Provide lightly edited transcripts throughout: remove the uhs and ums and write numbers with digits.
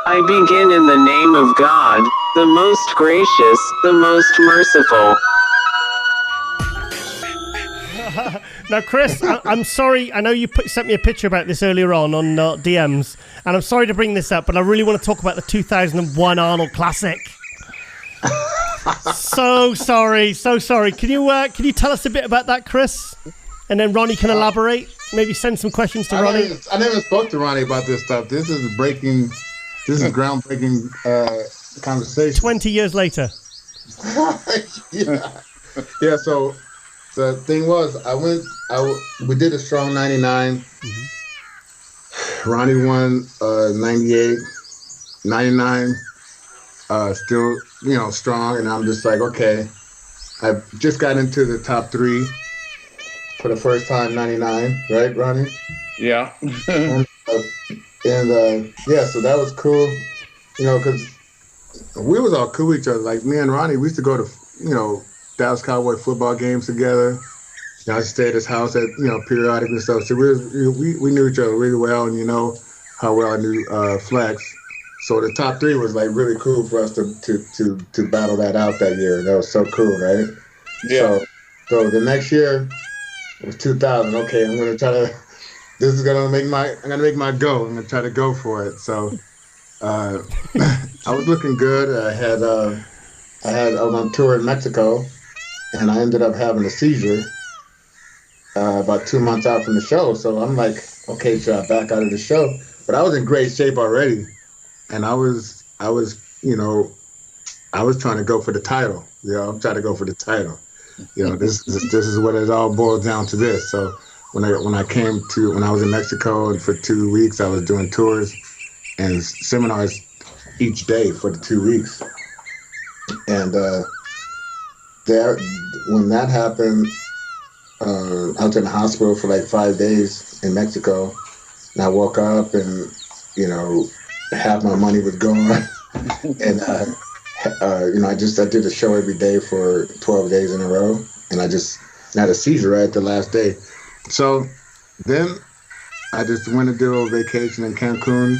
I begin in the name of God, the most gracious, the most merciful. Now, Chris, I'm sorry. I know you sent me a picture about this earlier on DMs, and I'm sorry to bring this up, but I really want to talk about the 2001 Arnold Classic. So sorry. Can you tell us a bit about that, Chris? And then Ronnie can elaborate. Maybe send some questions to Ronnie. I never spoke to Ronnie about this stuff. This is groundbreaking conversation. 20 years later. Yeah. So the thing was, we did a strong 99. Mm-hmm. Ronnie won 98, 99. Still, strong, and I'm just like, okay. I just got into the top 3 for the first time, 99, right, Ronnie? Yeah. So that was cool, because we was all cool with each other. Like me and Ronnie, we used to go to, Dallas Cowboy football games together. I stayed at his house at, periodically and stuff. So we knew each other really well, and how well I knew Flex. So the top 3 was like really cool for us to battle that out that year. That was so cool, right? Yeah. So the next year it was 2000. Okay, I'm gonna try to. This is gonna make my. I'm gonna make my go. I'm gonna try to go for it. So I was looking good. I was on tour in Mexico, and I ended up having a seizure about 2 months out from the show. So I'm like, okay, should I back out of the show? But I was in great shape already. And I was trying to go for the title. I'm trying to go for the title. This is what it all boils down to. This. So when I was in Mexico, and for 2 weeks I was doing tours and seminars each day for the 2 weeks. And when that happened, I was in the hospital for like 5 days in Mexico, and I woke up and half my money was gone, and I did a show every day for 12 days in a row, and I just had a seizure right at the last day. So then I just went to do a vacation in Cancun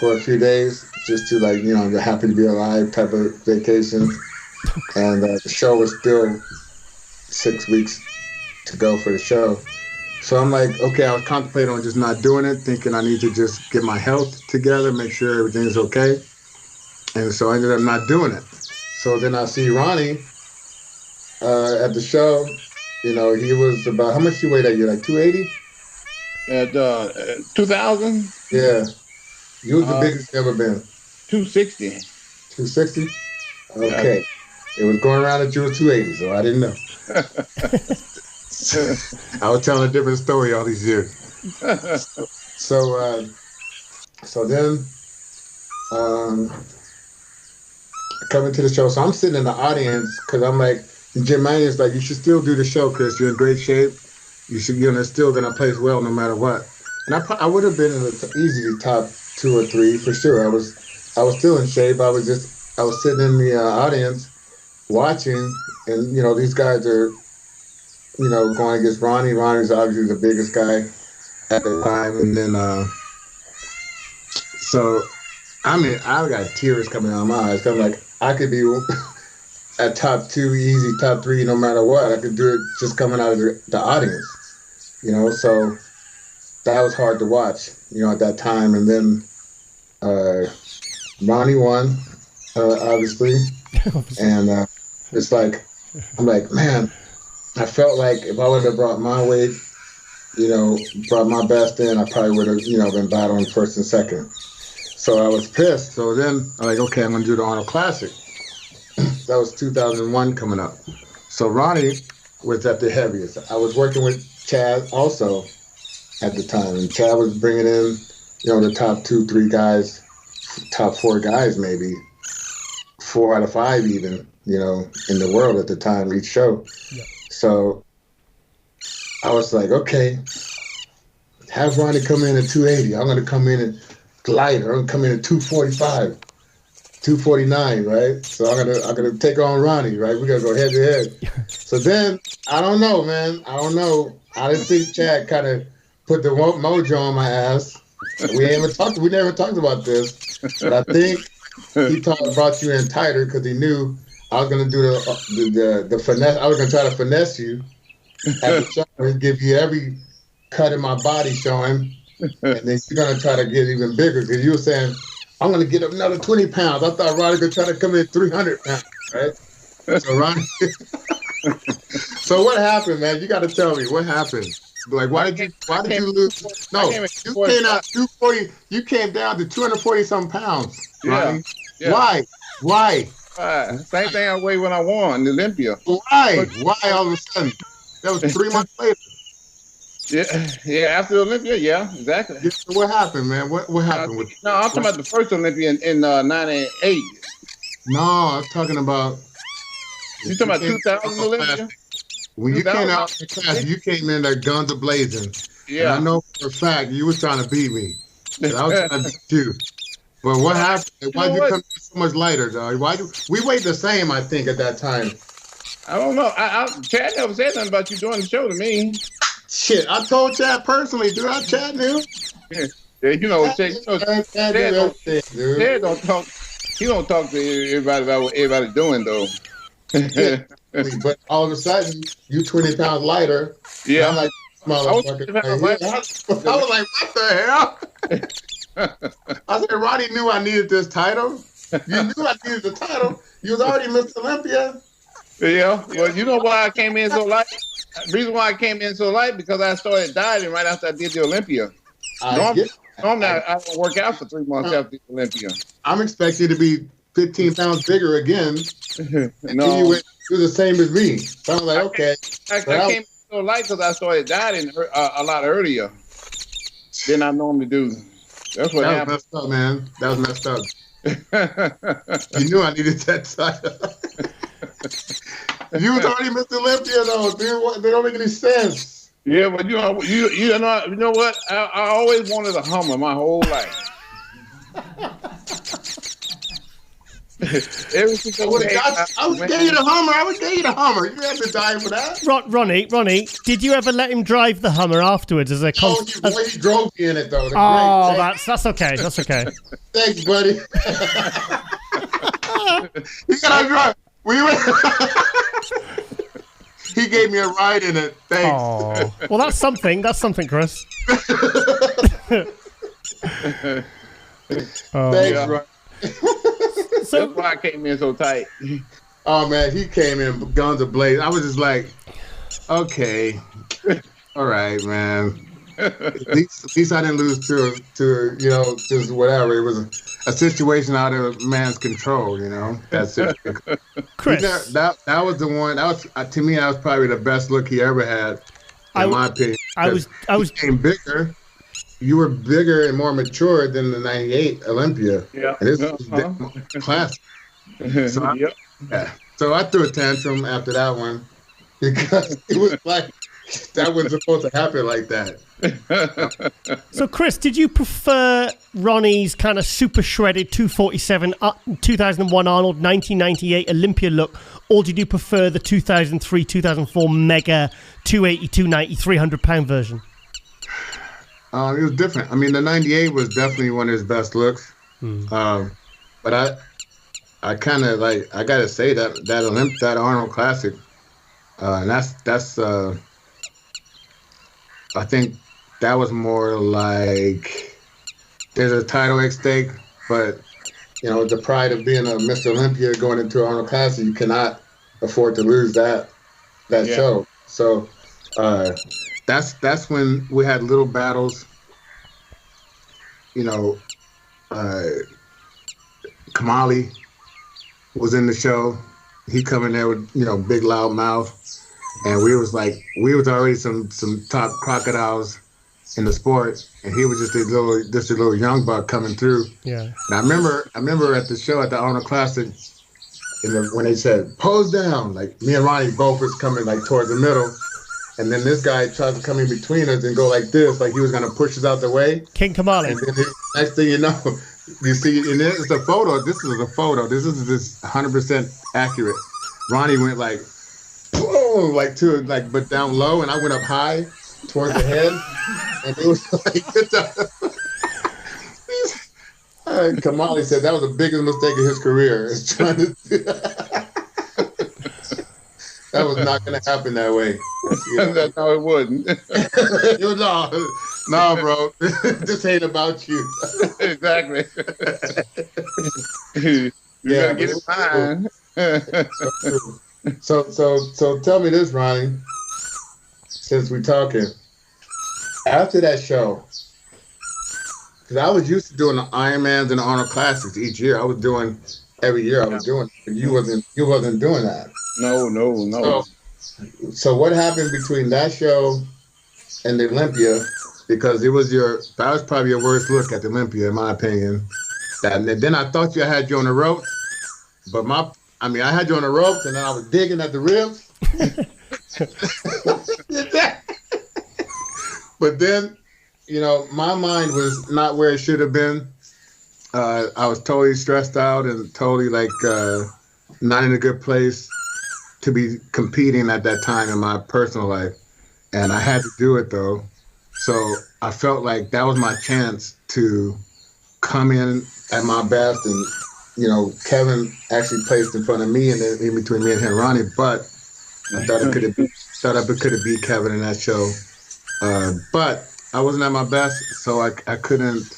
for a few days, just to I'm happy to be alive type of vacation, and the show was still 6 weeks to go for the show. So I'm like, okay, I was contemplating on just not doing it, thinking I need to just get my health together, make sure everything's okay. And so I ended up not doing it. So then I see Ronnie at the show. He was about, how much you weigh that year? Like 280? At 2000? Yeah. You was the biggest you ever been. 260. 260? Okay. It was going around that you were 280, so I didn't know. I was telling a different story all these years. So then coming to the show. So I'm sitting in the audience because I'm like, Jim Manion's like, you should still do the show, Chris. You're in great shape. You're still gonna place well no matter what. And I would have been in the easily top 2 or 3 for sure. I was still in shape. I was sitting in the audience watching, and these guys are going against Ronnie. Ronnie's obviously the biggest guy at the time. And then, so, I got tears coming out of my eyes. I'm like, I could be at top 2, easy, top 3, no matter what. I could do it just coming out of the audience, so that was hard to watch, at that time. And then Ronnie won, obviously. And it's like, I'm like, man, I felt like if I would have brought my weight, brought my best in, I probably would have, been battling first and second. So I was pissed. So then I'm like, okay, I'm going to do the Arnold Classic. That was 2001 coming up. So Ronnie was at the heaviest. I was working with Chad also at the time. And Chad was bringing in, the top 2, 3 guys, top 4 guys maybe, 4 out of 5 even, in the world at the time, each show. Yeah. So I was like, okay, have Ronnie come in at 280. I'm going to come in at lighter. I'm going to come in at 245, 249, right? So I'm gonna take on Ronnie, right? We're going to go head to head. So then, I don't know, man. I don't know. I didn't think Chad kind of put the mojo on my ass. We never talked about this. But I think he brought you in tighter because he knew I was gonna do the finesse. I was gonna try to finesse you at the show and give you every cut in my body showing, and then you're gonna try to get even bigger because you were saying I'm gonna get up another 20 pounds. I thought Ronnie could try to come in 300 pounds, right? So Ronnie. So what happened, man? You got to tell me what happened. Like, why did you lose? No, you came out 240. You came down to 240 some pounds. Ronnie. Yeah. Why? Same thing I weighed when I won the Olympia. Why all of a sudden? That was 3 months later. Yeah. After the Olympia, yeah, exactly. Yeah, so what happened, man? What happened with? No, I'm talking about the first Olympia in '98. No, I'm talking about. You talking about 2000 Olympia? When you came out of the class, you came in there guns a-blazing. Yeah. And I know for a fact you was trying to beat me. And I was trying to beat you. But what happened? Why'd you come in so much lighter, dog? We weighed the same, I think, at that time. I don't know. Chad never said nothing about you doing the show to me. Shit, I told Chad personally, dude. Chad knew. Yeah, Chad don't talk. He don't talk to everybody about what everybody's doing, though. Yeah, but all of a sudden, you 20 pounds lighter. Yeah. I'm like, motherfucker. I was like, what the hell? I said, Ronnie knew I needed this title. You knew I needed the title. You was already Mr. Olympia. Yeah. Well, you know why I came in so light? The reason why I came in so light because I started dieting right after I did the Olympia. Normally, I don't work out for 3 months after the Olympia. I'm expecting you to be 15 pounds bigger again. No. You were the same as me. So I was like, okay. I came so light because I started dieting a lot earlier than I normally do. That's what happened. Messed up, man. That was messed up. You knew I needed that title. You was already Mr. Olympia, though, dude. They don't make any sense. Yeah, but you know what? I always wanted a Hummer my whole life. I would get you the Hummer. You have to die for that. Ronnie, did you ever let him drive the Hummer afterwards as a he drove me in it, though. That's okay. That's okay. Thanks, buddy. You gotta drive. He gave me a ride in it. Thanks. Oh, well, that's something. That's something, Chris. Thanks, bro. So that's why I came in so tight. Oh man, he came in guns ablaze. I was just like, okay, all right, man. At least I didn't lose to just whatever. It was a situation out of man's control. That's it. Chris, that was the one. That was to me. That was probably the best look he ever had, in my opinion. I was became bigger. You were bigger and more mature than the '98 Olympia. Yeah. And this was classic. So I threw a tantrum after that one because it was like that wasn't supposed to happen like that. So, Chris, did you prefer Ronnie's kind of super shredded 247 2001 Arnold 1998 Olympia look, or did you prefer the 2003 2004 mega 280 290 300 pound version? It was different. I mean, the '98 was definitely one of his best looks. But I kind of like. I gotta say that Arnold Classic, and that's. I think that was more like there's a title at stake, but the pride of being a Mr. Olympia going into Arnold Classic, you cannot afford to lose that show. So. That's when we had little battles. Kamali was in the show. He come in there with big loud mouth, and we was already some top crocodiles in the sport, and he was just a little young buck coming through. Yeah. And I remember at the show at the Arnold Classic, when they said pose down, like me and Ronnie both was coming like towards the middle. And then this guy tried to come in between us and go like this, like he was going to push us out the way. King Kamali. And then next thing you know, you see, and it's a photo. This is a photo. This is 100% accurate. Ronnie went like, boom, but down low, and I went up high towards the head. And it was like, Kamali said that was the biggest mistake of his career. Is trying to that was not going to happen that way. No, it wouldn't. no, bro. This ain't about you. Exactly. You gotta get it fine. So tell me this, Ronnie. Since we're talking, after that show, because I was used to doing the Ironmans and the Arnold Classics each year. I was doing every year. I was doing, but you wasn't doing that. No. So what happened between that show and the Olympia? Because that was probably your worst look at the Olympia, in my opinion. And then I thought I had you on the ropes, but I had you on the ropes, and then I was digging at the ribs. But then, my mind was not where it should have been. I was totally stressed out and totally not in a good place to be competing at that time in my personal life. And I had to do it though. So I felt like that was my chance to come in at my best. And, Kevin actually placed in front of me and then in between me and him, Ronnie, but I thought it could have beat Kevin in that show. But I wasn't at my best, so I couldn't.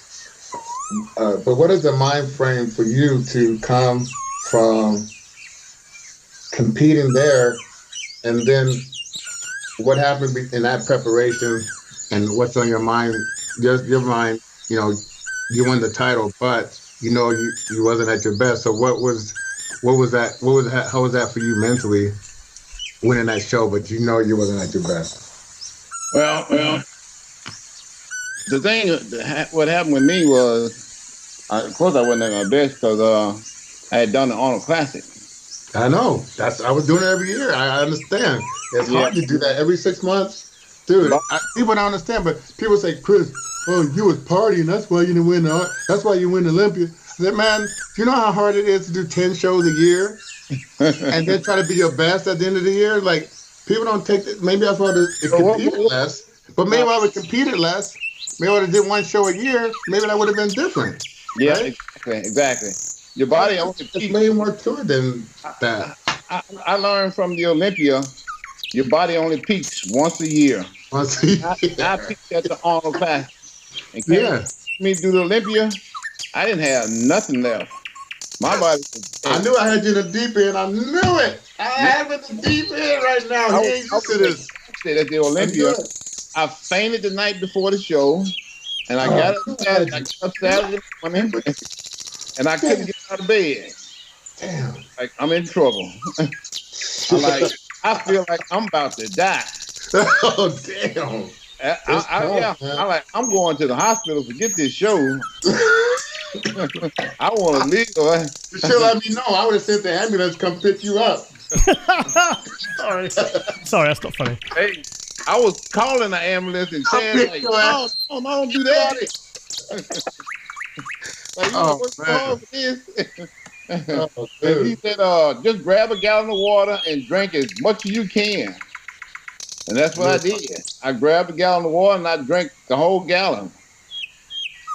But what is the mind frame for you to come from competing there, and then what happened in that preparation, and what's on your mind? Just your mind, you won the title, but you wasn't at your best. So what was that? How was that for you mentally, winning that show, but you wasn't at your best? Well, the thing, what happened with me was, of course I wasn't at my best because I had done the Arnold Classic. I know. I was doing it every year. I understand. It's hard to do that every 6 months. Dude, people don't understand, but people say, Chris, you was partying, that's why you didn't win that's why you win the Olympia. I said, man, do you know how hard it is to do 10 shows a year? And then try to be your best at the end of the year? Like, people don't take it. Maybe that's why it competed less. But maybe I would competed less. Maybe I would have did one show a year. Maybe that would have been different. Yeah, right? Exactly. Your body only peaks. There's way more to it than that. I learned from the Olympia, your body only peaks once a year. I peaked at the Arnold Classic. And me do the Olympia, I didn't have nothing left. My body was I knew I had you in the deep end. I knew it. I have in the deep end right now. I was at the Olympia. I fainted the night before the show, and I got up Saturday morning, and I couldn't get out of bed. Damn. Like, I'm in trouble. I feel like I'm about to die. Oh, damn. I'm going to the hospital to get this show. I want to leave. You should let me know. I would have sent the ambulance to come pick you up. Sorry, that's not funny. Hey, I was calling the ambulance and saying, like, no, don't do that. Like, what's wrong with this? And he said, just grab a gallon of water and drink as much as you can. And that's what I did. I grabbed a gallon of water and I drank the whole gallon.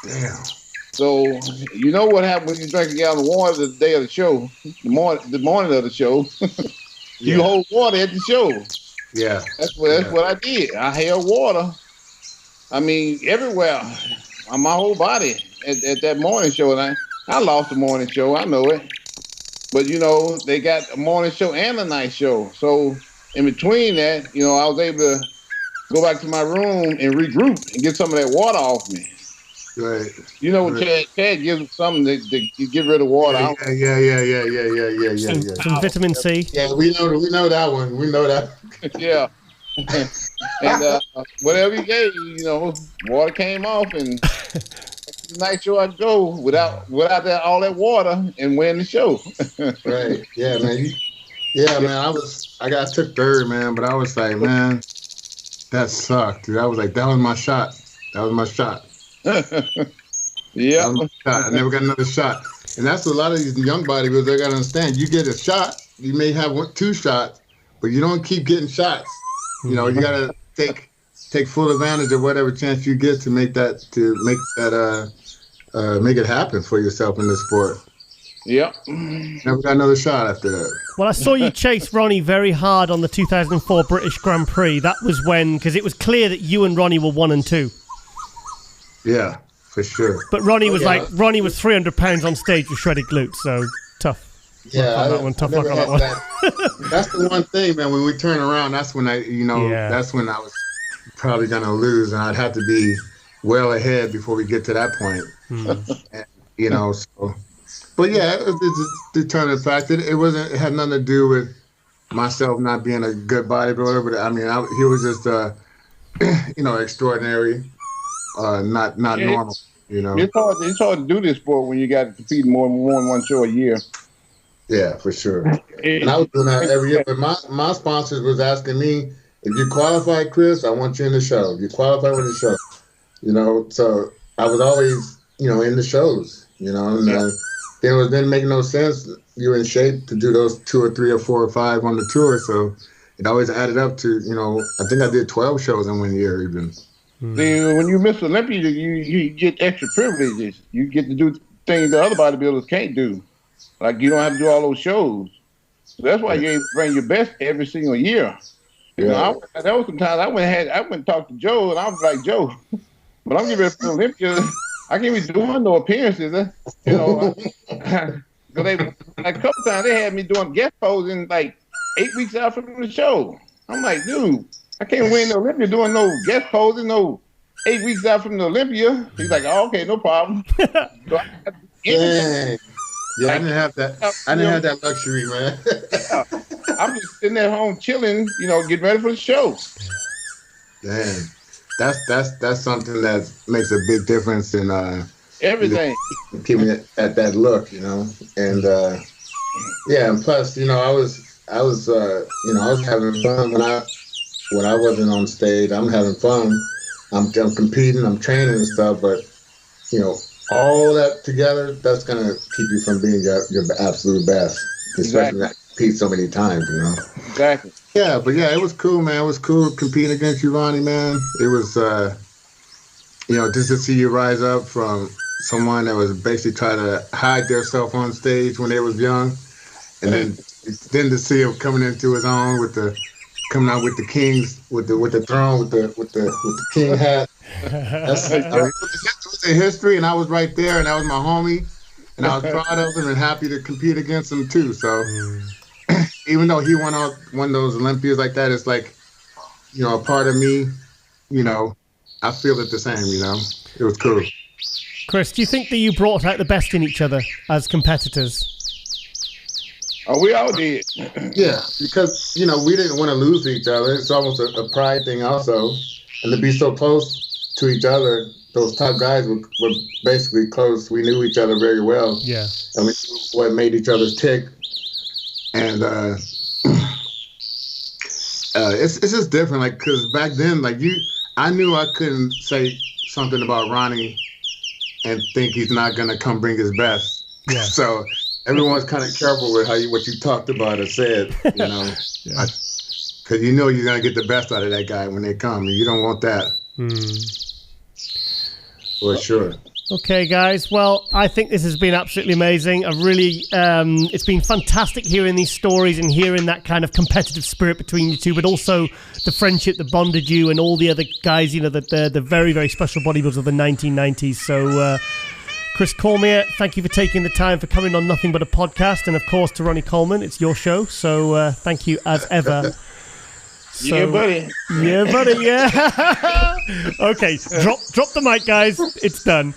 Damn. So you know what happened when you drink a gallon of water the day of the show, the morning of the show. You hold water at the show. Yeah. That's what I did. I held water. I mean, everywhere on my whole body at that morning show. And I lost the morning show. I know it. But, they got a morning show and a night show. So in between that, I was able to go back to my room and regroup and get some of that water off me. Right. Chad gives something to get rid of water. Yeah. Some vitamin C. Yeah, we know that one. We know that. Yeah. And whatever he gave, water came off, and the night show I'd go without all that water and win the show. Right. Yeah, man. Man. I took third, man, but I was like, man, that sucked, dude. I was like, that was my shot. Yeah. I never got another shot. And that's what a lot of these young bodybuilders, they got to understand. You get a shot, you may have 2 shots, but you don't keep getting shots. You got to take full advantage of whatever chance you get to make that make it happen for yourself in this sport. Yep. Never got another shot after that. Well, I saw you chase Ronnie very hard on the 2004 British Grand Prix. That was when, because it was clear that you and Ronnie were 1 and 2. Yeah, for sure. But Ronnie was Ronnie was 300 pounds on stage with shredded glutes, so tough. Yeah, Tough luck on that one. That's the one thing, man. When we turn around, that's when that's when I was probably gonna lose, and I'd have to be well ahead before we get to that point. And, so. But yeah, it was a determinant factor. It had nothing to do with myself not being a good bodybuilder, but I mean, he was just, extraordinary, not normal. It's hard to do this sport when you got to compete more than one show a year. Yeah, for sure. And I was doing that every year. But my sponsors was asking me, if you qualify, Chris, I want you in the show. If you qualify with the show, So I was always, in the shows, and it didn't make no sense. You were in shape to do those 2 or 3 or 4 or 5 on the tour, so it always added up to, I think I did 12 shows in 1 year even. See, when you miss Olympia, you get extra privileges. You get to do things that other bodybuilders can't do. Like, you don't have to do all those shows. So that's why you ain't bring your best every single year. There was some times I went and talked to Joe, and I was like, Joe, but I'm getting ready for Olympia. I can't be doing no appearances, a couple times they had me doing guest posing like 8 weeks out from the show. I'm like, dude, I can't win the Olympia doing no guest posing, no 8 weeks out from the Olympia. He's like, oh, okay, no problem. So I didn't have that. I didn't have that luxury, man. I'm just sitting at home chilling, getting ready for the show. Damn. That's something that makes a big difference in everything. Keeping it at that look, and and plus, I was having fun when I wasn't on stage. I'm having fun. I'm competing. I'm training and stuff, but all that together, that's gonna keep you from being your absolute best, especially when I compete so many times. Exactly. Yeah, but it was cool, man. It was cool competing against you, Ronnie, man. It was, just to see you rise up from someone that was basically trying to hide themselves on stage when they was young, and then to see him coming into his own coming out with the kings, with the throne, with the king hat. That's it was a history, and I was right there, and that was my homie, and I was proud of him and happy to compete against him too. So. Even though he won one of those Olympias like that, it's like, a part of me, I feel it the same, It was cool. Chris, do you think that you brought out the best in each other as competitors? Oh, we all did. Yeah, because, we didn't want to lose to each other. It's almost a pride thing also. And to be so close to each other, those top guys were basically close. We knew each other very well. Yeah. And we knew what made each other tick. And it's just different, like, because back then, like, I knew I couldn't say something about Ronnie and think he's not gonna come bring his best. Yeah. So everyone's kind of careful with what you talked about or said, because you're gonna get the best out of that guy when they come, and you don't want that. For sure. Okay, guys. Well, I think this has been absolutely amazing. It's been fantastic hearing these stories and hearing that kind of competitive spirit between you two, but also the friendship that bonded you and all the other guys, the very, very special bodybuilders of the 1990s. So, Chris Cormier, thank you for taking the time for coming on Nothing But a Podcast. And, of course, to Ronnie Coleman, it's your show. So, thank you as ever. So, yeah, buddy. Yeah, buddy. Yeah. Okay, drop the mic, guys. It's done.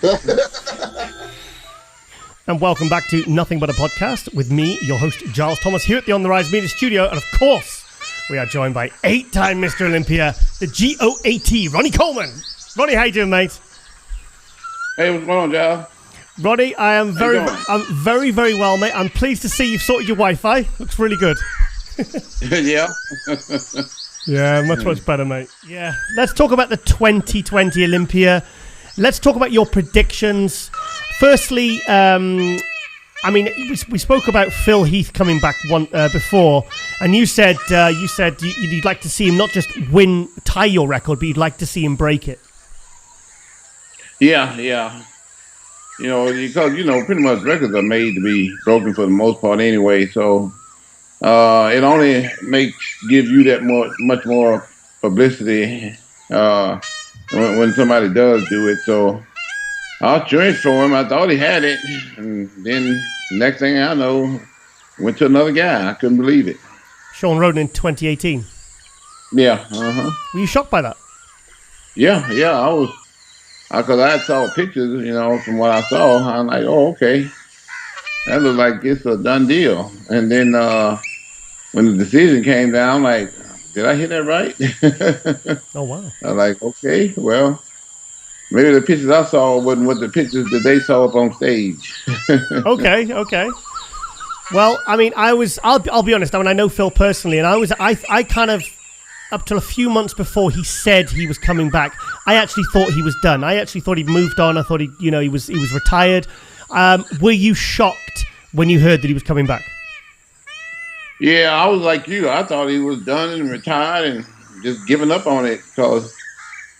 And welcome back to Nothing But a Podcast with me, your host, Giles Thomas, here at the On the Rise Media Studio. And of course, we are joined by 8-time Mr. Olympia, the GOAT, Ronnie Coleman. Ronnie, how you doing, mate? Hey, what's going on, Giles? Ronnie, I'm very, very well, mate. I'm pleased to see you've sorted your Wi-Fi. Looks really good. Yeah. Yeah, much better, mate. Yeah. Let's talk about the 2020 Olympia. Let's talk about your predictions. Firstly, we spoke about Phil Heath coming back before, and you said you'd like to see him not just tie your record, but you'd like to see him break it. Yeah. because pretty much records are made to be broken for the most part anyway. So it only gives you that much more publicity uh, when somebody does do it. So I was cheering for him. I thought he had it, and then next thing I know, went to another guy. I couldn't believe it. Shawn Rhoden in 2018. Yeah. Were you shocked by that? Yeah. I was, because I saw pictures, from what I saw. I'm like, oh, okay, that looks like it's a done deal. And then when the decision came down, I'm like, did I hear that right? Oh, wow. I'm like, okay, well, maybe the pictures I saw wasn't what the pictures that they saw up on stage. Okay. Well, I mean, I'll be honest. I mean, I know Phil personally, and I kind of, up till a few months before he said he was coming back, I actually thought he was done. I actually thought he'd moved on. I thought he was retired. Were you shocked when you heard that he was coming back? Yeah, I was like you. I thought he was done and retired and just giving up on it because,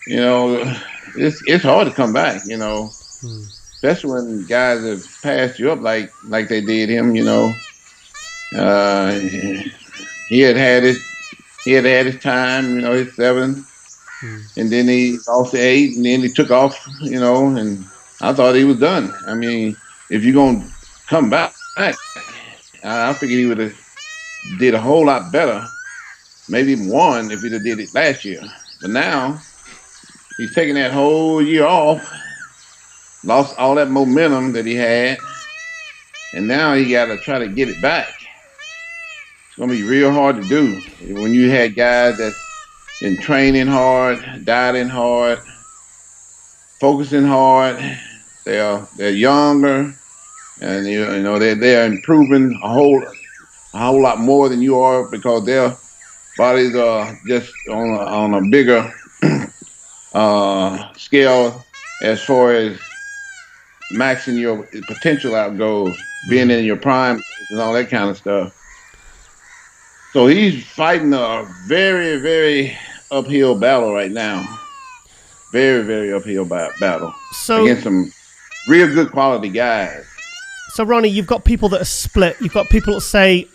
it's hard to come back, especially when guys have passed you up like they did him, he had his time, his 7, and then he lost to 8, and then he took off, and I thought he was done. I mean, if you're gonna come back, I figured he would have did a whole lot better, maybe even won if he'd have did it last year. But now he's taking that whole year off, lost all that momentum that he had, and now he got to try to get it back. It's going to be real hard to do when you had guys that's been training hard, dieting hard, focusing hard. They're younger, and they're improving a whole lot more than you are because their bodies are just on a bigger scale as far as maxing your potential out goes, being in your prime and all that kind of stuff. So he's fighting a very, very uphill battle right now. Very, very uphill battle against some real good quality guys. So, Ronnie, you've got people that are split. You've got people that say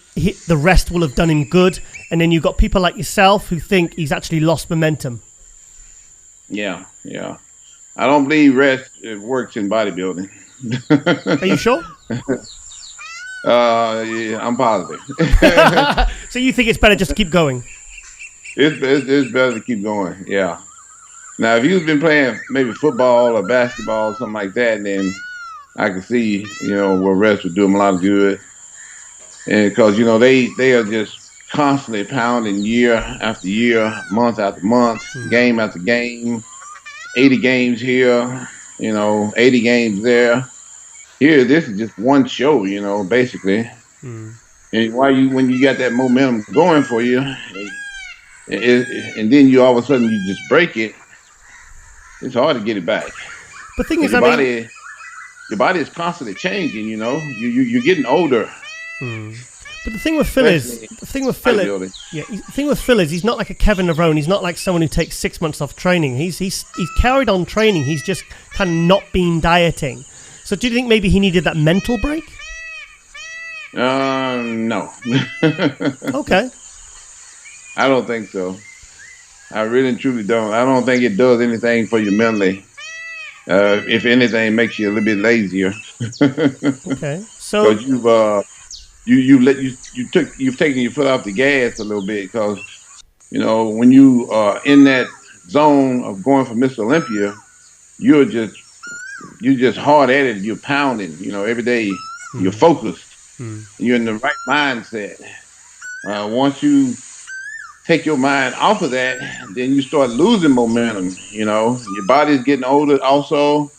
the rest will have done him good, and then you've got people like yourself who think he's actually lost momentum. Yeah. I don't believe rest works in bodybuilding. Are you sure? Yeah, I'm positive. So you think it's better just to keep going? It's better to keep going, yeah. Now, if you've been playing maybe football or basketball or something like that, then I can see, where rest would do them a lot of good. And because, they are just constantly pounding year after year, month after month, game after game, 80 games here, 80 games there. Here, this is just one show, basically. And when you got that momentum going for you, and then you all of a sudden you just break it, it's hard to get it back. The thing is, your body is constantly changing. You're getting older. But the thing with Phil is, he's not like a Kevin Lerone. He's not like someone who takes 6 months off training. He's carried on training. He's just kind of not been dieting. So do you think maybe he needed that mental break? No. Okay. I don't think so. I really and truly don't. I don't think it does anything for you mentally. If anything, makes you a little bit lazier. Okay. So you've taken your foot off the gas a little bit because when you are in that zone of going for Miss Olympia, you're just hard at it. You're pounding. Every day. You're focused. You're in the right mindset. Once you take your mind off of that, then you start losing momentum. Your body's getting older. Also,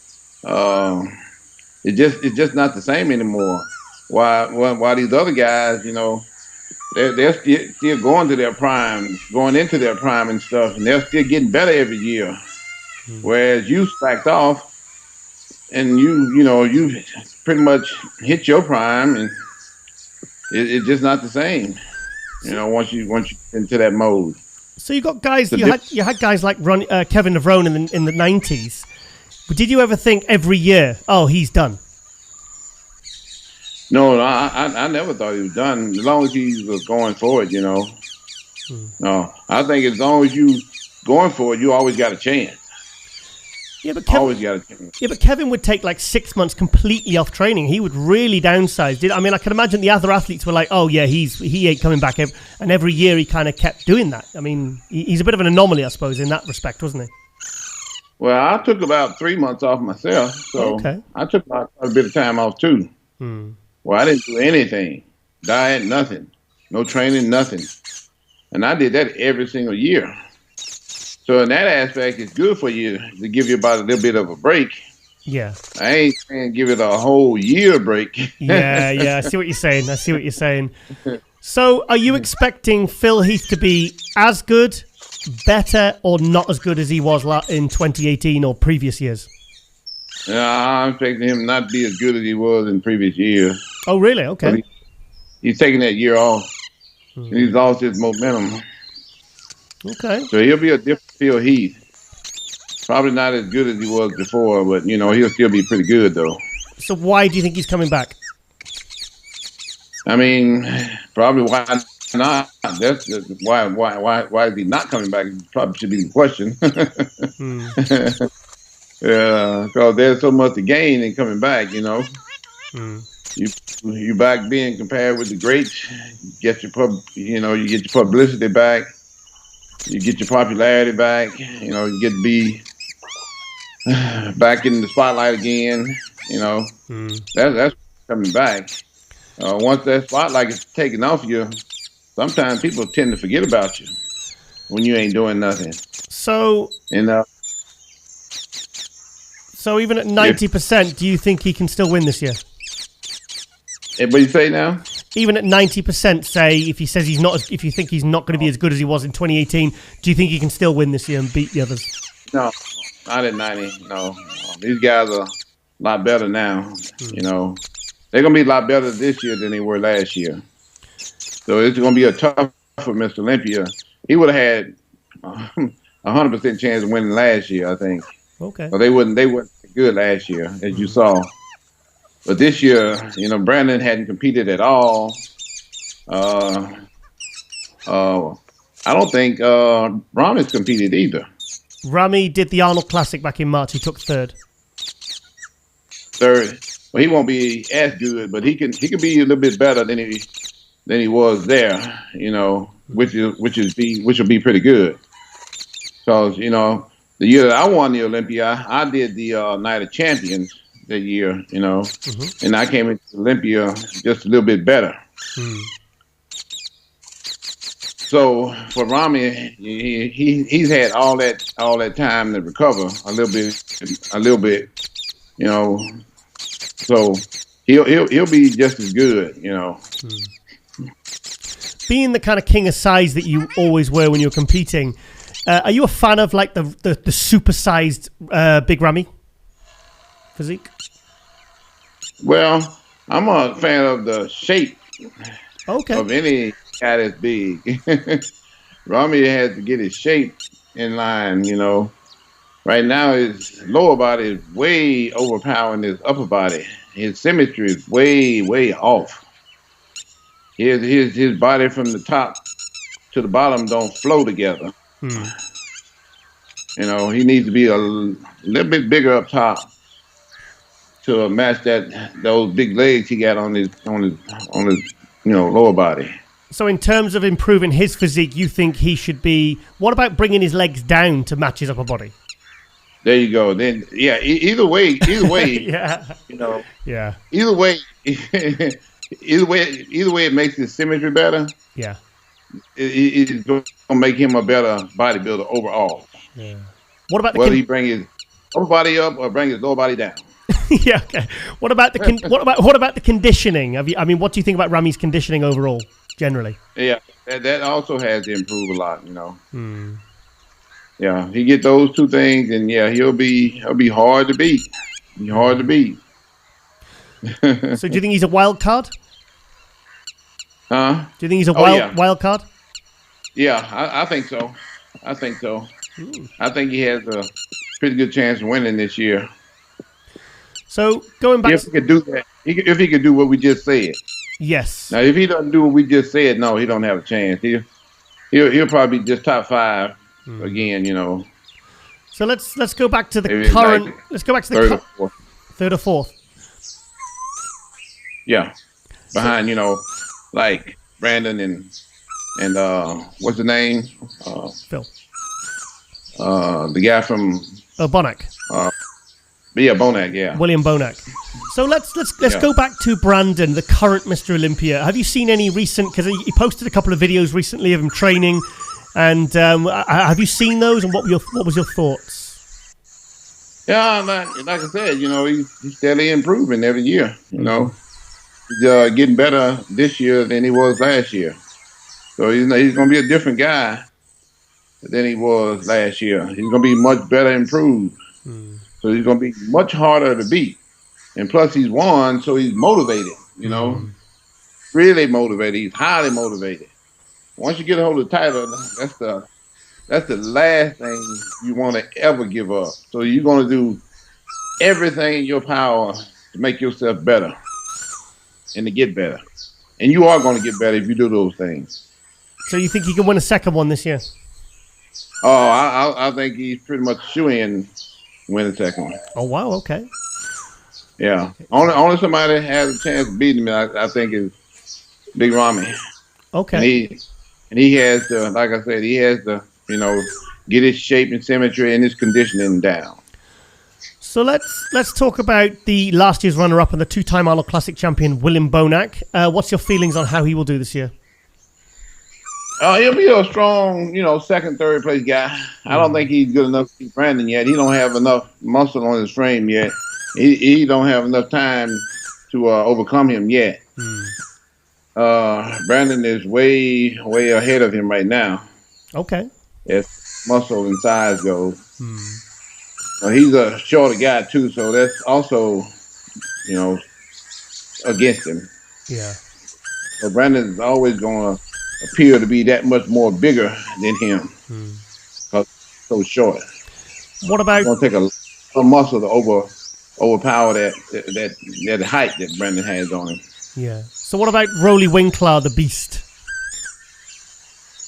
it's just not the same anymore. While these other guys, they're still going to their prime, going into their prime and stuff, and they're still getting better every year. Whereas you slacked off, and you pretty much hit your prime, and it's just not the same. Once you into that mode. So you got guys. You had guys like Kevin Lerone in the 90s. But did you ever think every year, oh, he's done? No, I never thought he was done. As long as he was going for it, No, I think as long as you going for it, you always got a chance. Yeah, but Kevin would take like 6 months completely off training. He would really downsize. I mean, I can imagine the other athletes were like, "Oh yeah, he ain't coming back," and every year he kind of kept doing that. I mean, he's a bit of an anomaly, I suppose, in that respect, wasn't he? Well, I took about 3 months off myself, so I took quite a bit of time off too. Well, I didn't do anything, diet, nothing, no training, nothing, and I did that every single year. So in that aspect, it's good for you to give your body a little bit of a break. Yeah. I ain't saying give it a whole year break. Yeah. I see what you're saying. So are you expecting Phil Heath to be as good, better, or not as good as he was in 2018 or previous years? I'm expecting him not to be as good as he was in previous years. Oh, really? Okay. He's taking that year off. And he's lost his momentum. Okay. So he'll be a different Phil Heath. Probably not as good as he was before, but he'll still be pretty good though. So why do you think he's coming back? I mean, probably why not? That's why is he not coming back? Probably should be the question. Yeah, because there's so much to gain in coming back. You back being compared with the greats. You get your publicity back. You get your popularity back. You get to be back in the spotlight again. That's coming back. Once that spotlight is taken off you, sometimes people tend to forget about you when you ain't doing nothing. So even at 90%, do you think he can still win this year? What do you say now? Even at 90%, say if he says if you think he's not going to be as good as he was in 2018, do you think he can still win this year and beat the others? No, not at 90. No, these guys are a lot better now. They're going to be a lot better this year than they were last year. So it's going to be a tough for Mr. Olympia. He would have had 100% chance of winning last year, I think. Okay. But they weren't good last year, as you saw. But this year, Brandon hadn't competed at all. I don't think Rami's competed either. Rami did the Arnold Classic back in March. He took third. Well, he won't be as good, but he can be a little bit better than he was there. Which will be pretty good. Because the year that I won the Olympia, I did the Night of Champions that year, and I came into Olympia just a little bit better. So for Rami, he's had all that time to recover a little bit, So he'll be just as good, Being the kind of king of size that you always were when you were competing, are you a fan of like the supersized Big Ramy physique? Well, I'm a fan of the shape of any guy that's big. Ramy has to get his shape in line, Right now, his lower body is way overpowering his upper body. His symmetry is way, way off. His body from the top to the bottom don't flow together. He needs to be a little bit bigger up top to match those big legs he got on his lower body. So in terms of improving his physique, you think he should be... What about bringing his legs down to match his upper body? There you go. Then, yeah, either way, yeah. Yeah. Either way, it makes his symmetry better. Yeah. It's going to make him a better bodybuilder overall. Yeah. What about whether he bring his upper body up or bring his lower body down? Yeah. Okay. What about the conditioning? What do you think about Ramy's conditioning overall, generally? Yeah, that also has to improve a lot. Yeah, he get those two things, and yeah, he'll be hard to beat. So do you think he's a wild card? Huh? Do you think he's a wild card? Yeah, I think so. Ooh. I think he has a pretty good chance of winning this year. So going back, if he could do that, if he could do what we just said. Yes. Now, if he doesn't do what we just said, no, he don't have a chance. He'll probably be just top 5 again. You know. So let's go back to the Maybe current. like Let's go back to the third or fourth. Third or fourth. Yeah, behind like Brandon and what's the name? Phil. The guy from Bonac. Bonac. Yeah. William Bonac. So let's go back to Brandon, the current Mr. Olympia. Have you seen any recent? Because he posted a couple of videos recently of him training, and have you seen those? And what was your thoughts? Yeah, like I said, he's steadily improving every year. He's getting better this year than he was last year. So he's going to be a different guy than he was last year. He's going to be much better improved. So he's going to be much harder to beat. And plus he's won, so he's motivated, really motivated. He's highly motivated. Once you get a hold of the title, that's the last thing you want to ever give up. So you're going to do everything in your power to make yourself better and to get better. And you are going to get better if you do those things. So you think he can win a second one this year? Oh, I think he's pretty much shoo-in win the second one. Oh, wow, okay. Yeah. Only somebody that has a chance of beating him, I think, is Big Rami. Okay. And he has to, like I said, he has to, get his shape and symmetry and his conditioning down. So let's talk about the last year's runner-up and the two-time Arnold Classic champion, William Bonac. What's your feelings on how he will do this year? He'll be a strong, second, third place guy. I don't think he's good enough to beat Brandon yet. He don't have enough muscle on his frame yet. He don't have enough time to overcome him yet. Brandon is way ahead of him right now. Okay. As muscle and size goes. He's a shorter guy too, so that's also, against him. Yeah. So Brandon's always going to appear to be that much more bigger than him. Because so short. What about? It's going to take a muscle to overpower that height that Brandon has on him. Yeah. So what about Rolly Winkler, the Beast?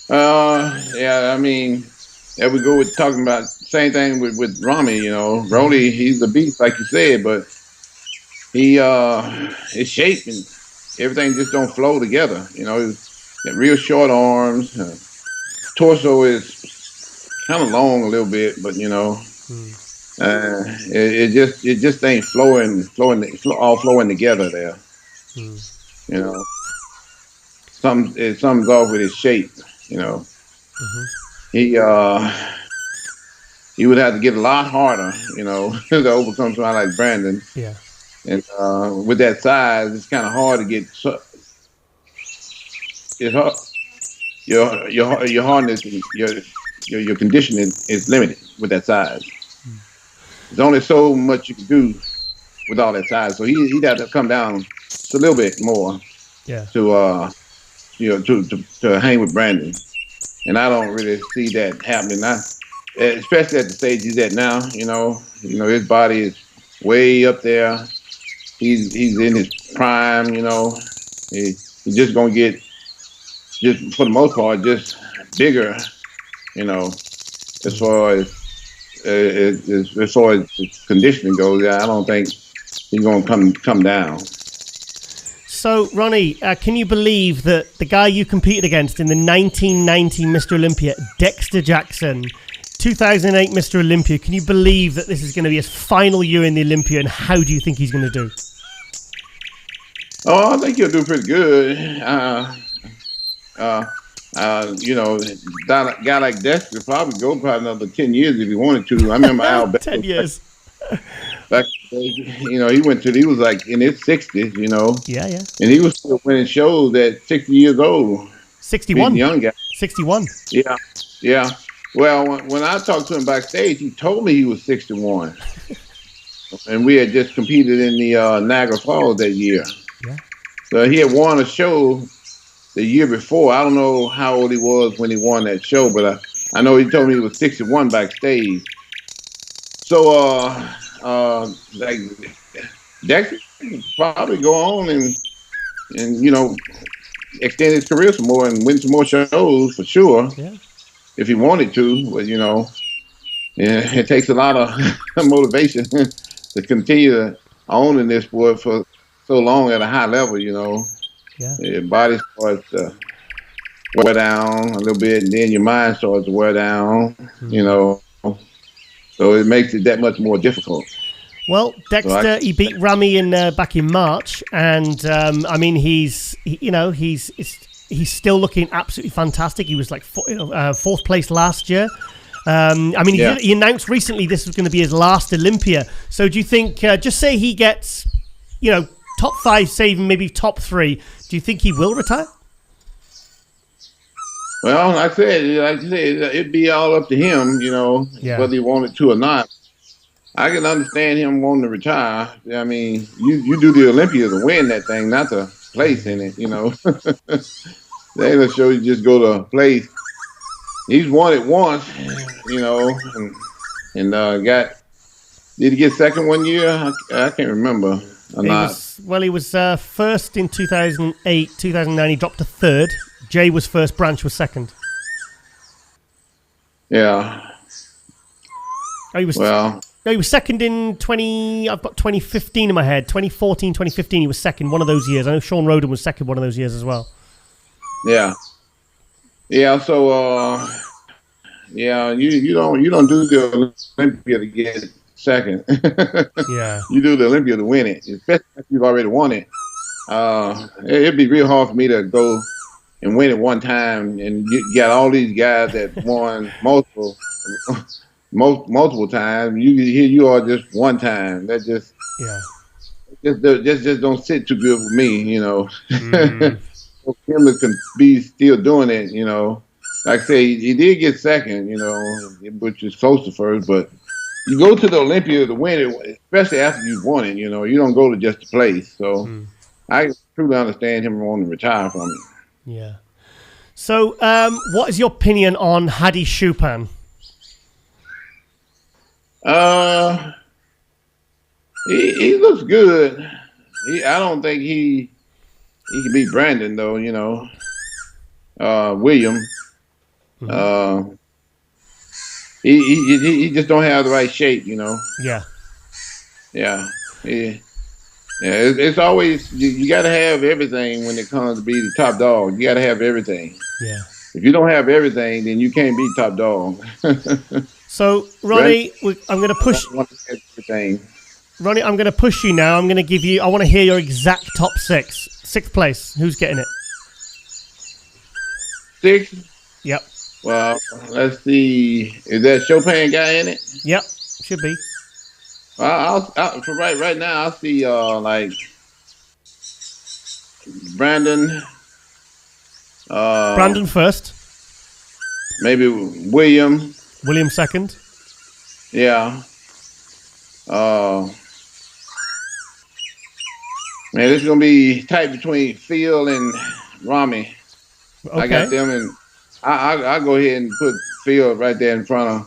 Yeah, I mean, there we go with talking about same thing with Rami, Rolly, he's a beast, like you said, but his shape and everything just don't flow together. He's got real short arms. Torso is kind of long a little bit, but it just ain't all flowing together there. Something's off with his shape. He would have to get a lot harder, to overcome somebody like Brandon. Yeah. And with that size, it's kind of hard to get. It's hard. Your hardness, and your conditioning is limited with that size. There's only so much you can do with all that size. So he'd have to come down just a little bit more. Yeah. To to hang with Brandon. And I don't really see that happening now, especially at the stage he's at now. His body is way up there. He's in his prime. He's just gonna get, just for the most part, just bigger. As far as conditioning goes, I don't think he's gonna come down. So, Ronnie, can you believe that the guy you competed against in the 1990 Mr. Olympia, Dexter Jackson, 2008 Mr. Olympia, can you believe that this is going to be his final year in the Olympia, and how do you think he's going to do? Oh, I think he'll do pretty good. A guy like Dexter probably go another 10 years if he wanted to. I remember Al 10 years. Back he was like in his 60s, Yeah. And he was still winning shows at 60 years old. 61. Young guy. 61. Yeah. Well, when I talked to him backstage, he told me he was 61. And we had just competed in the Niagara Falls that year. Yeah. So he had won a show the year before. I don't know how old he was when he won that show, but I know he told me he was 61 backstage. So, like Dexter could probably go on and extend his career some more and win some more shows for sure Yeah. if he wanted to. But yeah, it takes a lot of motivation to continue to owning this sport for so long at a high level. Yeah. Your body starts to wear down a little bit, and then your mind starts to wear down. So it makes it that much more difficult. Well, So Dexter, he beat Ramy in back in March, and I mean, he's still looking absolutely fantastic. He was like fourth place last year. I mean, he announced recently this was going to be his last Olympia. So do you think, just say he gets, top 5, say even maybe top 3, do you think he will retire? Well, like I said, it'd be all up to him, whether he wanted to or not. I can understand him wanting to retire. I mean, you do the Olympia to win that thing, not to place in it, They ain't gonna show you just go to place. He's won it once, and got. Did he get second one year? I can't remember. He was first in 2008, 2009. He dropped to third. Jay was first. Branch was second. Yeah. He was second in 20. I've got 2015 in my head. 2014, 2015. He was second one of those years. I know Sean Roden was second one of those years as well. Yeah. Yeah. So you don't do the Olympia to get second. Yeah. You do the Olympia to win it, especially if you've already won it. It'd be real hard for me to go and win it one time, and you got all these guys that won multiple times. Here you are just one time. That just don't sit too good with me. For him to be still doing it, like I say, he did get second, which is close to first, but you go to the Olympia to win it, especially after you've won it, you don't go to just to place. So I truly understand him wanting to retire from it. Yeah. So what is your opinion on Hadi Choopan? He looks good. I don't think he can beat Brandon though, William. He just don't have the right shape, Yeah. Yeah. It's always you got to have everything when it comes to be the top dog. You got to have everything. Yeah. If you don't have everything, then you can't be top dog. So, Ronnie, I'm going to push. Everything. Ronnie, I'm going to push you now. I'm going to give you. I want to hear your exact top 6. 6th place. Who's getting it? 6. Yep. Well, let's see. Is that Chopin guy in it? Yep. Should be. I'll for right now, I'll see like Brandon. Brandon first. Maybe William. William second. Yeah. Man, this is gonna be tight between Phil and Ramy. Okay. I got them, and I'll go ahead and put Phil right there in front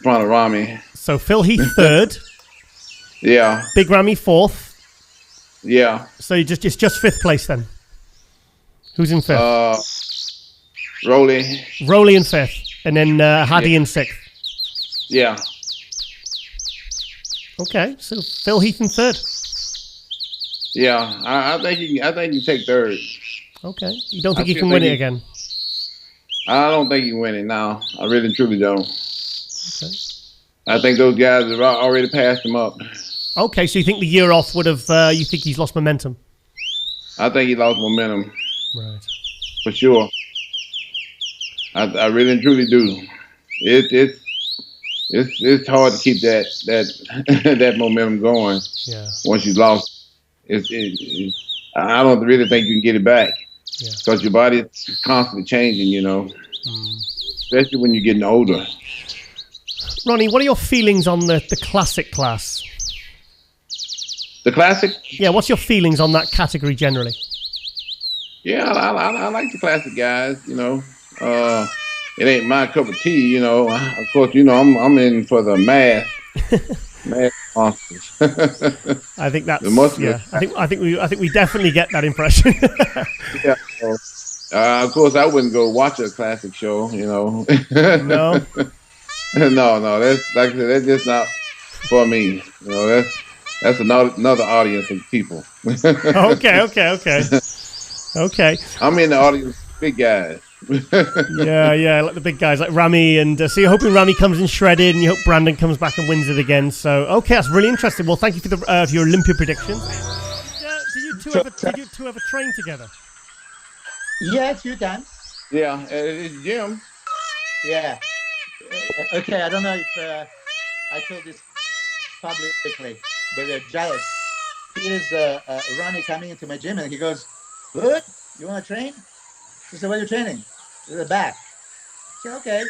of Ramy. So Phil Heath third. Yeah. Big Ramy fourth. Yeah. So it's just 5th place then. Who's in 5th? Rolly in 5th, and then Hadi in 6th. Yeah. Okay, so Phil Heath in 3rd. Yeah, I think he can take 3rd. Okay, you don't think he can win it again? I don't think he can win it now. I really and truly don't. Okay. I think those guys have already passed him up. Okay, so you think the year off would have? You think he's lost momentum? I think he lost momentum. Right. For sure. I really and truly do. It's hard to keep that that momentum going. Yeah. Once you lost, I don't really think you can get it back. Yeah. Because your body is constantly changing, especially when you're getting older. Ronnie, what are your feelings on the classic class? The classic? Yeah, what's your feelings on that category generally? Yeah, I like the classic guys, It ain't my cup of tea, Of course, I'm in for the mass Man, monsters. I think that's The muscle- yeah. I think we definitely get that impression. Yeah. Of course, I wouldn't go watch a classic show. No. No. That's like I said, that's just not for me. That's another audience of people. Okay. I'm in the audience, big guys. Yeah, like the big guys like Rami, and so you're hoping Rami comes in shredded, and you hope Brandon comes back and wins it again. So okay, that's really interesting. Well, thank you for for your Olympia predictions. Did you two ever train together? Yeah, a few times. Yeah, it's Jim. Yeah. Okay, I don't know if I told this publicly, but Giles, he is Ronnie coming into my gym, and he goes, "Good, you want to train?" He said, "What are you training?" The back. I said,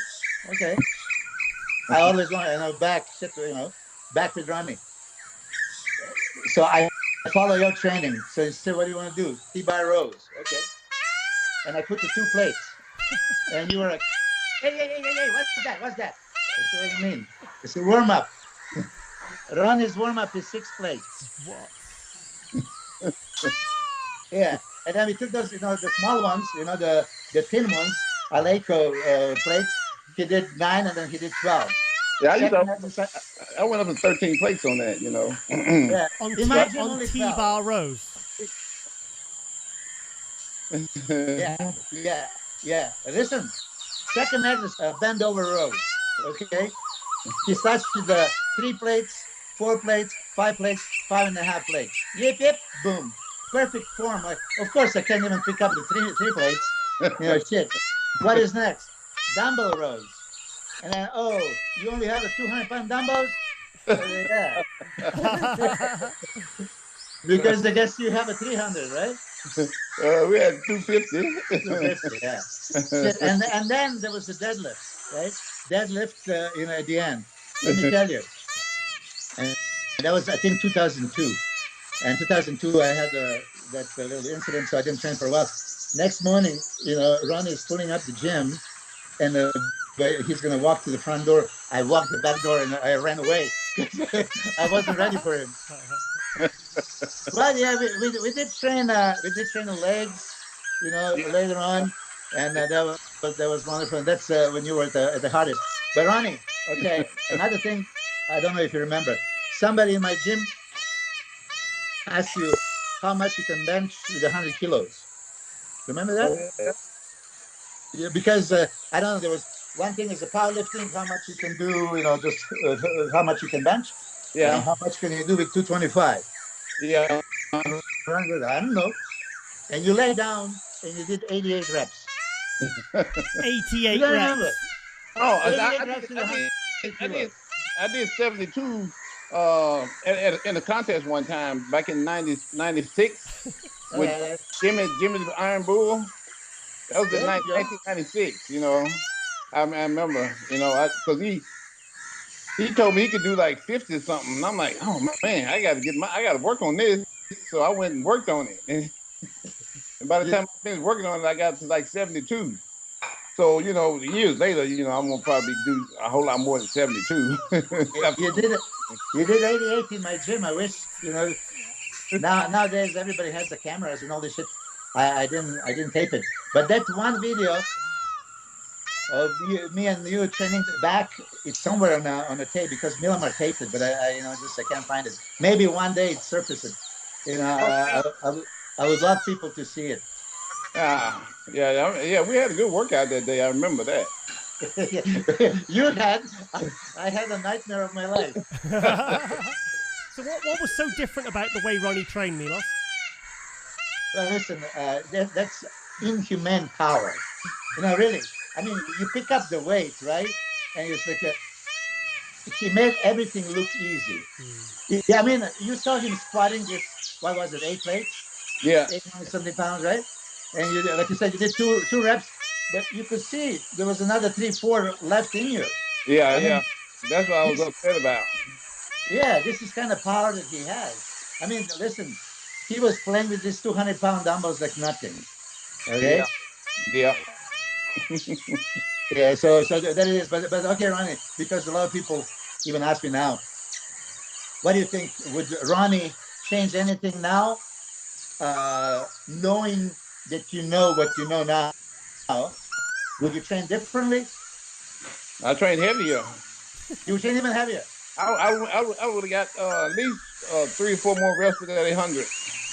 okay. I always want, back, back with Ronnie. So I follow your training. So he said, "What do you want to do?" T-bar rows. Okay. And I put the 2 plates, and you were like, "Hey, what's that?" I said, "What do you mean?" It's a warm up. Ronnie's warm up is 6 plates. What? Yeah, and then we took those, the small ones, the thin ones, Aleco plates. He did 9, and then he did 12. Yeah, I went up to 13 plates on that. Yeah, on T-bar rows. Yeah. Listen, second exercise, bend over rows. Okay, he starts with the 3 plates, 4 plates, 5 plates, 5.5 plates. Yip, boom. Perfect form. Like, of course, I can't even pick up the three plates. Shit. What is next? Dumbbell rows. And then, you only have a 200-pound dumbbells? Yeah. Because I guess you have a 300, right? We had 250. 250, yeah. And then there was the deadlift, right? Deadlift, at the end. Let me tell you. And that was, I think, 2002. And 2002, I had that little incident, so I didn't train for a while. Next morning, Ronnie is pulling up the gym, and he's going to walk to the front door. I walked the back door, and I ran away because I wasn't ready for him. But yeah, we did train. We did train the legs, later on, and that was wonderful. And that's when you were at the hardest. But Ronnie, okay, another thing, I don't know if you remember. Somebody in my gym asked you how much you can bench with 100 kilos. Remember that? Yeah, because I don't know. There was one thing is the powerlifting, how much you can do, just how much you can bench. Yeah. And how much can you do with 225? Yeah. I don't know. And you lay down and you did 88 reps. 88 reps. Oh, 88 reps with 100 kilos. I did 72 in a contest one time back in 96 with Jimmy the Iron Bull. That was in 1996. I remember. Because he told me he could do like 50 or something, and I'm like, oh man, I got to work on this. So I went and worked on it, and by the time I finished working on it, I got to like 72. So, years later, I'm going to probably do a whole lot more than 72. You did it. You did 88 in my gym. I wish, nowadays everybody has the cameras and all this shit. I didn't tape it. But that one video of me and you training back, it's somewhere on the tape because Milamar taped it, but I can't find it. Maybe one day it surfaces. I would love people to see it. Yeah, we had a good workout that day. I remember that. I had a nightmare of my life. So what was so different about the way Ronnie trained, Milos? Well, listen, that's inhumane power. Really. I mean, you pick up the weight, right? And it's like he made everything look easy. Yeah, I mean, you saw him squatting this, what was it, 8 plates? Yeah. 870 pounds, right? And you, like you said, you did two reps, but you could see there was another 3, 4 left in you. Yeah. That's what I was upset about. Yeah, this is kind of power that he has. I mean, listen, he was playing with these 200-pound dumbbells like nothing. Okay? Yeah. Yeah, so that it is. But okay, Ronnie, because a lot of people even ask me now, what do you think? Would Ronnie change anything now, knowing that you know what you know now? Would you train differently? I train heavier. You would train even heavier. I would have got at least 3 or 4 more reps at 800.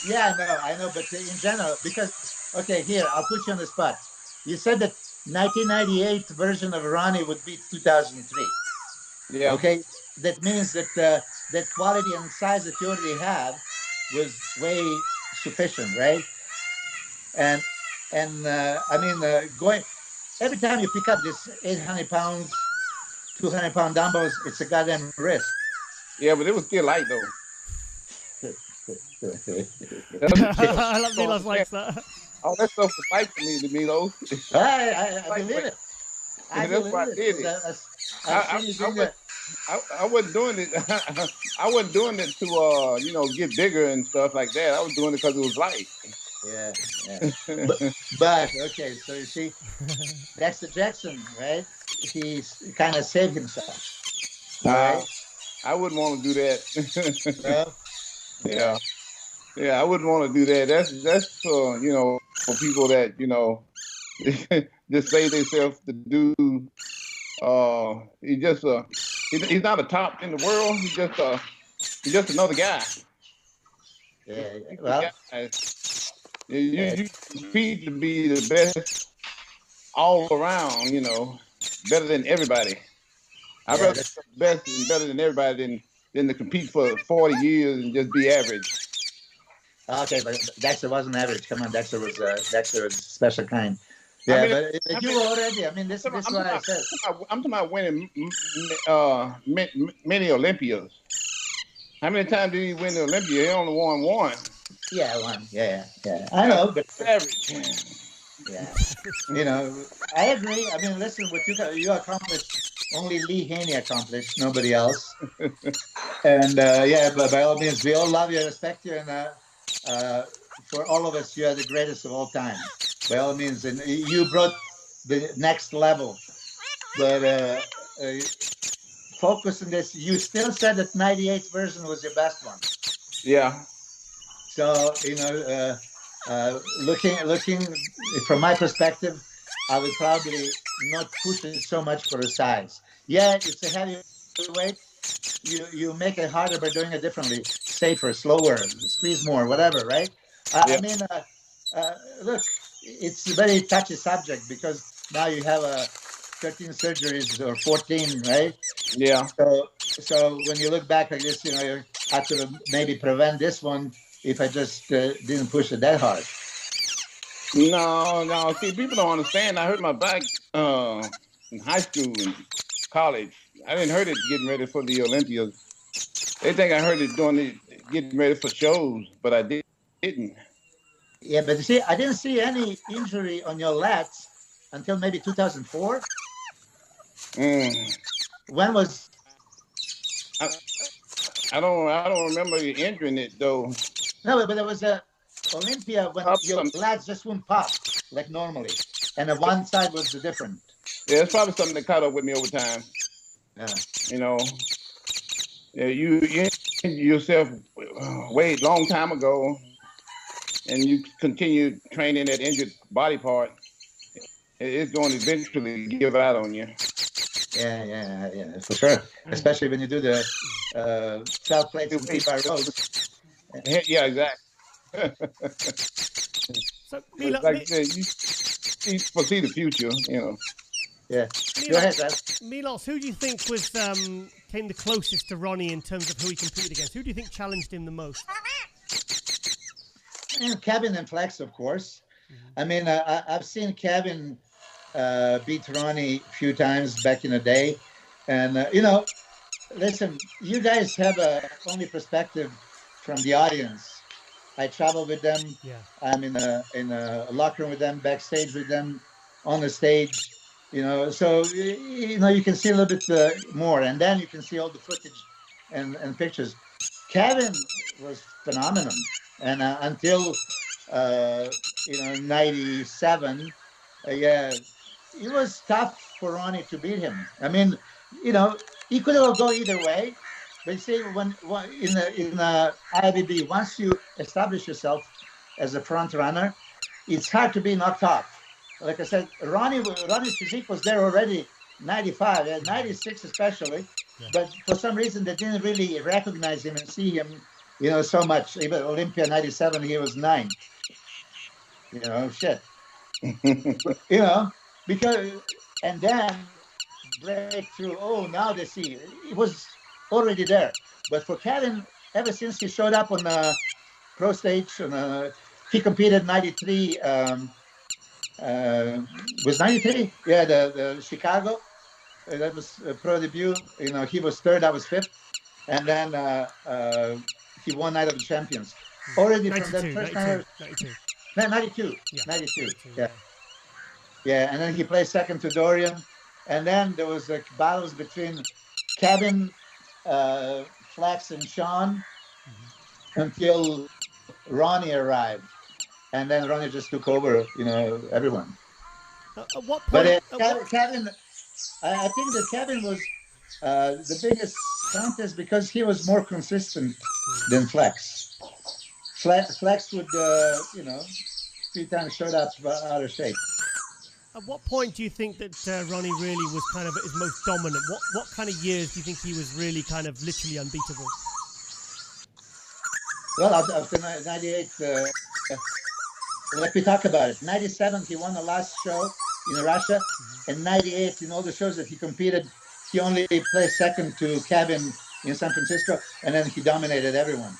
Yeah, I know, but in general, because okay, here I'll put you on the spot. You said that 1998 version of Ronnie would be 2003. Yeah. Okay, that means that that quality and size that you already have was way sufficient, right? And I mean, going every time you pick up this 800 pounds, 200-pound dumbbells, it's a goddamn risk. Yeah, but it was still light though. I love Milos likes that. All that stuff was light to me, Milos. I believe it. That's why I did it. I wasn't doing it. I wasn't doing it to get bigger and stuff like that. I was doing it because it was light. Yeah. But okay, so you see, Dexter Jackson, right? He's kind of saved himself. Right? I wouldn't want to do that. Well, yeah, I wouldn't want to do that. That's for for people that just say themselves to do. He's just he's not a top in the world. He's just another guy. Yeah. Well, you compete to be the best all around. Better than everybody. I'd rather be the best and better than everybody than to compete for 40 years and just be average. Okay, but Dexter wasn't average. Come on, Dexter was a special kind. Yeah, but you already. I mean, this is what I said. I'm talking about winning many Olympias. How many times did he win the Olympia? He only won one. Yeah, one. Yeah. I know, but average. Yeah. I agree. I mean, listen, what you accomplished, only Lee Haney accomplished, nobody else. And but by all means, we all love you, respect you, and for all of us, you are the greatest of all time. By all means, and you brought the next level. But focus on this. You still said that 98 version was your best one. Yeah. So looking from my perspective, I would probably not push it so much for the size. Yeah, it's a heavy weight. You make it harder by doing it differently, safer, slower, squeeze more, whatever, right? I mean, look, it's a very touchy subject because now you have 13 surgeries or 14, right? Yeah. So when you look back like this, you have to maybe prevent this one if I just didn't push it that hard. No. See, people don't understand. I hurt my back in high school and college. I didn't hurt it getting ready for the Olympias. They think I hurt it getting ready for shows, but I didn't. Yeah, but you see, I didn't see any injury on your lats until maybe 2004. When was? I don't remember you injuring it though. No, but there was a Olympia when your lats just wouldn't pop like normally, and the one side was different. Yeah, it's probably something that caught up with me over time. Yeah. You injured yourself way long time ago, and you continue training that injured body part. It's going to eventually give out on you. Yeah, for sure. Especially when you do the 12 plates and 3 bar rows. Yeah, exactly. So, like I said, you foresee the future, Yeah. Go ahead, Zaz. Milos, who do you think came the closest to Ronnie in terms of who he competed against? Who do you think challenged him the most? Kevin and Flex, of course. I mean, I've seen Kevin beat Ronnie a few times back in the day. And, listen, you guys have only perspective from the audience. I travel with them. Yeah. I'm in a locker room with them, backstage with them, on the stage. So you can see a little bit more, and then you can see all the footage and pictures. Kevin was phenomenal, and until 97, it was tough for Ronnie to beat him. I mean, He could have go either way. But you see, when in the IBB, once you establish yourself as a front runner, it's hard to be knocked off. Like I said, Ronnie's physique was there already, 95, 96 especially. Yeah. But for some reason, they didn't really recognize him and see him, so much. Even Olympia 97, he was 9. Shit. Because, and then breakthrough. Oh, now they see it was already there. But for Kevin, ever since he showed up on the pro stage, he competed 93. Was 93? Yeah, the Chicago. That was a pro debut. He was third, I was fifth, and then he won Night of the Champions. Already from that first 92. 92. Yeah. 92. Yeah, and then he played second to Dorian. And then there was battles between Kevin, Flex, and Sean until Ronnie arrived. And then Ronnie just took over, everyone. At what point? But Kevin, I think that Kevin was the biggest contest because he was more consistent than Flex. Flex would, few times showed up out of shape. At what point do you think that Ronnie really was kind of at his most dominant? What kind of years do you think he was really kind of literally unbeatable? Well, after 98, let me talk about it. 97, he won the last show in Russia. And 98, in all the shows that he competed, he only placed second to Kevin in San Francisco, and then he dominated everyone.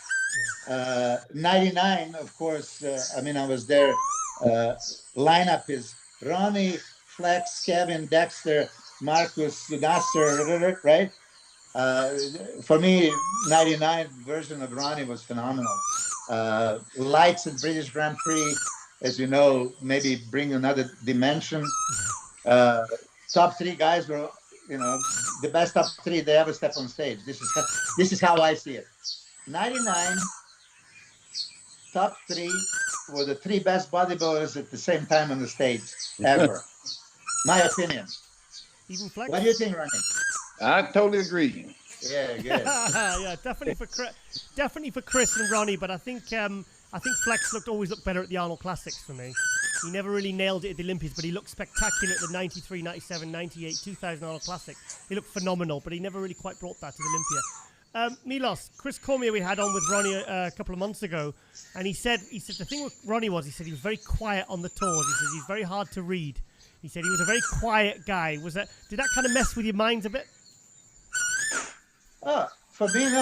99, of course, I was there. Lineup is Ronnie, Flex, Kevin, Dexter, Marcus, Nasser, right? For me, 99 version of Ronnie was phenomenal. Lights at British Grand Prix, as you know, maybe bring another dimension. Top 3 guys were, the best top 3 they ever step on stage. This is how I see it. 99, top 3 were the 3 best bodybuilders at the same time on the stage ever. My opinion. Even Flex? What do you think, Ronnie? I totally agree. Yeah, good. Yeah, definitely for Chris and Ronnie, but I think Flex always looked better at the Arnold Classics for me. He never really nailed it at the Olympics, but he looked spectacular at the 93, 97, 98, 2000 Arnold Classic. He looked phenomenal, but he never really quite brought that to the Olympia. Milos, Chris Cormier we had on with Ronnie a couple of months ago, and he said the thing with Ronnie was, he said he was very quiet on the tours. He said he's very hard to read. He said he was a very quiet guy. Did that kind of mess with your minds a bit? Oh, for being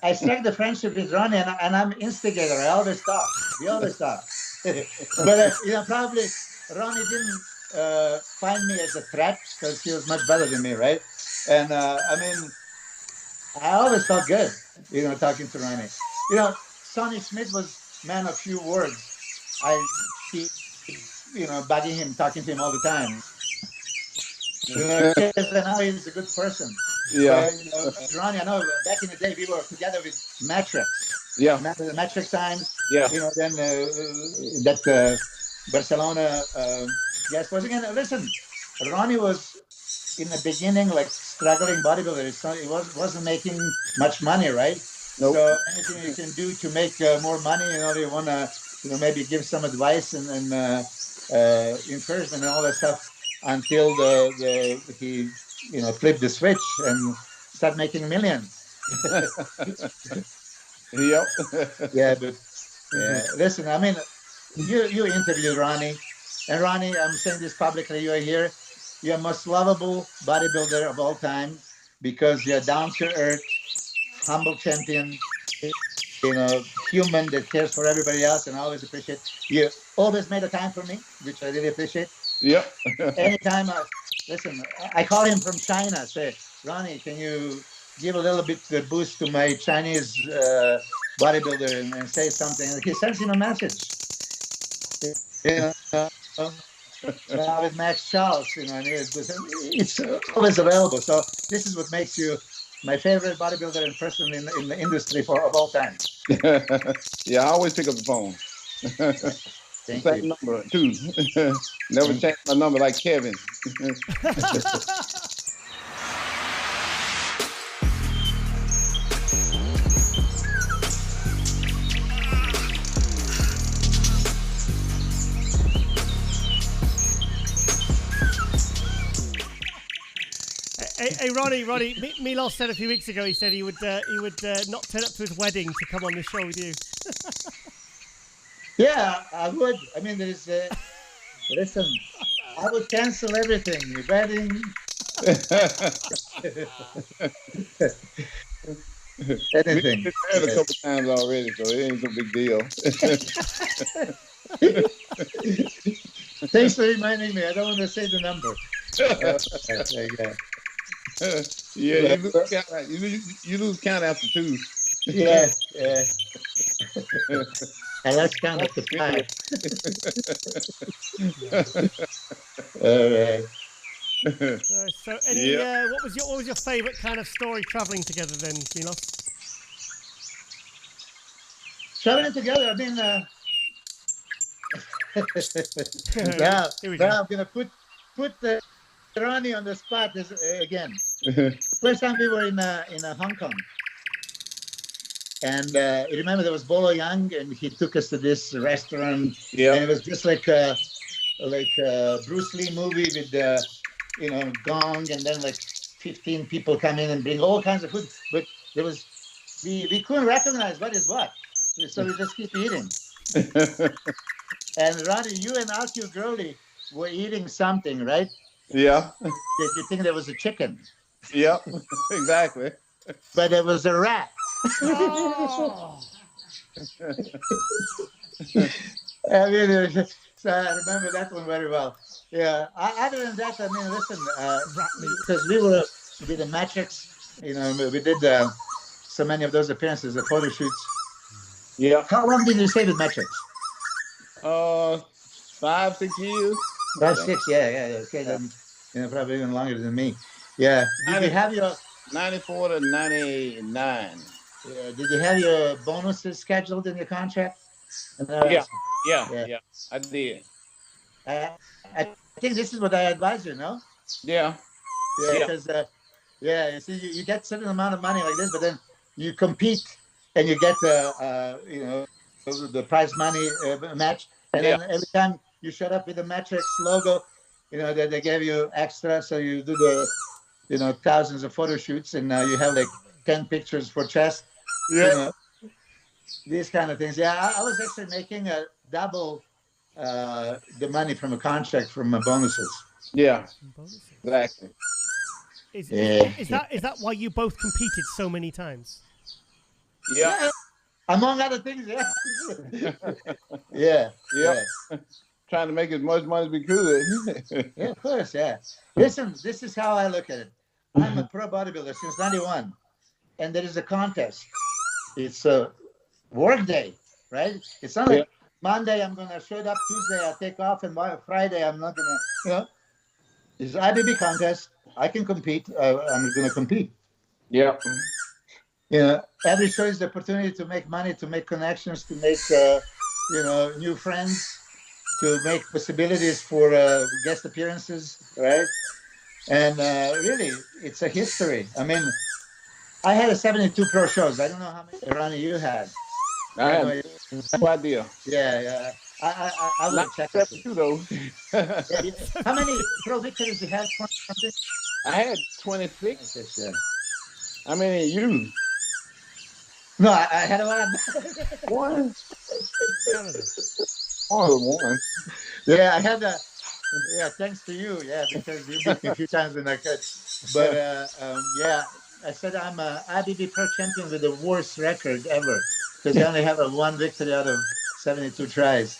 I struck the friendship with Ronnie, and I'm instigator. I always talk. We always talk. But probably Ronnie didn't find me as a threat because he was much better than me, right? And I always felt good, talking to Ronnie. Sonny Smith was man of few words. I keep, bugging him, talking to him all the time. Because I know he's a good person. Yeah. Ronnie, I know back in the day we were together with Matrix. Yeah. The Matrix times. Yeah. Then that Barcelona guest was again. Listen, Ronnie was in the beginning like struggling bodybuilder. He wasn't making much money, right? Nope. So anything you can do to make more money, you want to, maybe give some advice and encouragement and all that stuff until he flipped the switch and start making millions. Yep. Yeah, but listen, you interviewed Ronnie, and Ronnie, I'm saying this publicly, you are here. You're the most lovable bodybuilder of all time because you're down to earth, humble champion, human that cares for everybody else, and I always appreciate. You always made a time for me, which I really appreciate. Yep. Anytime, listen, I call him from China. Say, Ronnie, can you give a little bit of a boost to my Chinese bodybuilder and say something? And he sends him a message. Now with Max Charles, and it's always available. So this is what makes you my favorite bodybuilder and person in the industry of all time. Yeah, I always pick up the phone. Same number too. Never change my number like Kevin. Hey, Ronnie, Milos said a few weeks ago, he said he would not turn up to his wedding to come on the show with you. Yeah, I would. I mean, there's listen, I would cancel everything. Wedding. Anything. We've been married a couple times already, so it ain't no big deal. Thanks for reminding me. I don't want to say the number. Yeah, you lose count after two. Yeah. And let's count up to 5. All right. So, what was your favourite kind of story travelling together then, Milos? Traveling together. I mean, now I'm gonna put the Ronnie on the spot again. First time we were in Hong Kong, and you remember there was Bolo Young, and he took us to this restaurant. Yeah, and it was just like a Bruce Lee movie with gong, and then like 15 people come in and bring all kinds of food, but there was we couldn't recognize what is what, so we just keep eating. And Ronnie, you and Akil Gurley were eating something, right? Yeah. Did you think there was a chicken? Yep, exactly. But it was a rat. Oh. I mean, so I remember that one very well. Yeah. Other than that, I mean, listen, because we were with the Matrix, we did so many of those appearances, the photo shoots. Yeah. How long did you stay with Matrix? 5, 6 years. 5, 6, yeah. Okay, then probably even longer than me. Yeah. Did you have your 94 to 99? Did you have your bonuses scheduled in your contract? Yeah. I did. I think this is what I advise you, no? Yeah. Because you see, you get a certain amount of money like this, but then you compete and you get the prize money match, and then every time you showed up with the Matrix logo, they gave you extra, so you do the thousands of photo shoots, and now you have like 10 pictures for chest. Yeah. These kind of things. Yeah, I was actually making a double the money from a contract from my bonuses. Yeah, exactly. Is that why you both competed so many times? Yeah. Among other things, yeah. Yeah. Trying to make as much money as we could. Yeah, of course, yeah. Listen, this is how I look at it. I'm a pro bodybuilder since 91, and there is a contest. It's a work day, right? It's not like Monday I'm going to show up, Tuesday I'll take off, and Friday I'm not going to, It's an IBB contest. I can compete. I'm going to compete. Yeah. Every show is the opportunity to make money, to make connections, to make, new friends, to make possibilities for guest appearances, right? And really, it's a history. I mean, I had 72 pro shows. I don't know how many, Ronnie, you had. I had no idea. Yeah. I will check that too, though. How many pro victories you had? I had 26. Yeah. How many you? No, I had a lot. One. One. Yeah, I had a. Yeah, thanks to you. Yeah, because you beat me a few times than I could. But I said I'm a IBB Pro champion with the worst record ever because I only have one victory out of 72 tries.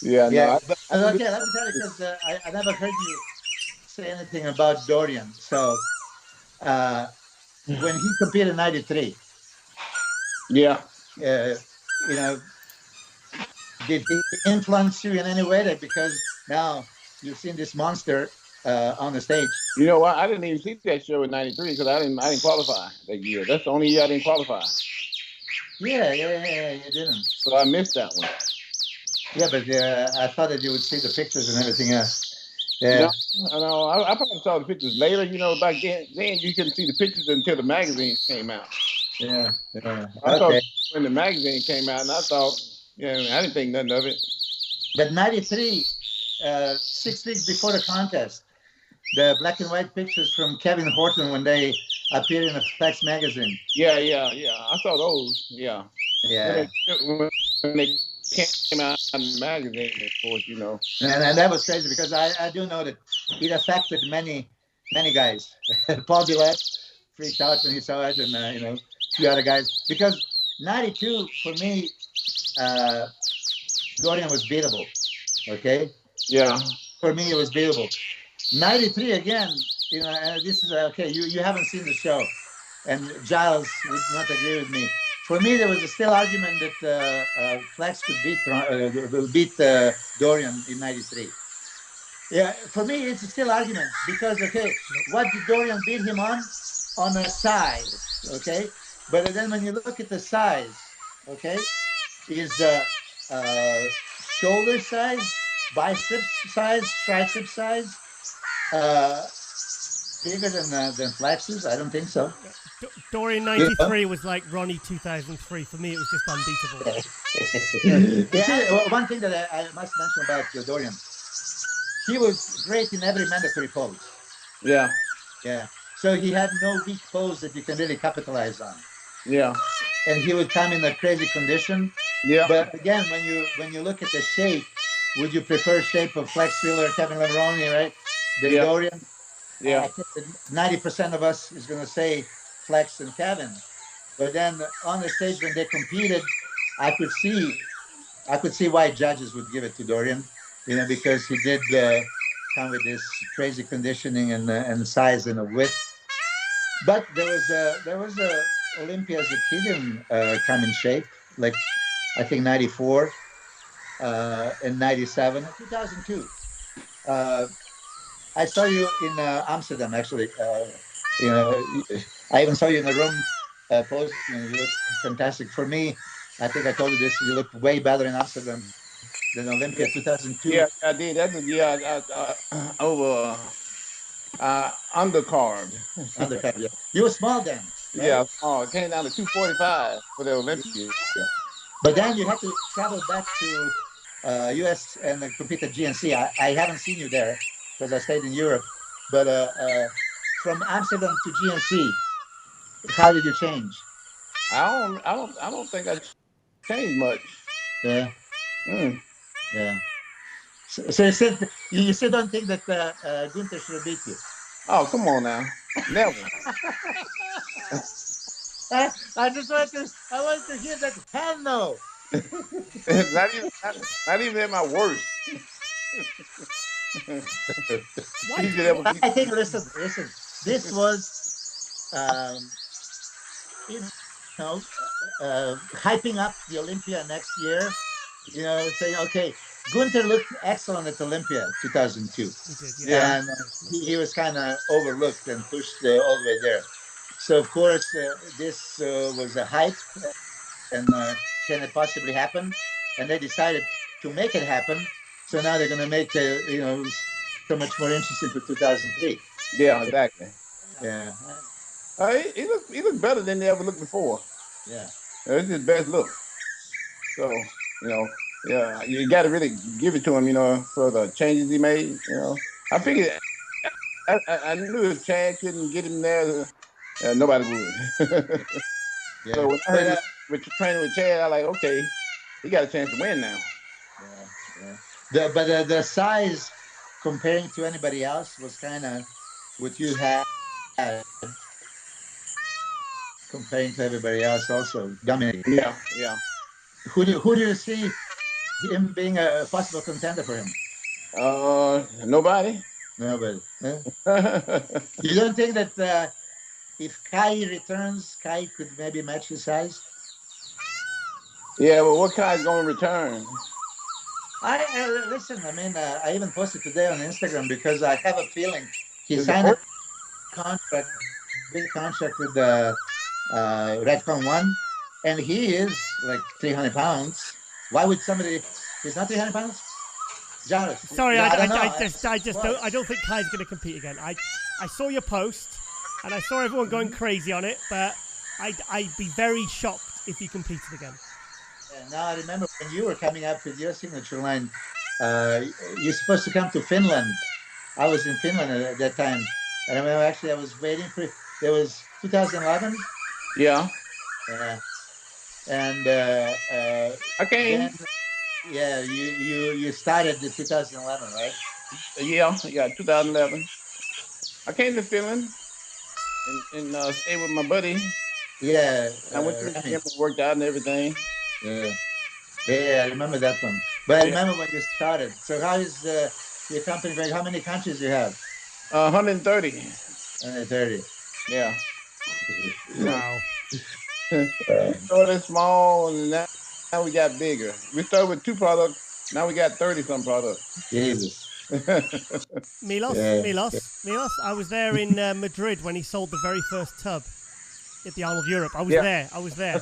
Yeah. No, but, okay, let me tell you, because I never heard you say anything about Dorian. So when he competed in '93, did he influence you in any way? Because now you've seen this monster on the stage. You know what? I didn't even see that show in '93 because I didn't qualify that year. That's the only year I didn't qualify. Yeah, you didn't. So I missed that one. Yeah, but I thought that you would see the pictures and everything else. Yeah. No, I probably saw the pictures later. Back then you couldn't see the pictures until the magazine came out. Yeah. I thought when the magazine came out, and I thought, I didn't think nothing of it. But '93, 6 weeks before the contest, the black and white pictures from Kevin Horton when they appeared in the Flex magazine. Yeah. I saw those. Yeah. Yeah. When they came out in the magazine, of course, you know. And that was crazy because I do know that it affected many guys. Paul Gillette freaked out when he saw it, and a few other guys. Because 92 for me, Dorian was beatable. Okay. Yeah. For me, it was beatable. 93 again. And this is okay. You haven't seen the show, and Giles would not agree with me. For me, there was a still argument that Flex could beat Dorian in '93. Yeah, for me, it's a still argument because what did Dorian beat him on? On the size, okay. But then when you look at the size, okay, is shoulder size, biceps size, triceps size. Bigger than Flex's? I don't think so. Dorian 93 was like Ronnie 2003. For me, it was just unbeatable. See, one thing that I must mention about Dorian, he was great in every mandatory pose. Yeah. Yeah. So he had no weak pose that you can really capitalize on. Yeah. And he would come in a crazy condition. Yeah. But again, when you look at the shape, would you prefer shape of Flex Wheeler, Kevin Ronnie, right? The Dorian? Yeah. I think that 90% of us is going to say Flex and Kevin. But then on the stage when they competed, I could see why judges would give it to Dorian, because he did come with this crazy conditioning and size and width. But there was Olympias that he didn't come in shape, like I think 94 and 97, 2002. I saw you in Amsterdam, actually. I even saw you in the room post, and you look fantastic. For me, I think I told you this, you look way better in Amsterdam than Olympia 2002. Yeah, I did. That's over undercard. Undercut, yeah. You were small then. Right? Yeah, it came down to 245 for the Olympia. Yeah. But then you had to travel back to U.S. and compete at GNC. I haven't seen you there because I stayed in Europe. But from Amsterdam to GNC, how did you change? I don't think I changed much. Yeah. Mm. Yeah. So you still don't think that Gunther should beat you? Oh, come on now. Never. I just wanted to hear that. Hell no. not even at my worst. I think. Listen. This was, hyping up the Olympia next year. Saying, okay, Gunther looked excellent at Olympia 2002. He did, yeah. And he was kind of overlooked and pushed all the way there. So, of course, this was a hype, and can it possibly happen? And they decided to make it happen. So now they're going to make, so much more interesting for 2003. Yeah, exactly. Yeah. He looked better than they ever looked before. Yeah. It's his best look. So, yeah, you got to really give it to him, for the changes he made. I figured, I knew if Chad couldn't get him there, nobody would. Yeah. So when I heard with training with Chad, I like, okay, he got a chance to win now. Yeah. But the size comparing to anybody else was kind of what you had comparing to everybody else also dominating. Yeah. Who do you see him being a possible contender for him? Nobody. Nobody. Yeah? You don't think that if Kai returns, Kai could maybe match his size? Yeah, well, what Kai's going to return? Listen. I mean, I even posted today on Instagram because I have a feeling he signed a big contract with the Redcon One, and he is like 300 pounds. Why would somebody? He's not 300 pounds. Jared. Sorry, No, I don't think Kai's going to compete again. I saw your post, and I saw everyone going crazy on it, but I'd be very shocked if he competed again. Now I remember when you were coming up with your signature line, you're supposed to come to Finland I was in Finland at that time. And I remember actually I was waiting for, there was 2011. Yeah. Yeah. And I came. then, yeah, you started in 2011, right? Yeah, 2011. I came to Finland and stayed with my buddy. Yeah, I went to the Remy. gym and worked out and everything. Yeah. Yeah, I remember that one. But I Yeah. remember when you started. So how is your company going? How many countries do you have? 130. 130. Yeah. Wow. We started small and now we got bigger. We started with 2 products. Now we got 30 some products. Jesus. Milos, Yeah. Milos. I was there in Madrid when he sold the very first tub at the Arnold Europe. I was Yeah. there. I was there.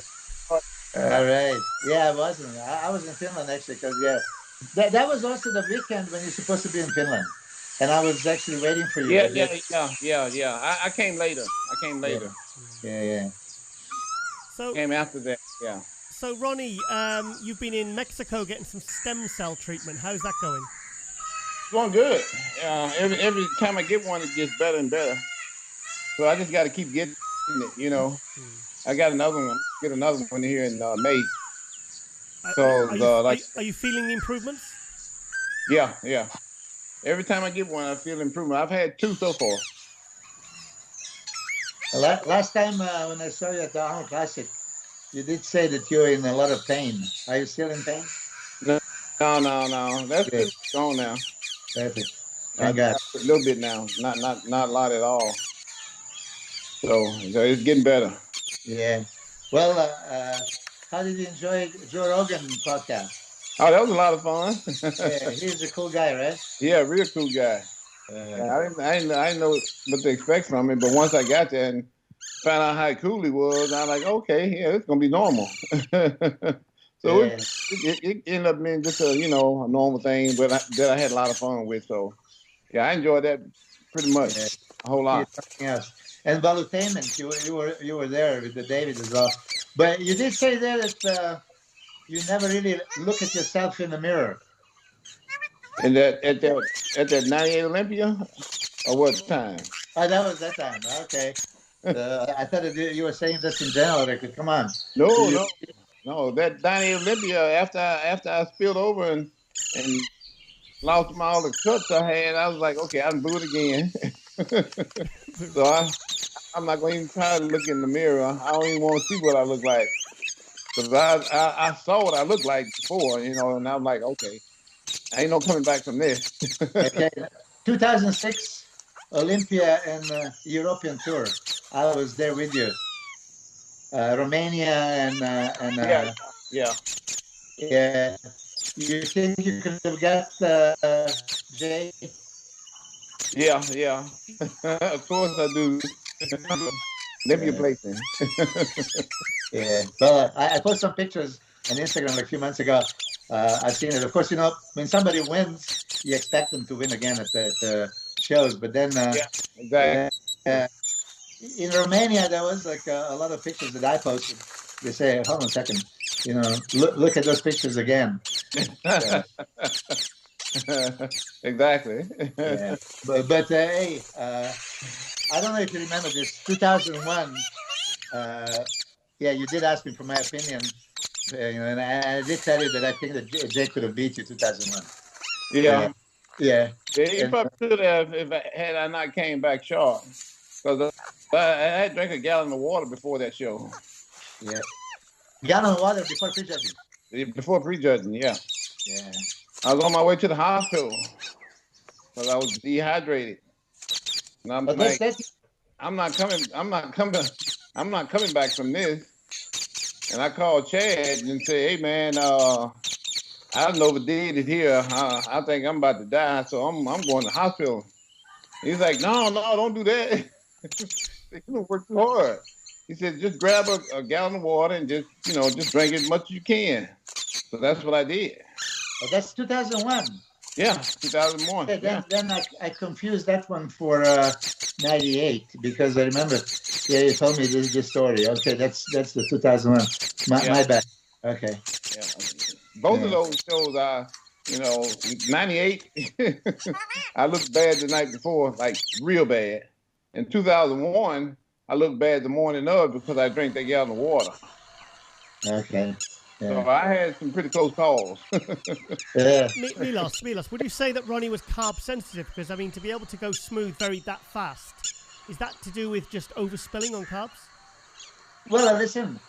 All right. Yeah, I wasn't. I was in Finland actually because, yeah, that was also the weekend when you're supposed to be in Finland. And I was actually waiting for you. Yeah. I came later. Yeah. So, Came after that. Yeah. so Ronnie, you've been in Mexico getting some stem cell treatment. How's that going? It's going good. Every time I get one, it gets better and better. So I just got to keep getting it, you know. I got another one. Get another one here in May. So Are you feeling the improvements? yeah. Every time I get one, I feel improvement. I've had 2 so far. Last time when I saw you at the Arnold Classic, you did say that you're in a lot of pain. Are you still in pain? No. That's Good. gone now. Perfect. Thank God. A little bit now. Not a lot at all. So it's getting better. Yeah. Well, how did you enjoy Joe Rogan podcast? Oh, that was a lot of fun. Yeah, he's a cool guy, right? Yeah, real cool guy. I didn't know what to expect from him, but once I got there and found out how cool he was, I was like, okay, yeah, it's gonna be normal. So Yeah. it ended up being just a normal thing, but that I had a lot of fun with. So yeah, I enjoyed that pretty much a whole lot. Yes. And Valutainment, you were there with the David as well. But you did say there that you never really look at yourself in the mirror. And at that 98 Olympia, or what time? Oh, that was that time. Okay. I thought you were saying this in general. Like, come on. No. That 98 Olympia, after I spilled over and lost all the cuts I had, I was like, okay, I can do it again. So I'm not going to even try to look in the mirror. I don't even want to see what I look like. Because I saw what I looked like before, and I'm like, okay, I ain't no coming back from this. Okay. 2006 Olympia and European tour. I was there with you. Romania and yeah. You think you could have got Jay? Yeah. Of course I do. Olympia placing. Yeah. Well, I posted some pictures on Instagram a few months ago. I've seen it. Of course, when somebody wins, you expect them to win again at the shows. But then, exactly. In Romania, there was like a lot of pictures that I posted. They say, "Hold on a second, look at those pictures again." Exactly. Yeah. But hey, I don't know if you remember this. 2001. You did ask me for my opinion. And I did tell you that I think that Jay could have beat you 2001. Yeah. Yeah. He probably could have if I not came back sharp. Because I had drank a gallon of water before that show. Yeah. Gallon of water before prejudging. Before prejudging, yeah. Yeah. I was on my way to the hospital because I was dehydrated. And I'm like, I'm not coming back from this. And I called Chad and said, hey man, I done overdid it here. I think I'm about to die, so I'm going to the hospital. He's like, no, don't do that. You don't work too hard. He said, just grab a gallon of water and just drink as much as you can. So that's what I did. Oh, that's 2001. Yeah, 2001. Then I confused that one for 98 because I remember. Yeah, you told me this story. Okay, that's the 2001. My bad. Okay. Yeah. Both of those shows, You know, 98, I looked bad the night before, like real bad. In 2001, I looked bad the morning of because I drank that gallon of water. Okay. So Yeah. I had some pretty close calls. Yeah. Milos, would you say that Ronnie was carb sensitive? Because, I mean, to be able to go smooth that fast, is that to do with just overspilling on carbs? Well, listen.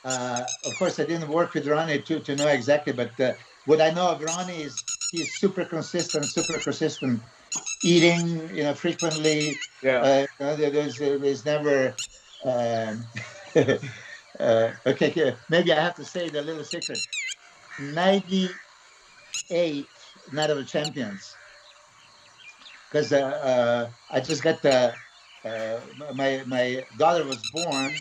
Of course, I didn't work with Ronnie to know exactly, but what I know of Ronnie is he's super consistent, eating, frequently. Yeah. There's never. Um, okay, maybe I have to say the little secret. 98 Night of the Champions, because I just got my daughter was born,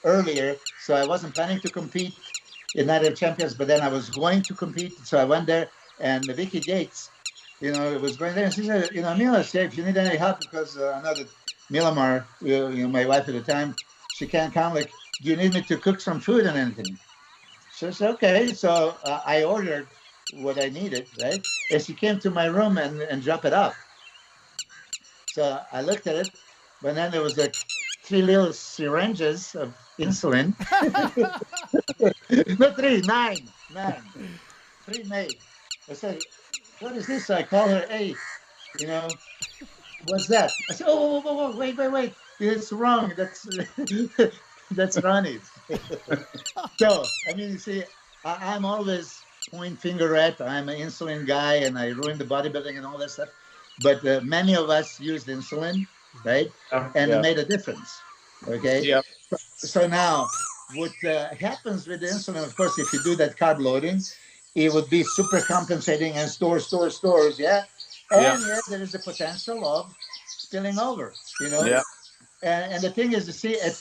earlier, so I wasn't planning to compete in Night of Champions, but then I was going to compete, so I went there, and Vicky Gates, was going there, and she said, Mila, if you need any help, because I know that Milamar, my wife at the time, she can't come. Like, do you need me to cook some food and anything? So I said, okay. So I ordered what I needed, right? And she came to my room and dropped it off. So I looked at it, but then there was like 3 little syringes of insulin. Not three, nine. 3 made. I said, what is this? So I call her, hey, what's that? I said, oh, wait. It's wrong. That's Ronnie's. So, I mean, you see, I'm always point finger at, I'm an insulin guy and I ruined the bodybuilding and all that stuff. But many of us used insulin, right? And it made a difference. Okay. Yeah. So now, what happens with the insulin, of course, if you do that carb loading, it would be super compensating and stores, yeah. And yet there is the potential of spilling over, Yeah. And the thing is, to see at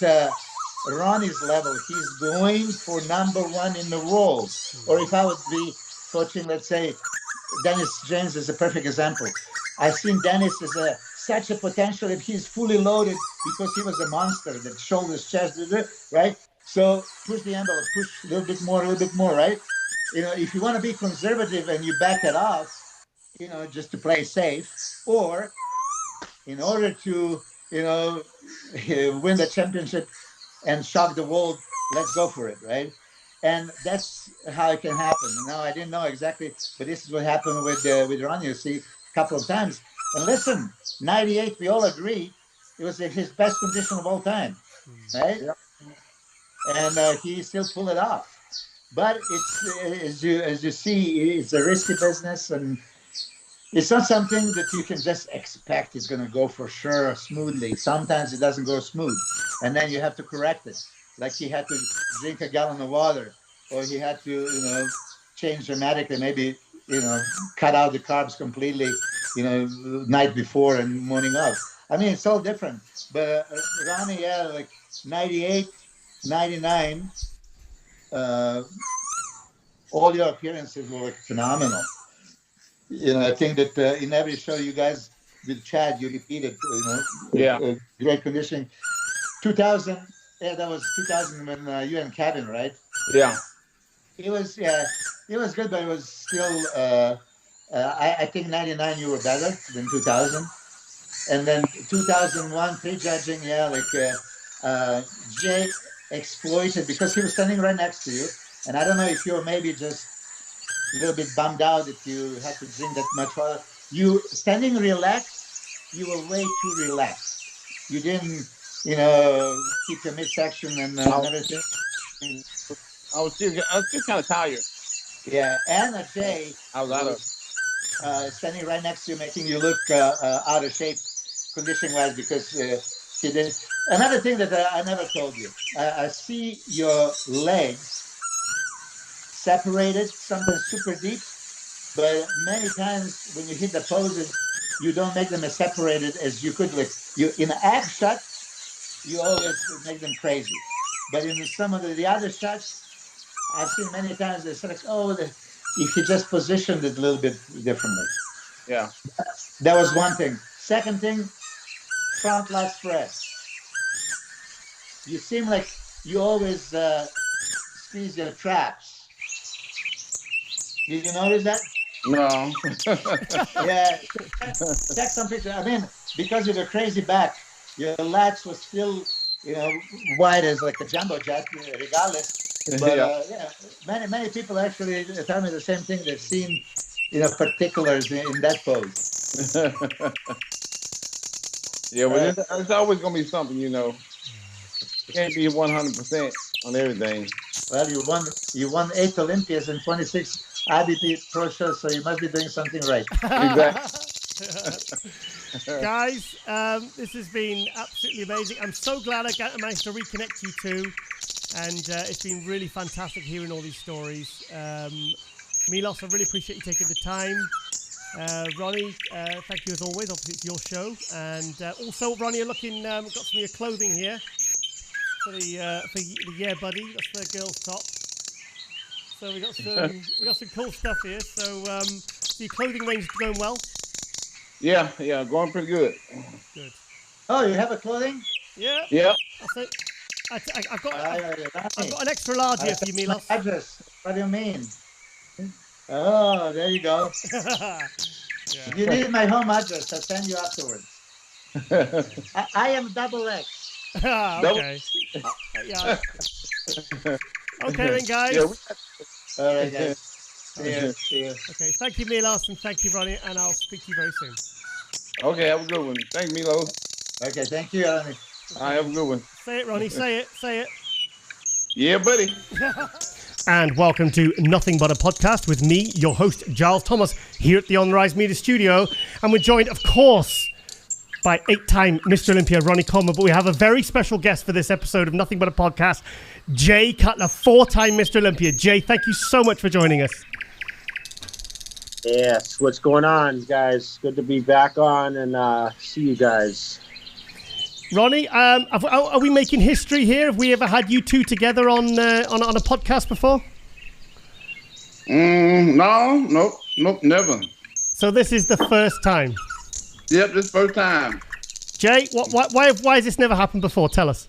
Ronnie's level, he's going for number one in the world. Or if I would be coaching, let's say, Dennis James is a perfect example. I've seen Dennis as such a potential if he's fully loaded because he was a monster that shoulders, chest, right? So push the envelope, push a little bit more, right? If you want to be conservative and you back it off, just to play safe, or in order to, win the championship and shock the world, let's go for it, right? And that's how it can happen. Now, I didn't know exactly, but this is what happened with Ronnie, you see, a couple of times. And listen, 98, we all agree, it was his best condition of all time, right? Yeah. And he still pulled it off. But it's as you see, it's a risky business, and it's not something that you can just expect it's going to go for sure smoothly. Sometimes it doesn't go smooth, and then you have to correct it. Like he had to drink a gallon of water, or he had to, change dramatically. Maybe, cut out the carbs completely, night before and morning of. I mean, it's all different. But Ronnie, yeah, like 98, 99, all your appearances were like phenomenal. I think that in every show you guys with Chad, you repeated, great conditioning. 2000, yeah, that was 2000 when you and Kevin, right? Yeah. It was good, but it was still, I think 99 you were better than 2000. And then 2001 prejudging, yeah, like Jay exploited because he was standing right next to you. And I don't know if you were maybe just a little bit bummed out that you had to drink that much water. You standing relaxed, you were way too relaxed. You didn't, keep your midsection and everything. I was still kind of tired. Yeah, and Jay I was out of standing right next to you, making you look out of shape, condition-wise, because he did. Another thing that I never told you, I see your legs separated, sometimes super deep, but many times when you hit the poses, you don't make them as separated as you could. Like you in an ab shot, you always make them crazy, but in some of the other shots, I've seen many times they say, "Oh, if you just positioned it a little bit differently." Yeah. That was one thing. Second thing, front lat press. You seem like you always squeeze your traps. Did you notice that? No. Yeah. Check some picture. I mean, because of your crazy back, your lats was still, wide as like a jumbo jet, regardless. But many people actually tell me the same thing. They've seen, particulars in that pose. Yeah, but it's always gonna be something, Can't be 100% on everything. Well, you won 8 Olympias and 26 IBP Pro shows, so you must be doing something right. Exactly. Guys, this has been absolutely amazing. I'm so glad I managed to reconnect you two, and it's been really fantastic hearing all these stories. Milos, I really appreciate you taking the time. Ronnie, thank you as always. Obviously, it's your show, and also Ronnie, got some of your clothing here for the Yeah Buddy. That's the girl's top. So we got some cool stuff here. So your clothing range is going well. Yeah, going pretty good. Good. Oh, you have a clothing? Yeah. That's it. I've got an extra large here for you, Milos. Address. What do you mean? Oh, there you go. If you need my home address, I'll send you afterwards. I am double X. Okay. Yeah. Okay then, guys. All right, guys. See you. Okay, thank you, Milos, and thank you, Ronnie, and I'll speak to you very soon. Okay, have a good one. Thanks, Milo. Okay, thank you, Ronnie. I have a good one. Say it, Ronnie. Say it. Yeah, buddy. And welcome to Nothing But a Podcast with me, your host, Giles Thomas, here at the On Rise Media Studio. And we're joined, of course, by 8-time Mr. Olympia Ronnie Coleman. But we have a very special guest for this episode of Nothing But a Podcast, Jay Cutler, 4-time Mr. Olympia. Jay, thank you so much for joining us. Yes, what's going on, guys? Good to be back on and see you guys. Ronnie, are we making history here? Have we ever had you two together on a podcast before? No, nope, never. So this is the first time. Yep, this first time. Jay, why has this never happened before? Tell us.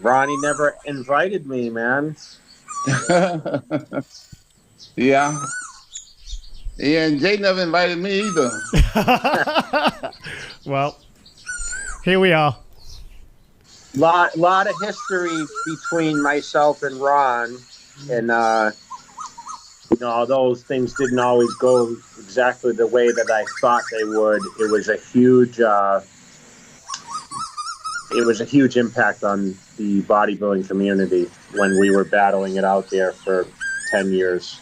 Ronnie never invited me, man. Yeah, and Jay never invited me either. Well, here we are. Lot of history between myself and Ron, and although things didn't always go exactly the way that I thought they would, it was a huge impact on the bodybuilding community when we were battling it out there for 10 years.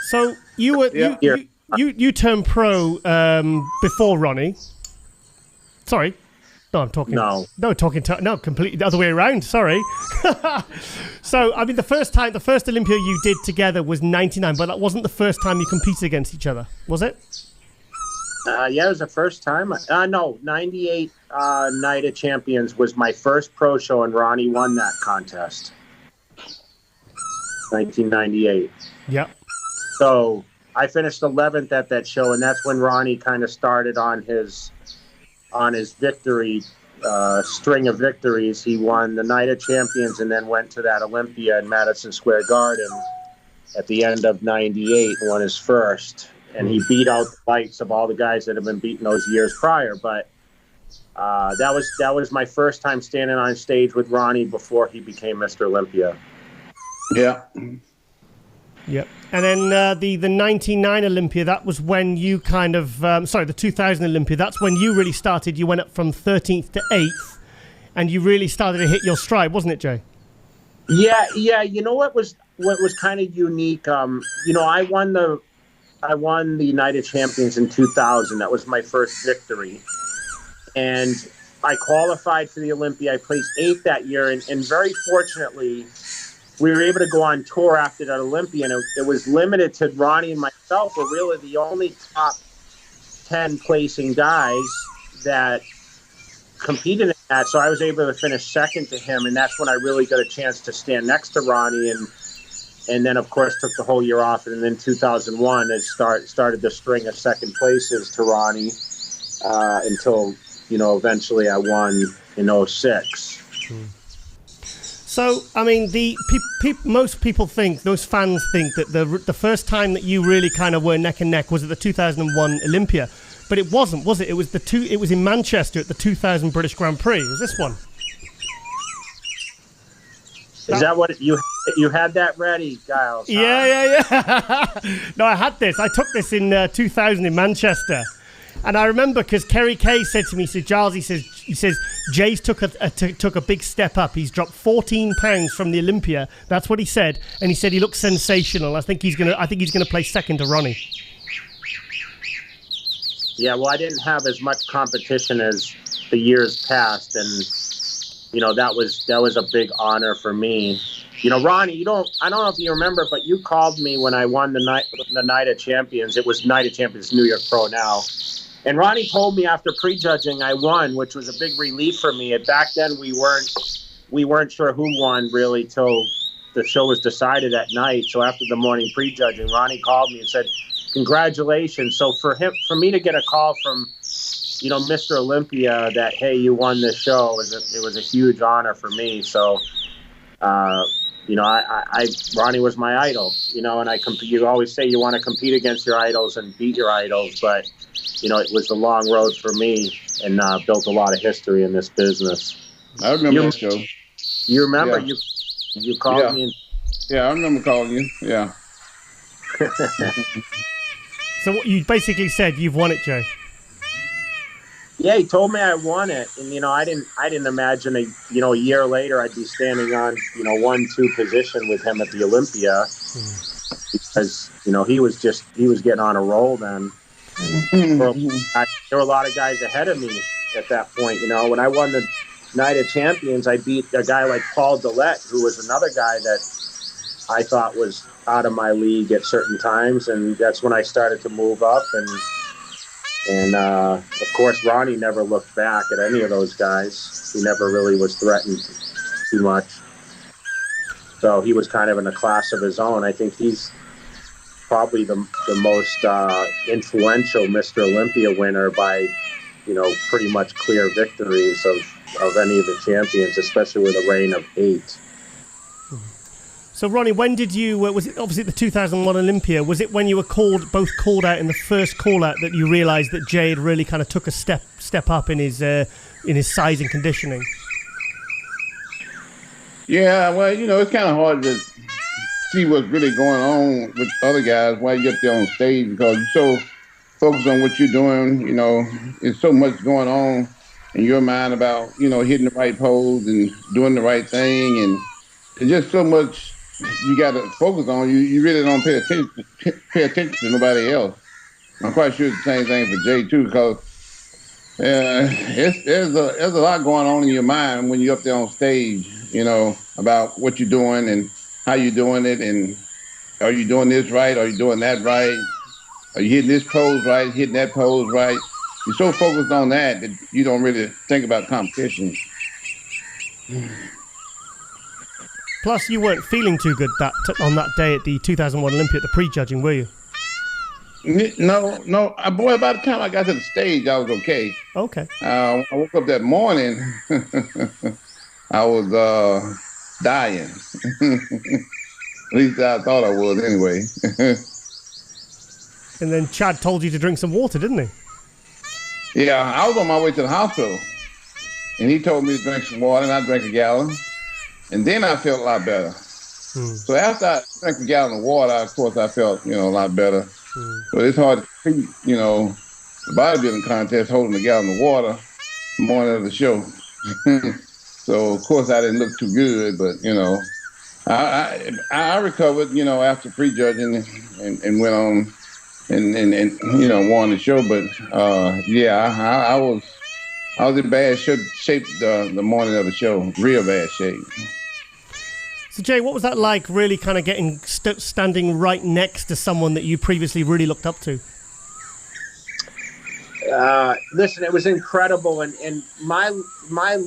So you turned pro before Ronnie. Sorry. No, I'm talking. No, completely the other way around. Sorry. So, I mean, the first Olympia you did together was 99, but that wasn't the first time you competed against each other, was it? Yeah, it was the first time. No, 98 Night of Champions was my first pro show, and Ronnie won that contest. 1998. Yep. So I finished 11th at that show, and that's when Ronnie kind of started on his victory string of victories. He won the Night of Champions and then went to that Olympia in Madison Square Garden at the end of 98 and won his first. And he beat out the fights of all the guys that have been beaten those years prior. But that was my first time standing on stage with Ronnie before he became Mr. Olympia. Yeah. Yep. And then the 99 Olympia, that was when you kind of... the 2000 Olympia, that's when you really started. You went up from 13th to 8th, and you really started to hit your stride, wasn't it, Jay? Yeah. You know what was kind of unique? I won the United Champions in 2000. That was my first victory. And I qualified for the Olympia. I placed 8th that year, and very fortunately... we were able to go on tour after that Olympia, and it was limited to Ronnie and myself. Were really the only top 10 placing guys that competed in that. So I was able to finish second to him, and that's when I really got a chance to stand next to Ronnie. And then, of course, took the whole year off. And then 2001, it started the string of second places to Ronnie until, eventually I won in 06. So, I mean, most people think, those fans think that the first time that you really kind of were neck and neck was at the 2001 Olympia, but it wasn't, was it? It was in Manchester at the 2000 British Grand Prix. It was this one. Is that what you had that ready, Giles? Huh? Yeah. No, I had this. I took this in 2000 in Manchester. And I remember because Kerry Kay said to me, so Giles, he says, Jay's took a big step up. He's dropped 14 pounds from the Olympia. That's what he said, and he said he looks sensational. I think he's gonna play second to Ronnie. Yeah, well, I didn't have as much competition as the years past, and that was a big honor for me. Ronnie, I don't know if you remember, but you called me when I won the Night of Champions. It was Night of Champions, New York Pro now. And Ronnie told me after prejudging I won, which was a big relief for me. And back then we weren't sure who won really till the show was decided at night. So after the morning prejudging, Ronnie called me and said, "Congratulations." So for me to get a call from Mr. Olympia that, hey, you won this show, it was a huge honor for me. So Ronnie was my idol, and you always say you want to compete against your idols and beat your idols, but it was a long road for me, and built a lot of history in this business. I remember that show. You remember? Yeah. You called me. Yeah, I remember calling you. Yeah. So what you basically said, you've won it, Jay. Yeah, he told me I won it, and I didn't imagine a year later I'd be standing on 1-2 position with him at the Olympia, because he was getting on a roll then. There were a lot of guys ahead of me at that point. When I won the Night of Champions, I beat a guy like Paul Dillette, who was another guy that I thought was out of my league at certain times, and that's when I started to move up. And of course, Ronnie never looked back at any of those guys. He never really was threatened too much. So he was kind of in a class of his own. I think he's probably the most influential Mr. Olympia winner by, pretty much clear victories of any of the champions, especially with a reign of 8. So, Ronnie, when did you, was it obviously the 2001 Olympia, was it when you were both called out in the first call-out that you realised that Jay had really kind of took a step up in his size and conditioning? Yeah, well, it's kind of hard to see what's really going on with other guys while you get there on stage, because you're so focused on what you're doing. There's so much going on in your mind about, hitting the right pose and doing the right thing, and there's just so much you got to focus on. You really don't pay attention to nobody else. I'm quite sure it's the same thing for Jay too, because there's a lot going on in your mind when you're up there on stage, about what you're doing and how you're doing it, and are you doing this right? Are you doing that right? Are you hitting this pose right? Hitting that pose right? You're so focused on that you don't really think about competition. Plus, you weren't feeling too good on that day at the 2001 Olympia at the prejudging, were you? No. Boy, by the time I got to the stage, I was okay. Okay. I woke up that morning, I was dying. At least I thought I was anyway. And then Chad told you to drink some water, didn't he? Yeah, I was on my way to the hospital, and he told me to drink some water, and I drank a gallon, and then I felt a lot better. So after I drank a gallon of water, of course, I felt, a lot better. But it's hard to compete, the bodybuilding contest holding a gallon of water the morning of the show. So, of course, I didn't look too good, but, I recovered, after prejudging and went on and won the show. But, I was in bad shape the morning of the show, real bad shape. So, Jay, what was that like, really kind of getting standing right next to someone that you previously really looked up to? Listen, it was incredible, and my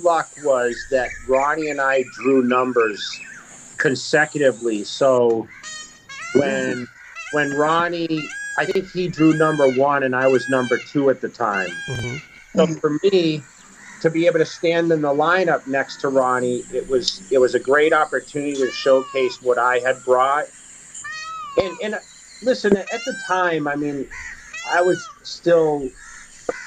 luck was that Ronnie and I drew numbers consecutively. So when Ronnie, I think he drew number 1 and I was number 2 at the time. So for me to be able to stand in the lineup next to Ronnie, it was a great opportunity to showcase what I had brought. And listen, at the time, I mean, I was still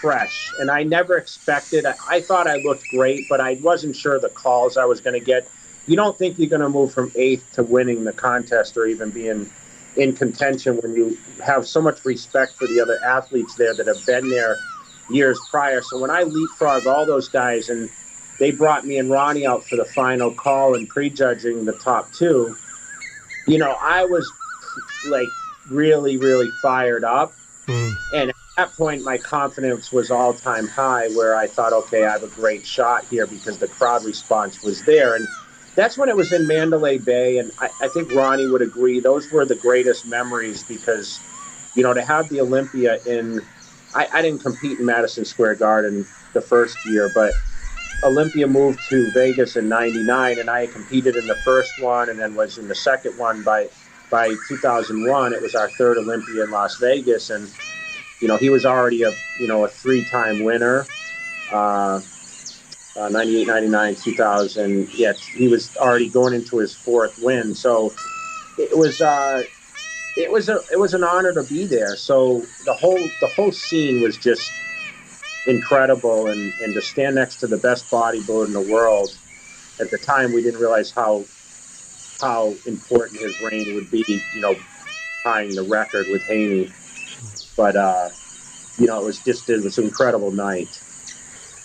fresh, and I never expected. I thought I looked great, but I wasn't sure the calls I was going to get. You don't think you're going to move from 8th to winning the contest or even being in contention when you have so much respect for the other athletes there that have been there years prior. So when I leapfrogged all those guys and they brought me and Ronnie out for the final call and prejudging the top 2, you know, I was like really, really fired up. And at that point, my confidence was all-time high, where I thought, okay, I have a great shot here because the crowd response was there. And that's when it was in Mandalay Bay, and I think Ronnie would agree. Those were the greatest memories because, you know, to have the Olympia in – I didn't compete in Madison Square Garden the first year, but Olympia moved to Vegas in '99, and I competed in the first one and then was in the second one by 2001. It was our third Olympia in Las Vegas, and, you know, he was already a 3-time winner. 98, 99, 2000. Yeah, he was already going into his 4th win. So it was an honor to be there. So the whole scene was just incredible, and to stand next to the best bodybuilder in the world. At the time, we didn't realize how important his reign would be, you know, tying the record with Haney. But you know, it was an incredible night.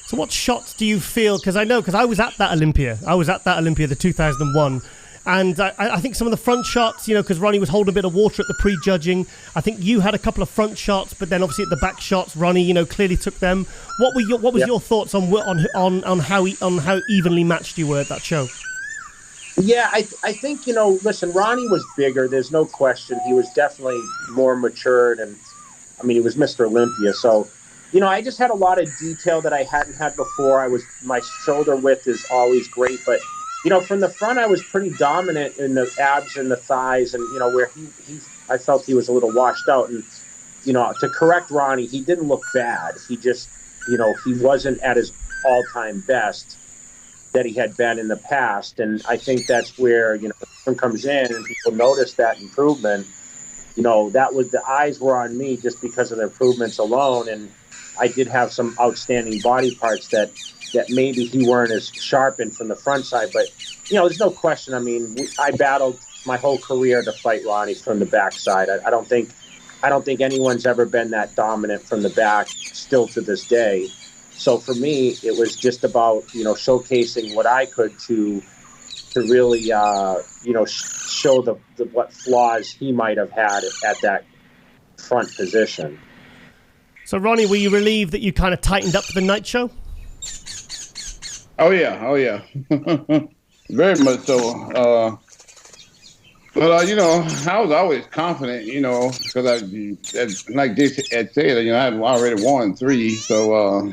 So what shots do you feel, because I was at that Olympia, the 2001, and I think some of the front shots, you know, because Ronnie was holding a bit of water at the pre-judging, I think you had a couple of front shots, but then obviously at the back shots, Ronnie, you know, clearly took them. What was your thoughts on how evenly matched you were at that show? Yeah, I think, you know, listen, Ronnie was bigger. There's no question. He was definitely more matured, and I mean, he was Mr. Olympia. So, you know, I just had a lot of detail that I hadn't had before. My shoulder width is always great, but, you know, from the front, I was pretty dominant in the abs and the thighs, and, you know, where I felt he was a little washed out. And, you know, to correct Ronnie, he didn't look bad. He just, you know, he wasn't at his all-time best that he had been in the past. And I think that's where, you know, when comes in and people notice that improvement, you know, the eyes were on me just because of the improvements alone. And I did have some outstanding body parts that maybe he weren't as sharp in from the front side. But, you know, there's no question. I mean, I battled my whole career to fight Ronnie from the backside. I don't think anyone's ever been that dominant from the back still to this day. So for me, it was just about, you know, showcasing what I could to really, you know, show what flaws he might have had at that front position. So, Ronnie, were you relieved that you kind of tightened up for the night show? Oh yeah, very much so. But you know, I was always confident, you know, because like Dick had said, you know, I had already won 3, so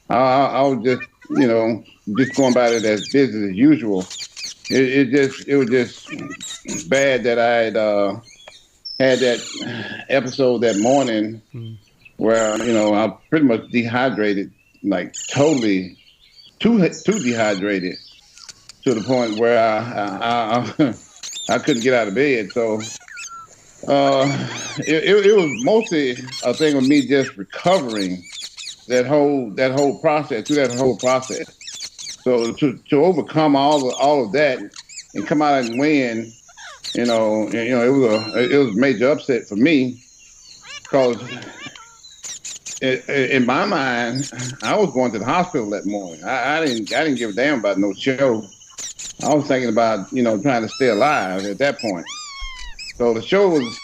I was just, you know, just going about it as business as usual. It was just bad that I had that episode that morning where, you know, I pretty much dehydrated, like totally too dehydrated to the point where I couldn't get out of bed. So it was mostly a thing of me just recovering that whole process, through that whole process. So to overcome all of that and come out and win, you know, it was a major upset for me, because in my mind, I was going to the hospital that morning. I didn't give a damn about no show. I was thinking about, you know, trying to stay alive at that point. So the show was,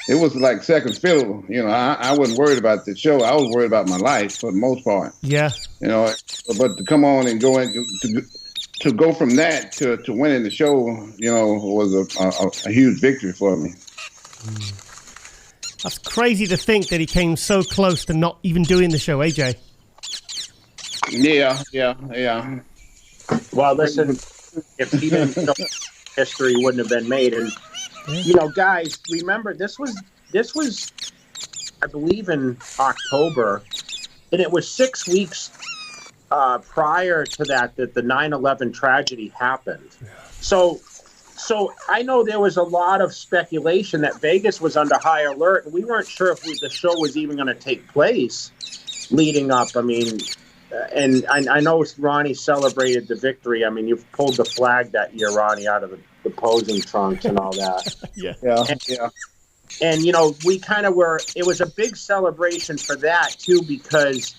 it was like second fiddle. You know, I wasn't worried about the show. I was worried about my life for the most part. Yeah. You know, but to come on and go to go from that to winning the show, you know, was a huge victory for me. That's crazy to think that he came so close to not even doing the show, AJ. Yeah. Well, listen, if he didn't show, history wouldn't have been made. And, you know, guys, remember, this was, I believe, in October, and it was 6 weeks prior to that the 9/11 tragedy happened. So I know there was a lot of speculation that Vegas was under high alert, and we weren't sure if the show was even going to take place leading up. I mean, and I know Ronnie celebrated the victory. I mean, you pulled the flag that year, Ronnie, out of the posing trunks and all that. Yeah. And, you know, we kind of it was a big celebration for that, too, because,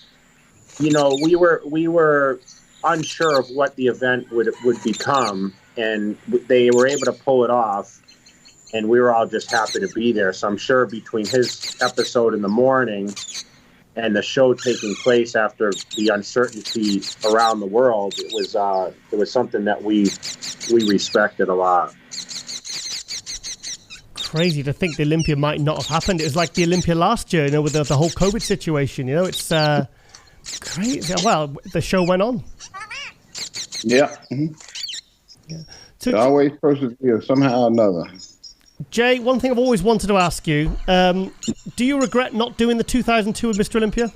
you know, we were unsure of what the event would become, and they were able to pull it off, and we were all just happy to be there. So I'm sure between his episode in the morning and the show taking place after the uncertainty around the world, it was something that we respected a lot. Crazy to think the Olympia might not have happened. It was like the Olympia last year, you know, with the whole COVID situation. You know, it's crazy. Well, the show went on. Yeah. Mm-hmm. Yeah. So, always persevere somehow or another. Jay, one thing I've always wanted to ask you, do you regret not doing the 2002 with Mr. Olympia?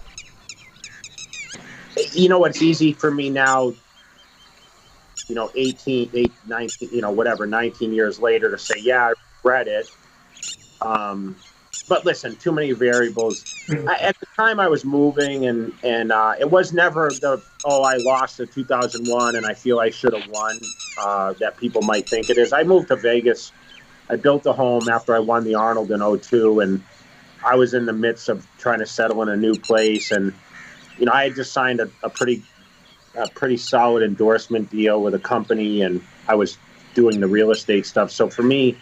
You know, it's easy for me now, you know, 19, you know, whatever, 19 years later to say, yeah, I regret it. But listen, too many variables. At the time I was moving, and it was never I lost in 2001 and I feel I should have won, that people might think it is. I moved to Vegas. I built a home after I won the Arnold in 2002, and I was in the midst of trying to settle in a new place. And, you know, I had just signed a pretty solid endorsement deal with a company, and I was doing the real estate stuff. So for me,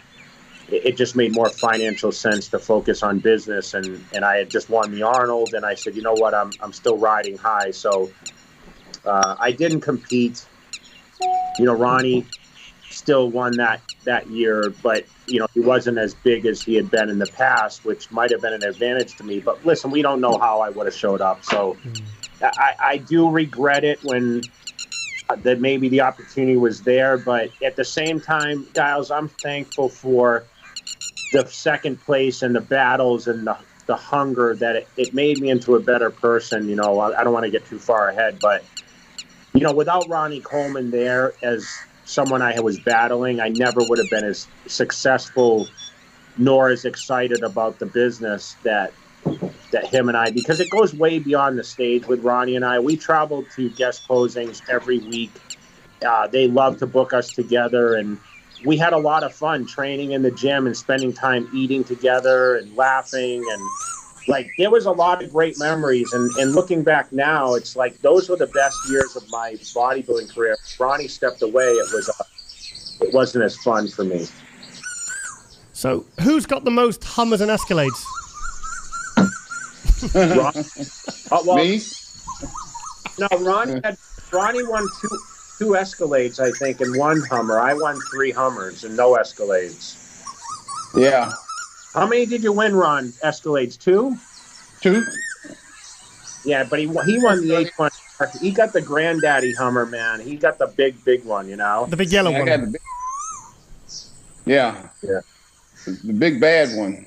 it just made more financial sense to focus on business. And I had just won the Arnold, and I said, you know what, I'm still riding high. So I didn't compete. You know, Ronnie still won that year, but, you know, he wasn't as big as he had been in the past, which might have been an advantage to me. But listen, we don't know how I would have showed up. So I do regret it when that maybe the opportunity was there. But at the same time, Giles, I'm thankful for the second place and the battles and the hunger that it made me into a better person. You know, I don't want to get too far ahead, but, you know, without Ronnie Coleman there as someone I was battling, I never would have been as successful nor as excited about the business that him and I, because it goes way beyond the stage with Ronnie and I. We traveled to guest posings every week. They love to book us together, and we had a lot of fun training in the gym and spending time eating together and laughing, and like there was a lot of great memories. And looking back now, it's like those were the best years of my bodybuilding career. Ronnie stepped away. It wasn't as fun for me. So who's got the most Hummers and Escalades? Me? No, Ronnie won two Escalades, I think, and one Hummer. I won 3 Hummers and no Escalades. Yeah. How many did you win, Ron? Escalades? 2? 2. Yeah, but he won the 8th one. He got the granddaddy Hummer, man. He got the big one, you know? The big yellow one. I got yeah. The big bad one.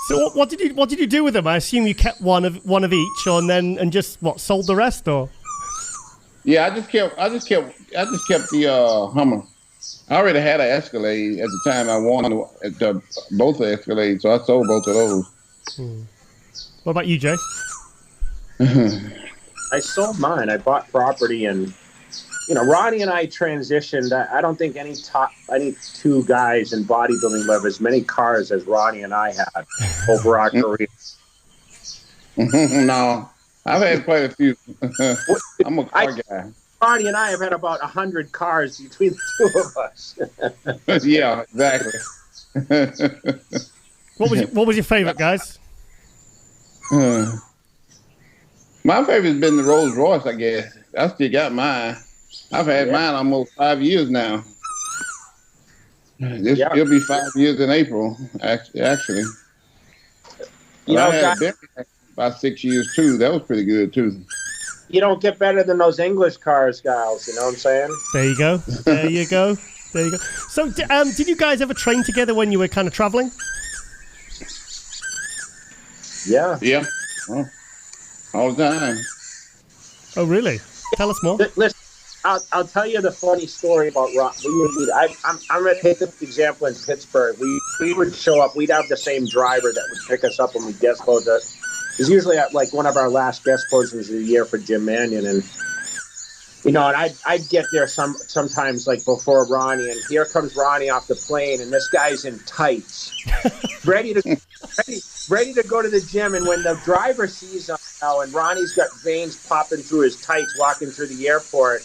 So what did you do with them? I assume you kept one of each, and just sold the rest, or? Yeah, I just kept the Hummer. I already had an Escalade at the time I won both the Escalades, so I sold both of those. What about you, Jay? I sold mine. I bought property, and you know, Ronnie and I transitioned. I don't think any 2 guys in bodybuilding have as many cars as Ronnie and I had over our career. No, I've had quite a few. I'm a car guy. Ronnie and I have had about 100 cars between the 2 of us. Yeah, exactly. What was your favorite, guys? My favorite's been the Rolls Royce, I guess. I still got mine. I've had mine almost 5 years now. It'll be 5 years in April, actually. You know, I had a Bentley about 6 years too. That was pretty good too. You don't get better than those English cars, Giles. You know what I'm saying? There you go. There you go. There you go. So, did you guys ever train together when you were kind of traveling? Yeah. Yeah. Well, all the time. Oh, really? Tell us more. Listen, I'll tell you the funny story about Ron. I'm going to take the example in Pittsburgh. We would show up. We'd have the same driver that would pick us up when we guest posed. It's usually at like one of our last guest postings of the year for Jim Mannion, and and I'd get there sometimes like before Ronnie, and here comes Ronnie off the plane, and this guy's in tights, ready to go to the gym. And when the driver sees him now, and Ronnie's got veins popping through his tights walking through the airport,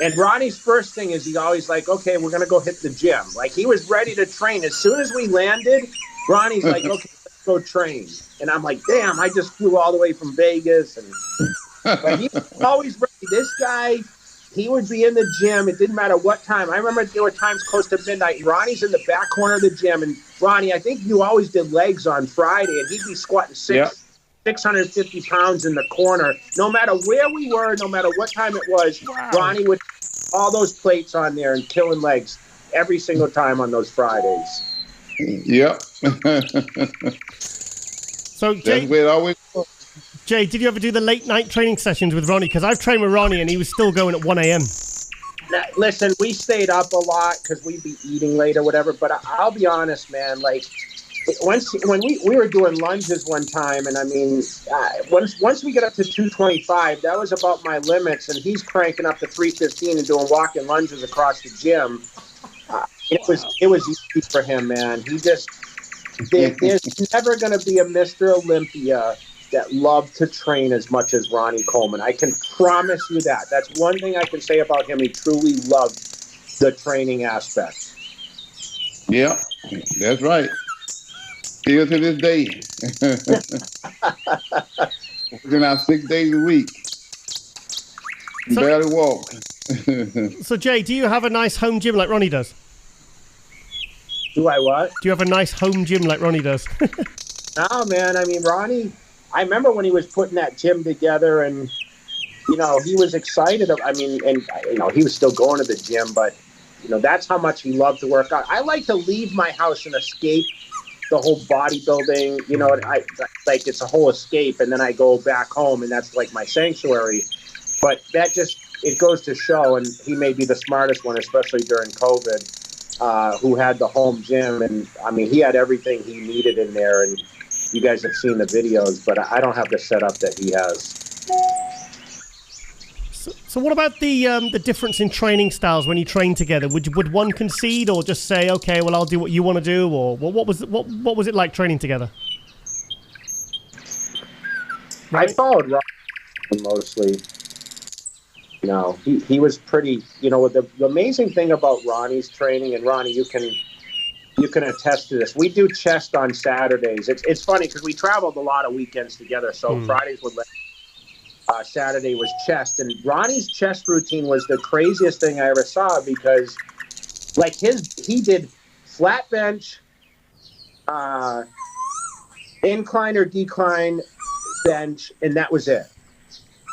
and Ronnie's first thing is he's always like, okay, we're gonna go hit the gym. Like he was ready to train as soon as we landed. Ronnie's like, okay, let's go train. And I'm like, damn, I just flew all the way from Vegas, and but he was always ready. This guy, he would be in the gym. It didn't matter what time. I remember there were times close to midnight. Ronnie's in the back corner of the gym. And Ronnie, I think you always did legs on Friday, and he'd be squatting 650 pounds in the corner. No matter where we were, no matter what time it was, wow. Ronnie would all those plates on there and killing legs every single time on those Fridays. Yep. So that's where it always goes. Jay, did you ever do the late night training sessions with Ronnie? Because I've trained with Ronnie and he was still going at 1 a.m. Listen, we stayed up a lot because we'd be eating late or whatever. But I'll be honest, man. Like when we were doing lunges one time, and I mean, once we get up to 225, that was about my limits. And he's cranking up to 315 and doing walking lunges across the gym. It was easy for him, man. He just there's never going to be a Mr. Olympia that loved to train as much as Ronnie Coleman. I can promise you that. That's one thing I can say about him. He truly loved the training aspect. Yeah, that's right. Still to this day. Working out 6 days a week. Barely walk. So, Jay, do you have a nice home gym like Ronnie does? Do I what? Do you have a nice home gym like Ronnie does? No, man. I mean, Ronnie, I remember when he was putting that gym together, and he was excited. I mean, and he was still going to the gym, but that's how much he loved to work out. I like to leave my house and escape the whole bodybuilding. Like it's a whole escape, and then I go back home, and that's like my sanctuary. But that it goes to show, and he may be the smartest one, especially during COVID, who had the home gym, and I mean, he had everything he needed in there, and you guys have seen the videos, but I don't have the setup that he has. So what about the difference in training styles when you train together? Would one concede or just say, okay, well, I'll do what you want to do, or what was it like training together? Right? I followed Ron mostly. He was pretty. The amazing thing about Ronnie's training, and Ronnie, you can attest to this. We do chest on Saturdays. It's funny because we traveled a lot of weekends together. So Fridays would Saturday was chest, and Ronnie's chest routine was the craziest thing I ever saw because, like he did flat bench, incline or decline bench, and that was it.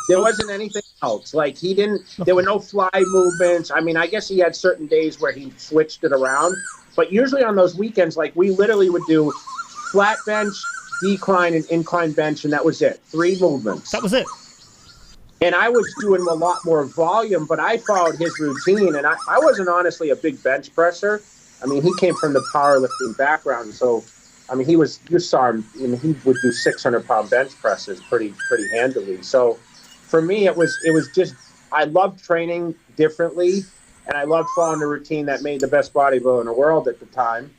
There wasn't anything else. Like there were no fly movements. I mean, I guess he had certain days where he switched it around. But usually on those weekends, like we literally would do flat bench, decline, and incline bench, and that was it. 3 movements. That was it. And I was doing a lot more volume, but I followed his routine, and I wasn't honestly a big bench presser. I mean, he came from the powerlifting background, so I mean, you saw him. I mean, he would do 600-pound bench presses pretty handily. So for me, it was just I loved training differently. And I loved following the routine that made the best bodybuilder in the world at the time.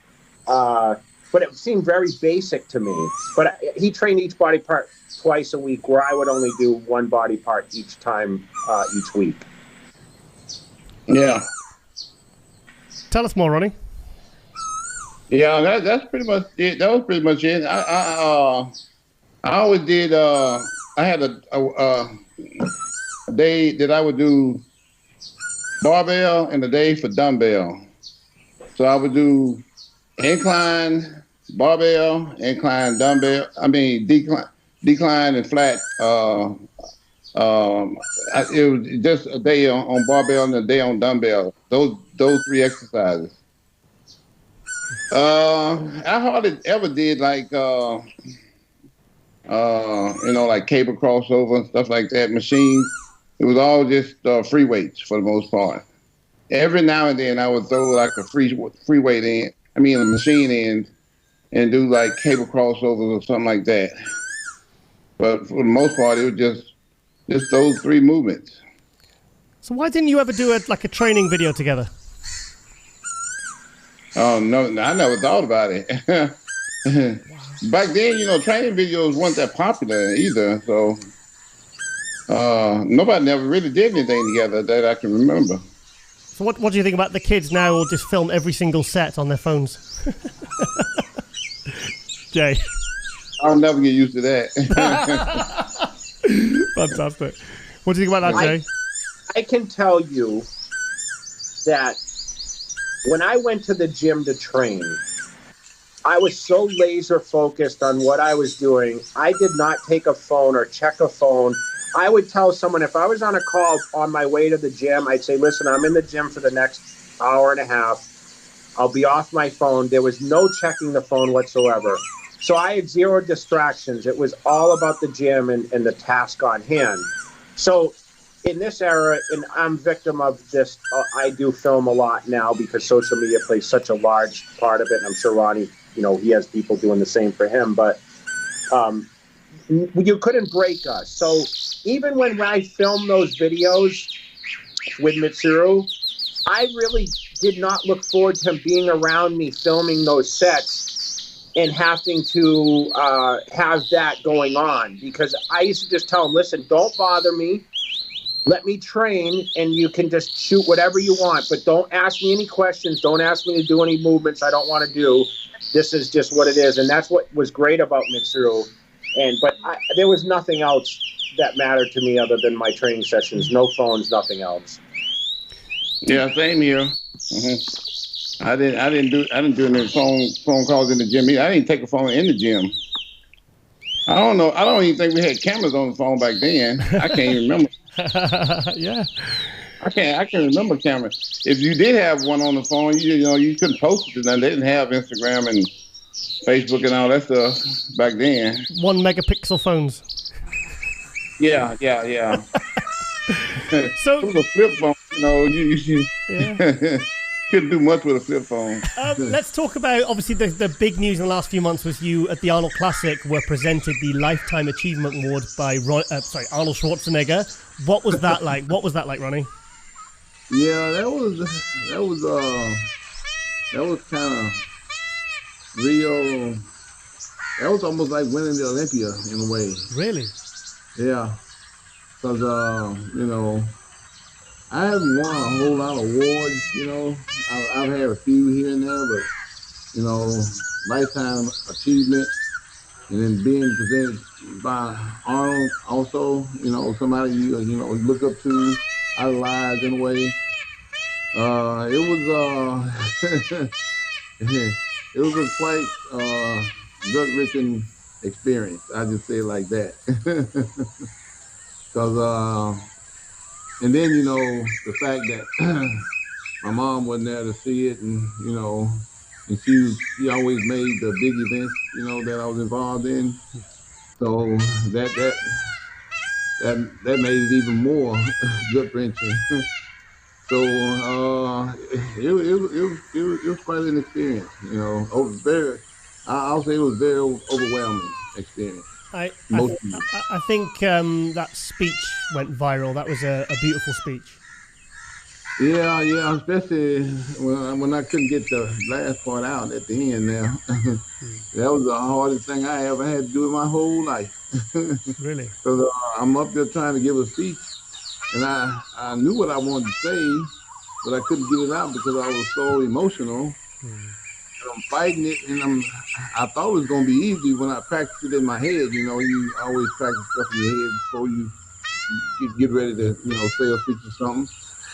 But it seemed very basic to me. But he trained each body part twice a week, where I would only do one body part each time, each week. Yeah. Tell us more, Ronnie. Yeah, that's pretty much it. That was pretty much it. I always did. I had a day that I would do barbell and a day for dumbbell. So I would do incline, barbell, incline, dumbbell. I mean, decline and flat. It was just a day on barbell and a day on dumbbell. Those 3 exercises. I hardly ever did like like cable crossover and stuff like that, machines. It was all just free weights for the most part. Every now and then I would throw like a free weight in, I mean a machine in, and do like cable crossovers or something like that. But for the most part, it was just those three movements. So why didn't you ever do a training video together? Oh no, I never thought about it. Back then, training videos weren't that popular either, so nobody never really did anything together that I can remember. So what do you think about the kids now who just film every single set on their phones? Jay. I'll never get used to that. Fantastic. What do you think about that, Jay? I can tell you that when I went to the gym to train, I was so laser focused on what I was doing. I did not take a phone or check a phone. I would tell someone, if I was on a call on my way to the gym, I'd say, listen, I'm in the gym for the next hour and a half. I'll be off my phone. There was no checking the phone whatsoever. So I had zero distractions. It was all about the gym and the task on hand. So in this era, and I'm victim of this, I do film a lot now because social media plays such a large part of it. And I'm sure Ronnie, he has people doing the same for him. But you couldn't break us. So even when I filmed those videos with Mitsuru, I really did not look forward to him being around me filming those sets and having to have that going on, because I used to just tell him, listen, don't bother me. Let me train, and you can just shoot whatever you want, but don't ask me any questions. Don't ask me to do any movements I don't want to do. This is just what it is, and that's what was great about Mitsuru. But there was nothing else that mattered to me other than my training sessions. No phones, nothing else. Yeah, same here. Mm-hmm. I didn't do any phone calls in the gym. I didn't take a phone in the gym. I don't know. I don't even think we had cameras on the phone back then. I can't even remember. Yeah. I can't remember cameras. If you did have one on the phone, you couldn't post it. They didn't have Instagram and Facebook and all that stuff back then. 1 megapixel phones. Yeah. So it was a flip phone. Yeah. Couldn't do much with a flip phone. Let's talk about, obviously, the big news in the last few months was you at the Arnold Classic were presented the Lifetime Achievement Award by Arnold Schwarzenegger. What was that like? What was that like, Ronnie? Yeah, that was kind of real. That was almost like winning the Olympia in a way. Really? Yeah, because I haven't won a whole lot of awards. I've had a few here and there, but lifetime achievement, and then being presented by Arnold also. Somebody you look up to, idolize in a way. It was it was a quite gut-wrenching experience. I just say it like that, because. And then, the fact that my mom wasn't there to see it, and, and she always made the big events, that I was involved in. So that made it even more gut-wrenching. So it was quite an experience, I'll say it was very overwhelming experience. I think that speech went viral. That was a beautiful speech. Yeah, especially when I couldn't get the last part out at the end there. That was the hardest thing I ever had to do in my whole life. Really? Because I'm up there trying to give a speech, and I knew what I wanted to say, but I couldn't get it out because I was so emotional. I'm fighting it, and I thought it was going to be easy when I practiced it in my head. You always practice stuff in your head before you get ready to, say a speech or something.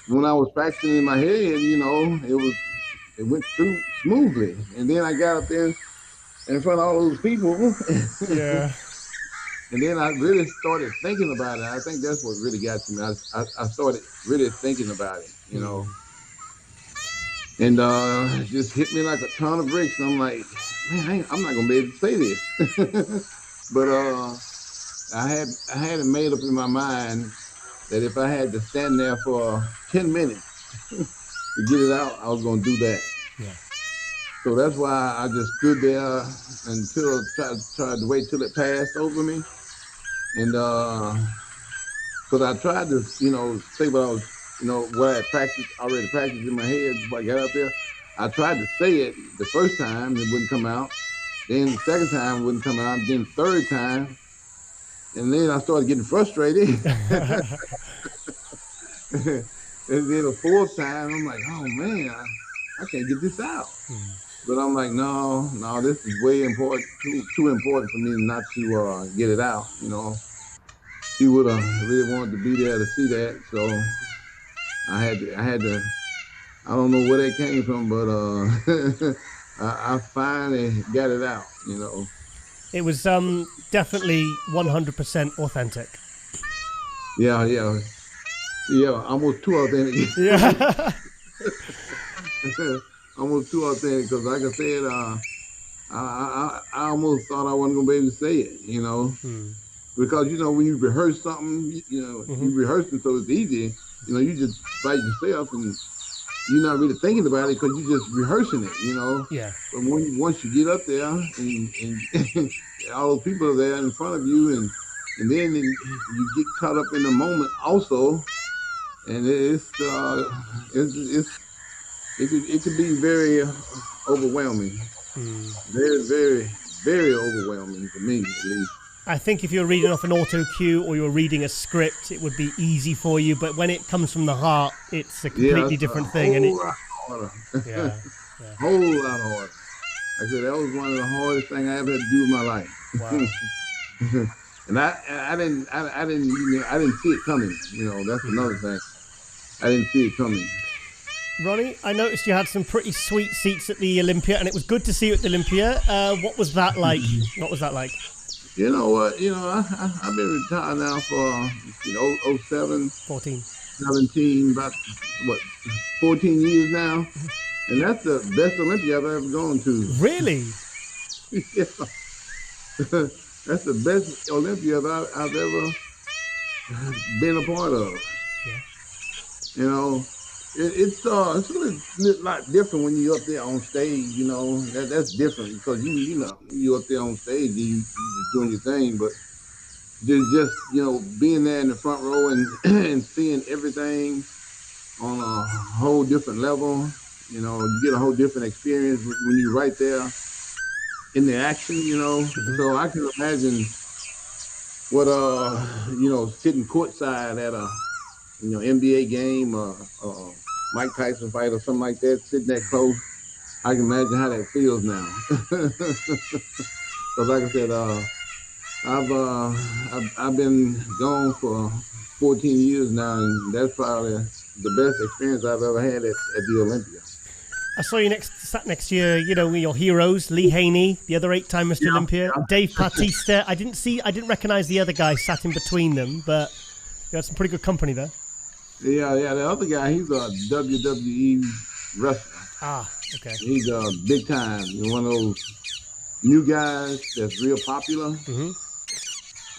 When I was practicing in my head, it went through smoothly. And then I got up there in front of all those people. Yeah. And then I really started thinking about it. I think that's what really got to me. I started really thinking about it, And it just hit me like a ton of bricks. And I'm like, man, I'm not going to be able to say this. But I had it made up in my mind that if I had to stand there for 10 minutes to get it out, I was going to do that. Yeah. So that's why I just stood there until tried to wait till it passed over me. And because I tried to, say what I was, what I had already practiced in my head before I got up there. I tried to say it the first time, it wouldn't come out. Then the second time it wouldn't come out. Then the third time. And then I started getting frustrated. And then the fourth time, I'm like, oh man, I can't get this out. But I'm like, no, this is way important, too important for me not to get it out. She would have really wanted to be there to see that. So I had to, I don't know where that came from, but I finally got it out, It was definitely 100% authentic. Yeah, almost too authentic. Yeah. Almost too authentic, because like I said, I almost thought I wasn't gonna be able to say it, because when you rehearse something, you rehearsing, so it's easy. You just fight yourself, and you're not really thinking about it because you're just rehearsing it, Yeah. But once you get up there and all those people are there in front of you, and then you get caught up in the moment also, and it could be very overwhelming. Very, very, very overwhelming for me, at least. I think if you're reading off an auto cue or you're reading a script, it would be easy for you. But when it comes from the heart, it's a completely different thing. And lot harder. Yeah. Whole lot harder. I said that was one of the hardest things I ever had to do in my life. Wow. And I didn't see it coming. That's another thing. I didn't see it coming. Ronnie, I noticed you had some pretty sweet seats at the Olympia, and it was good to see you at the Olympia. What was that like? What was that like? You know what? I've been retired now for 07, 14, 17, about 14 years now, and that's the best Olympia I've ever gone to. Really? Yeah. That's the best Olympia I've ever been a part of. Yeah. It's a lot different when you're up there on stage. That's different because you're up there on stage, you're doing your thing, but just being there in the front row and seeing everything on a whole different level. You get a whole different experience when you're right there in the action. So I can imagine what sitting courtside at a NBA game or Mike Tyson fight or something like that, sitting that close. I can imagine how that feels now. So like I said, I've been gone for 14 years now, and that's probably the best experience I've ever had at the Olympia. I saw you sat next year, with your heroes, Lee Haney, the other 8-time Mr. Olympia, Dave Bautista. I didn't recognize the other guy sat in between them, but you had some pretty good company there. Yeah. The other guy, he's a WWE wrestler. Ah, okay. He's big time. One of those new guys that's real popular. Mm-hmm.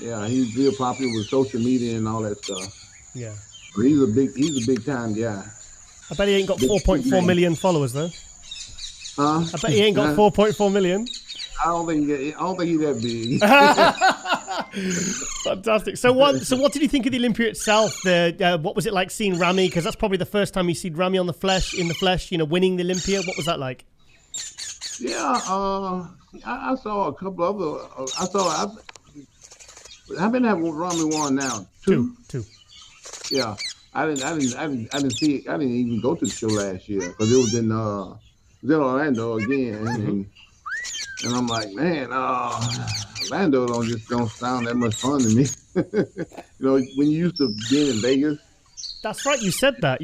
Yeah, he's real popular with social media and all that stuff. Yeah. But he's a big time guy. I bet he ain't got 4.4 million followers though. Huh? I bet he ain't got 4.4 million. I don't think he's that big. Fantastic. So what did you think of the Olympia itself? What was it like seeing Ramy? Because that's probably the first time you see Ramy in the flesh. Winning the Olympia. What was that like? Yeah, I saw a couple other. I've been having Ramy one now. Two. Yeah, I didn't see it. I didn't even go to the show last year because it was in Orlando again. And I'm like, man, Orlando don't sound that much fun to me. When you used to being in Vegas. That's right. You said that.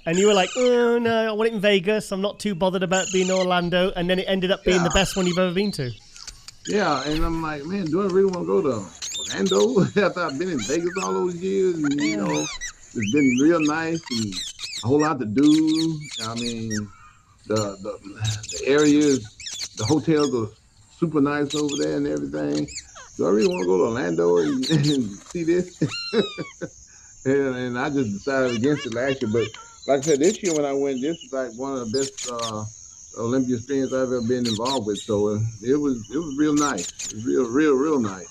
And you were like, oh, no, I want it in Vegas. I'm not too bothered about being in Orlando. And then it ended up being the best one you've ever been to. Yeah. And I'm like, man, do I really want to go to Orlando after I've been in Vegas all those years? And, it's been real nice and a whole lot to do. I mean, the areas, the hotels are super nice over there and everything. Do I really want to go to Orlando and see this? and I just decided against it last year. But like I said, this year when I went, this is like one of the best Olympia experience I've ever been involved with. So it was real nice. It was real nice.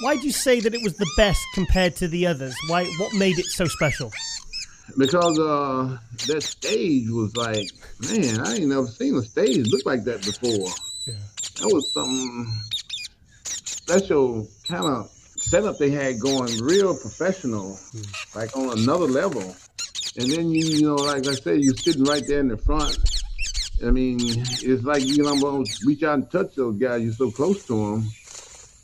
Why do you say that it was the best compared to the others? What made it so special? Because that stage was like, man, I ain't never seen a stage look like that before. Yeah. That was some special kind of setup they had going, real professional, like on another level. And then you know, like I said, you're sitting right there in the front. I mean, it's like you can almost reach out and touch those guys. You're so close to them.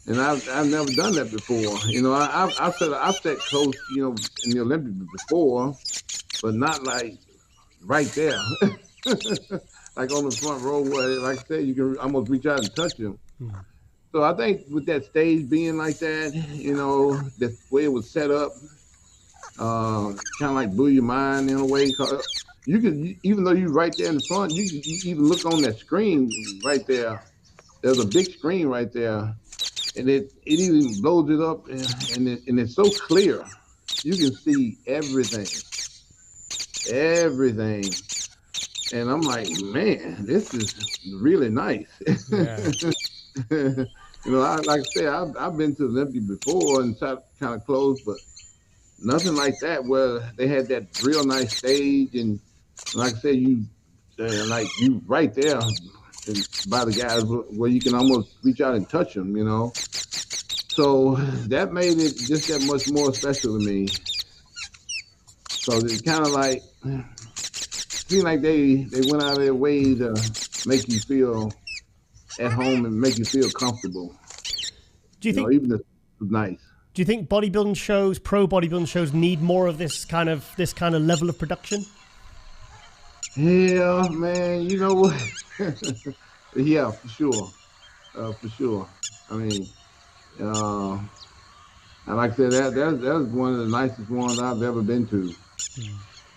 And I've never done that before. You know, I've sat close, you know, in the Olympics before, but not like right there, like on the front row where, like I said, you can almost reach out and touch them. So I think with that stage being like that, you know, the way it was set up, kind of like blew your mind in a way. Cause you could, even though you're right there in the front, you even look on that screen right there. There's a big screen right there. And it even blows it up, and it's so clear. You can see everything. And I'm like, man, this is really nice. Yeah. You know, like I said, I've been to Olympia before and kind of close, but nothing like that where they had that real nice stage. And like I said, you right there by the guys where you can almost reach out and touch them, you know. So that made it just that much more special to me. So it kind of like seemed like they went out of their way to make you feel at home and make you feel comfortable. Do you think know, even if it's nice? Do you think bodybuilding shows, pro bodybuilding shows, need more of this kind of level of production? Yeah, man. You know what? Yeah, for sure. I mean, and like I said, that's one of the nicest ones I've ever been to.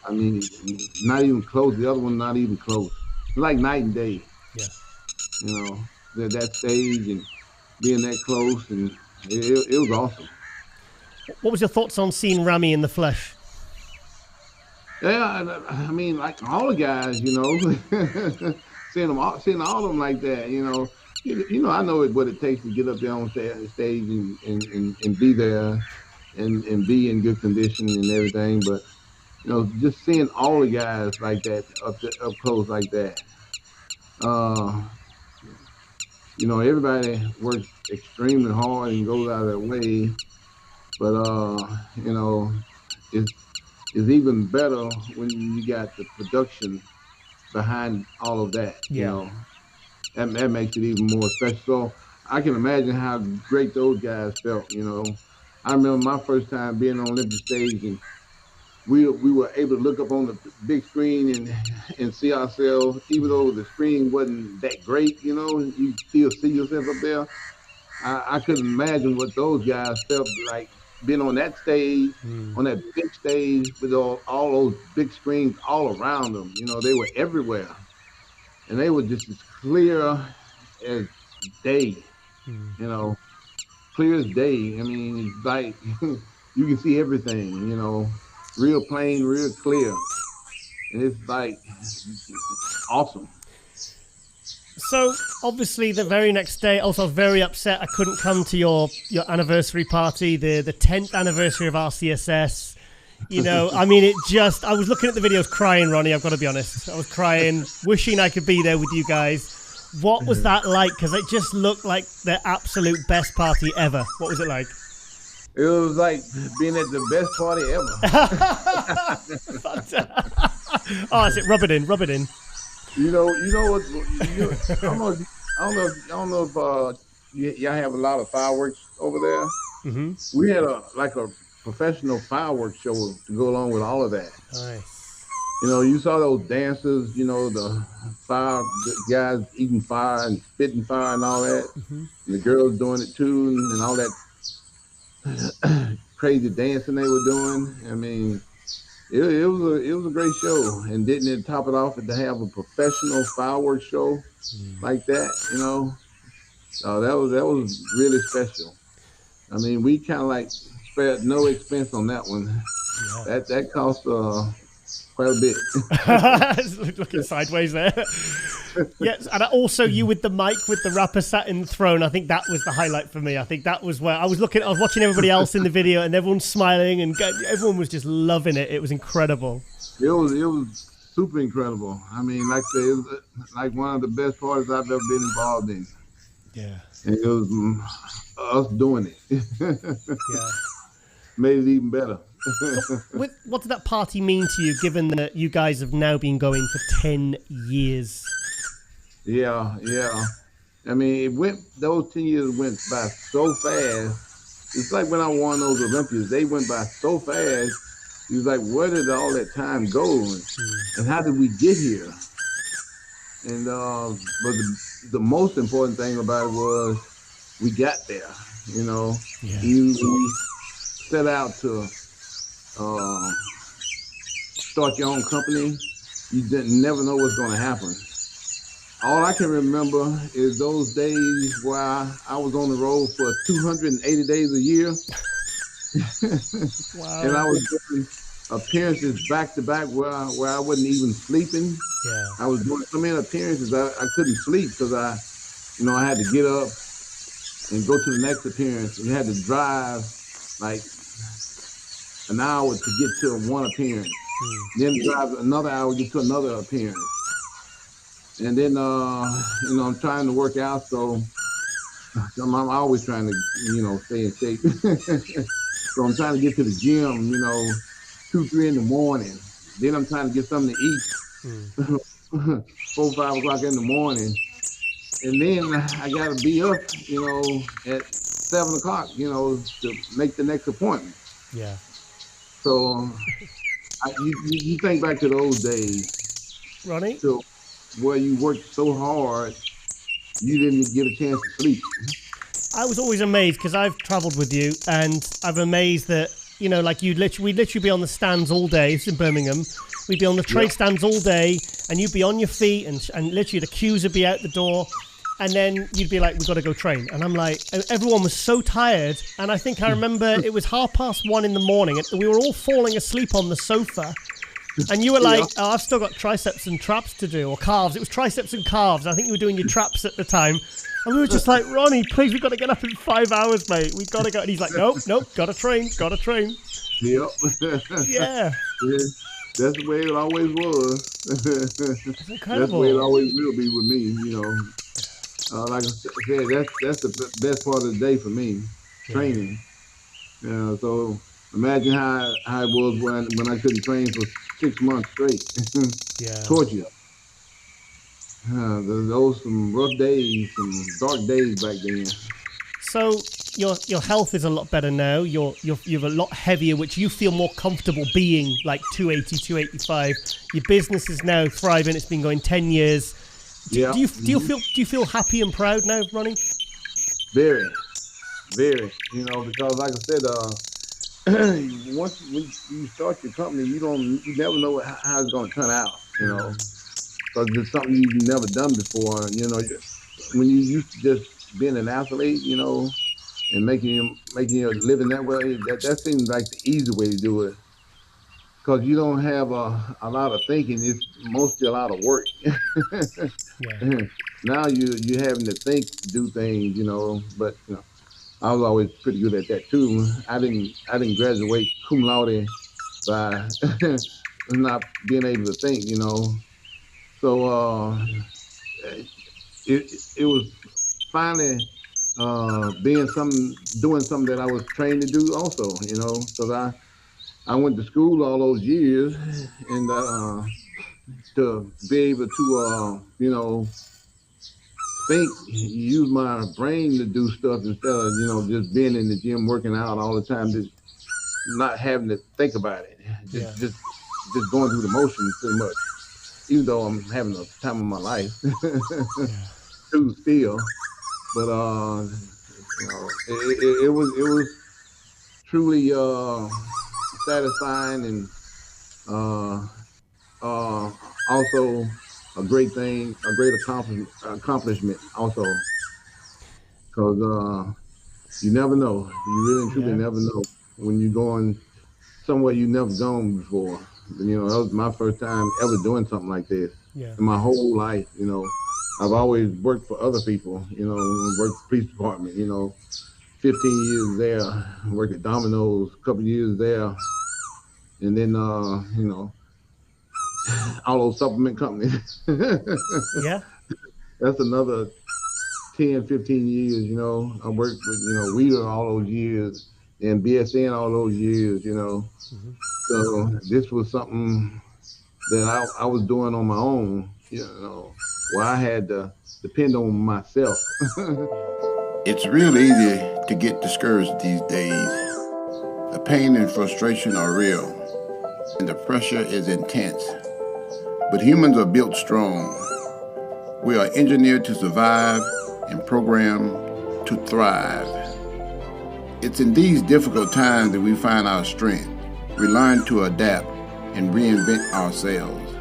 I mean, not even close. The other one, not even close. It's like night and day. Yeah. You know, that stage and being that close, and it was awesome. What was your thoughts on seeing Ramy in the flesh? Yeah, I mean, like all the guys, you know, seeing all of them like that, you know. You know, I know what it takes to get up there on stage and be there and be in good condition and everything. But, you know, just seeing all the guys like that up close like that. You know, everybody works extremely hard and goes out of their way. But, you know, it's even better when you got the production behind all of that, you know. That makes it even more special. So I can imagine how great those guys felt, you know. I remember my first time being on Olympia stage, and we were able to look up on the big screen and see ourselves, even though the screen wasn't that great, you know, you still see yourself up there. I couldn't imagine what those guys felt like being on that stage, on that big stage with all those big screens all around them. You know, they were everywhere. And they were just as clear as day, you know, clear as day. I mean, it's like you can see everything, you know, real plain, real clear. And it's like awesome. So obviously the very next day, also I was very upset I couldn't come to your anniversary party, the 10th anniversary of RCSS. You know, I mean, I was looking at the videos crying, Ronnie, I've got to be honest. I was crying, wishing I could be there with you guys. What was that like? Because it just looked like the absolute best party ever. What was it like? It was like being at the best party ever. Oh, that's it. Rub it in. You know what? I don't know if y'all have a lot of fireworks over there. Mm-hmm. We had a professional fireworks show to go along with all of that. Nice. You know, you saw those dancers, you know, the guys eating fire and spitting fire and all that. Mm-hmm. And the girls doing it too, and all that crazy dancing they were doing. I mean, it was a great show. And didn't it top it off to have a professional fireworks show like that, you know? So that was really special. I mean, we kind of like spared no expense on that one. That cost quite a bit. Looking sideways there. Yes, and also you with the mic with the rapper sat in the throne. I think that was the highlight for me. I think that was where I was watching everybody else in the video, and everyone's smiling, and everyone was just loving it. It was incredible. It was super incredible. I mean, like I say, it was like one of the best parties I've ever been involved in. Yeah. And it was us doing it. Yeah. Made it even better. So what did that party mean to you, given that you guys have now been going for 10 years? Yeah. I mean, those 10 years went by so fast. It's like when I won those Olympias, they went by so fast. He was like, where did all that time go? And how did we get here? And but the most important thing about it was we got there. You know, we set out to start your own company. You didn't never know what's going to happen. All I can remember is those days where I was on the road for 280 days a year. Wow. And I was doing appearances back to back where I wasn't even sleeping. Yeah. I was doing so many appearances I couldn't sleep because I had to get up and go to the next appearance, and you had to drive like an hour to get to one appearance. Then drive another hour to get to another appearance. And then I'm trying to work out, so I'm always trying to stay in shape. So I'm trying to get to the gym, 2, 3 in the morning. Then I'm trying to get something to eat, 4, 5 o'clock in the morning. And then I got to be up, at 7 o'clock, to make the next appointment. Yeah. So you think back to those days, Ronnie? So where you worked so hard, you didn't get a chance to sleep. I was always amazed because I've traveled with you, and I'm amazed that, like we'd literally be on the stands all day. It's in Birmingham. We'd be on the trade stands all day, and you'd be on your feet, and literally the queues would be out the door, and then you'd be like, we've got to go train. And I'm like, everyone was so tired, and I think I remember it was 1:30 in the morning, and we were all falling asleep on the sofa. And you were like, oh, I've still got triceps and traps to do, or calves. It was triceps and calves. I think you were doing your traps at the time. And we were just like, Ronnie, please, we've got to get up in 5 hours, mate. We've got to go. And he's like, nope, got to train. Yep. Yeah. That's the way it always was. That's incredible. That's the way it always will be with me, Like I said, that's the best part of the day for me, training. So imagine how it was when I couldn't train for 6 months straight. Torture. Those some rough days, some dark days back then. So your health is a lot better now. You're a lot heavier, which you feel more comfortable being, like 280, 285. Your business is now thriving. It's been going 10 years. Do you feel happy and proud now, Ronnie? Very, very. Because like I said, once when you start your company, you never know how it's going to turn out. Because it's something you've never done before. When you used to just being an athlete, and making your living that way, that seems like the easy way to do it. Because you don't have a lot of thinking; it's mostly a lot of work. Now you're having to think, do things, But I was always pretty good at that too. I didn't graduate cum laude by not being able to think, So it was finally doing something that I was trained to do also, because I went to school all those years, and to be able to think, use my brain to do stuff instead of just being in the gym working out all the time, just not having to think about it, just going through the motions pretty much. Even though I'm having the time of my life, too, still, but it was truly satisfying, and also a great thing, a great accomplishment also, because you never know, you really and truly never know when you're going somewhere you never gone before. You know, that was my first time ever doing something like this Yeah. in my whole life. You know, I've always worked for other people. You know, worked for the police department. You know, 15 years there, worked at Domino's, a couple years there, and then you know, all those supplement companies. Yeah. That's another 10, 15 years. You know, I worked with Weeder all those years, and BSN all those years. You know, so this was something that I was doing on my own, you know, where I had to depend on myself. It's real easy to get discouraged these days. The pain and frustration are real, and the pressure is intense. But humans are built strong. We are engineered to survive and programmed to thrive. It's in these difficult times that we find our strength. We learn to adapt and reinvent ourselves.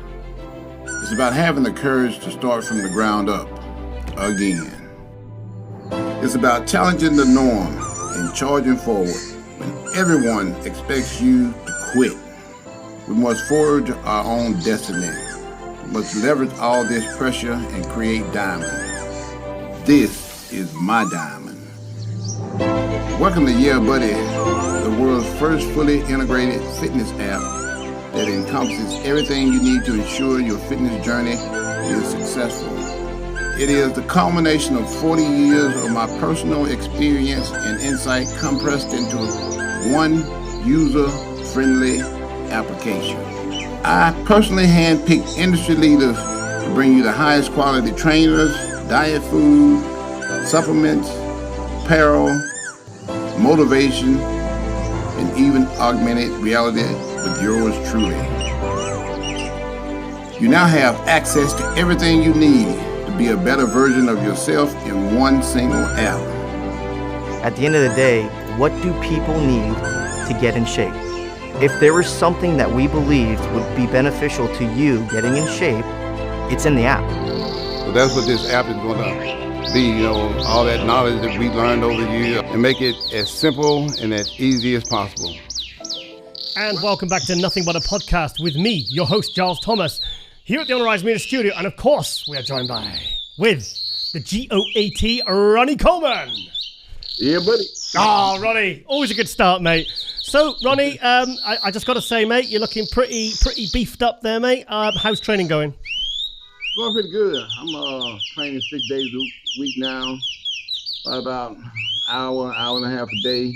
It's about having the courage to start from the ground up again. It's about challenging the norm and charging forward when everyone expects you to quit. We must forge our own destiny. We must leverage all this pressure and create diamond. This is my diamond. Welcome to Yeah Buddy, the world's first fully integrated fitness app that encompasses everything you need to ensure your fitness journey is successful. It is the culmination of 40 years of my personal experience and insight compressed into one user-friendly application. I personally handpicked industry leaders to bring you the highest quality trainers, diet food, supplements, apparel, motivation, and even augmented reality with yours truly. You now have access to everything you need to be a better version of yourself in one single app. At the end of the day, what do people need to get in shape? If there was something that we believed would be beneficial to you getting in shape, it's in the app. So that's what this app is going to be, you know, all that knowledge that we learned over the years, and make it as simple and as easy as possible. And welcome back to Nothing But a Podcast with me, your host, Giles Thomas, here at the Honorized Media Studio. And of course, we are joined with the GOAT, Ronnie Coleman. Yeah, buddy. Oh, Ronnie, always a good start, mate. So, Ronnie, I just got to say, mate, you're looking pretty beefed up there, mate. How's training going? Going pretty good. I'm training 6 days a week now, about hour and a half a day.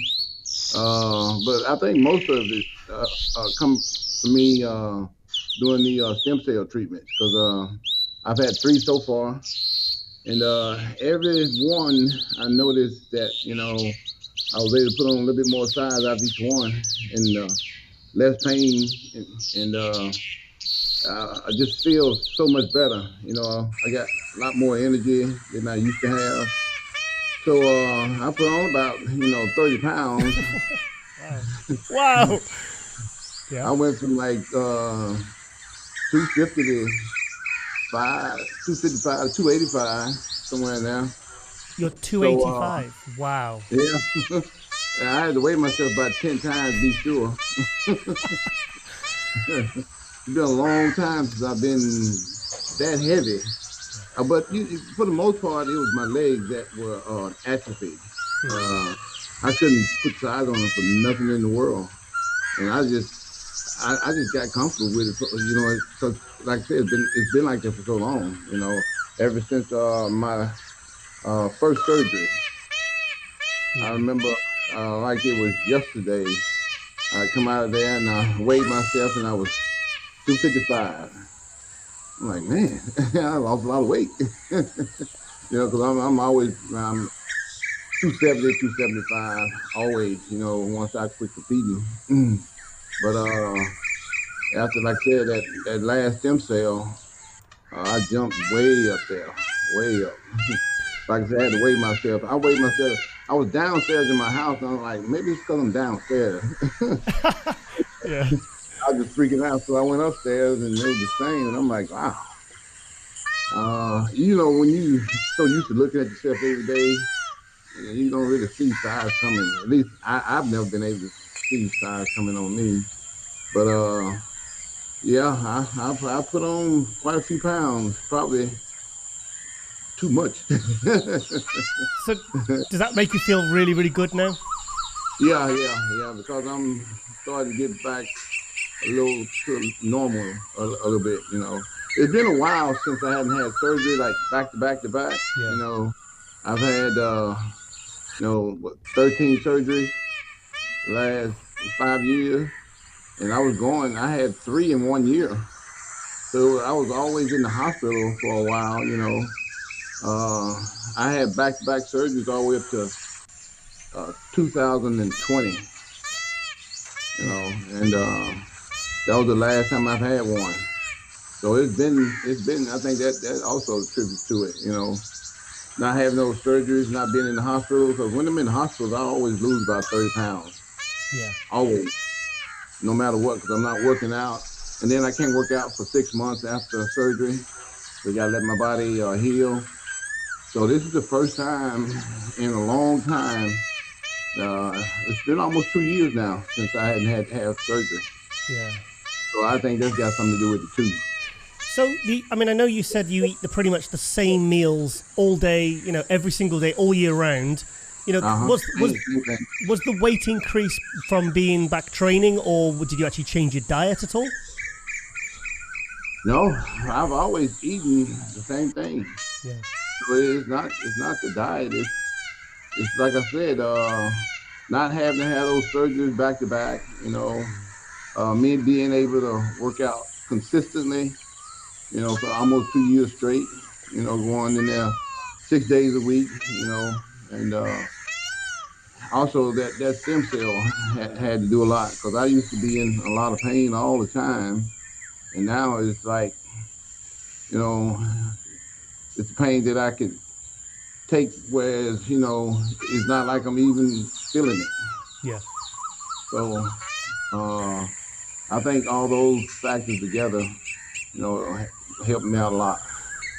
But I think most of it come from me doing the stem cell treatments, because I've had 3 so far, and every one I noticed that, you know, I was able to put on a little bit more size out of each one, and less pain, and I just feel so much better. You know, I got a lot more energy than I used to have. So I put on about 30 pounds. Wow. Yeah. I went from like 250 to 255 to 285, somewhere in there. You're 285. So, wow. Yeah. I had to weigh myself about 10 times to be sure. It's been a long time since I've been that heavy. But for the most part, it was my legs that were atrophied. I couldn't put size on them for nothing in the world. And I just got comfortable with it, because like I said, it's been like that for so long, ever since my first surgery. I remember like it was yesterday. I come out of there and I weighed myself and I was 255. I'm like, man, I lost a lot of weight. Because I'm always around 270, 275, always, once I quit competing. But after, like I said, that last stem cell, I jumped way up there, way up. Like I said, I had to weigh myself. I weighed myself. I was downstairs in my house, and I was like, maybe it's because I'm downstairs. Yeah. I was just freaking out, so I went upstairs, and it was the same, and I'm like, wow. When you so used to looking at yourself every day, you don't really see size coming. At least I've never been able to see size coming on me. But yeah, I put on quite a few pounds, probably too much. So does that make you feel really, really good now? Yeah, because I'm starting to get back a little to normal a little bit, you know. It's been a while since I haven't had surgery like back to back to back. Yeah. You know, I've had 13 surgeries the last 5 years, and I had 3 in 1 year. So I was always in the hospital for a while, you know. I had back to back surgeries all the way up to 2020, you know, and that was the last time I've had one. So it's been. I think that also attributes to it, you know, not having those surgeries, not being in the hospital. Because when I'm in the hospital, I always lose about 30 pounds. Yeah. Always, no matter what, because I'm not working out, and then I can't work out for 6 months after surgery. So I gotta let my body heal. So this is the first time in a long time. It's been almost 2 years now since I hadn't had to have surgery. Yeah. So I think that's got something to do with it too. So, I know you said you eat pretty much the same meals all day, you know, every single day, all year round. You know, was the weight increase from being back training, or did you actually change your diet at all? No, I've always eaten the same thing. Yeah. So it's not the diet. It's like I said, not having to have those surgeries back to back. You know, me being able to work out consistently. You know, for almost 2 years straight. You know, going in there 6 days a week. You know, and also that stem cell had to do a lot, because I used to be in a lot of pain all the time, and now it's like, you know, it's pain that I could take, whereas, you know, it's not like I'm even feeling it. Yeah. So I think all those factors together, you know, helped me out a lot.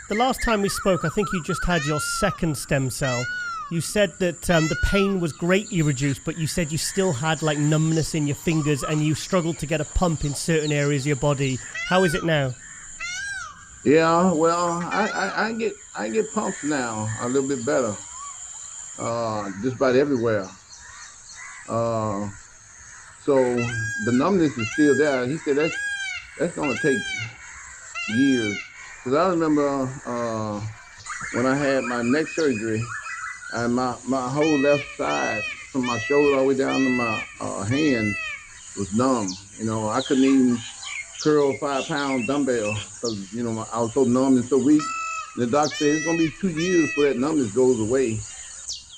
The last time we spoke, I think you just had your second stem cell. You said that the pain was greatly reduced, but you said you still had like numbness in your fingers and you struggled to get a pump in certain areas of your body. How is it now? Yeah, well, I get pumps now a little bit better, just about everywhere. So the numbness is still there. He said that's gonna take years. Cause I remember when I had my neck surgery, and my whole left side, from my shoulder all the way down to my hand, was numb. You know, I couldn't even curl 5-pound dumbbell because, you know, I was so numb and so weak. And the doctor said it's gonna be 2 years before that numbness goes away.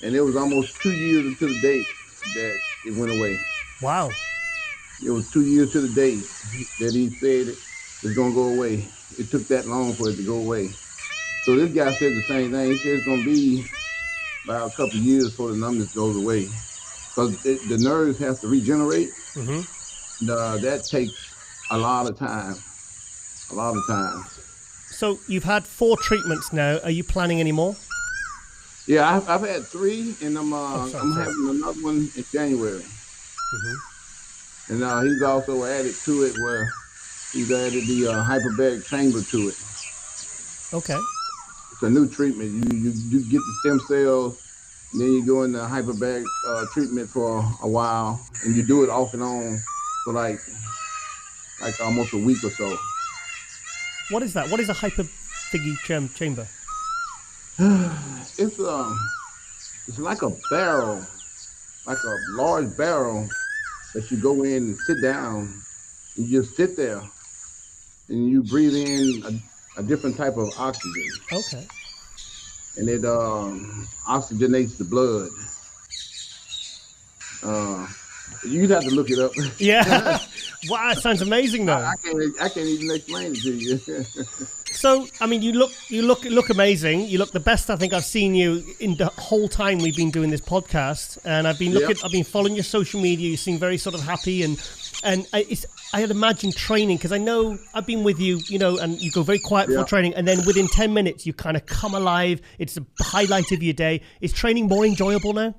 And it was almost 2 years until the date that it went away. Wow. It was 2 years to the date that he said it's gonna go away. It took that long for it to go away. So this guy said the same thing. He said it's gonna be about a couple of years before the numbness goes away, because the nerves have to regenerate. Mm-hmm. That takes a lot of time. So you've had 4 treatments now. Are you planning any more? Yeah, I've had 3, and I'm having another one in January. Mm-hmm. And he's also added to it where he's added the hyperbaric chamber to it. Okay. It's a new treatment. You get the stem cells, and then you go in the hyperbaric treatment for a while, and you do it off and on for like almost a week or so. What is that? What is a hyperbaric chamber? It's like a barrel, like a large barrel that you go in and sit down, and you just sit there, and you breathe in a different type of oxygen. Okay. And it oxygenates the blood. You'd have to look it up. Yeah. Wow, sounds amazing though. I can't even explain it to you. So, I mean, you look amazing. You look the best I think I've seen you in the whole time we've been doing this podcast. And I've been I've been following your social media. You seem very sort of happy, and I had imagined training, because I know I've been with you, you know, and you go very quiet before training, and then within 10 minutes you kind of come alive. It's a highlight of your day. Is training more enjoyable now?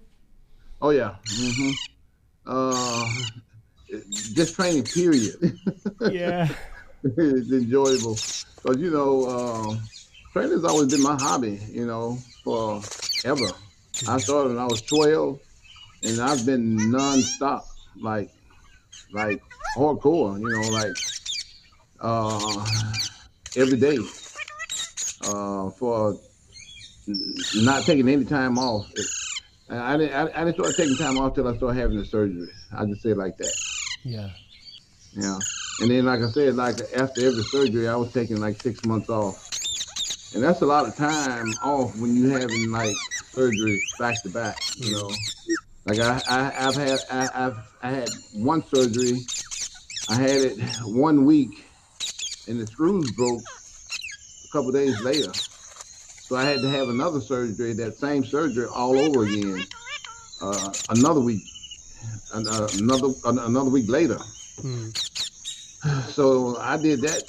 Oh yeah. Mm-hmm. just training, period. Yeah. It's enjoyable. Because, training's always been my hobby, forever. I started when I was 12, and I've been nonstop, like hardcore, every day, for not taking any time off. I didn't start taking time off till I started having the surgery. I just say it like that. Yeah. Yeah. And then, like I said, after every surgery, I was taking 6 months off. And that's a lot of time off when you having surgeries back to back, I've had one surgery. I had it 1 week and the screws broke a couple days later. So I had to have another surgery, that same surgery all over again. Another week later. So I did that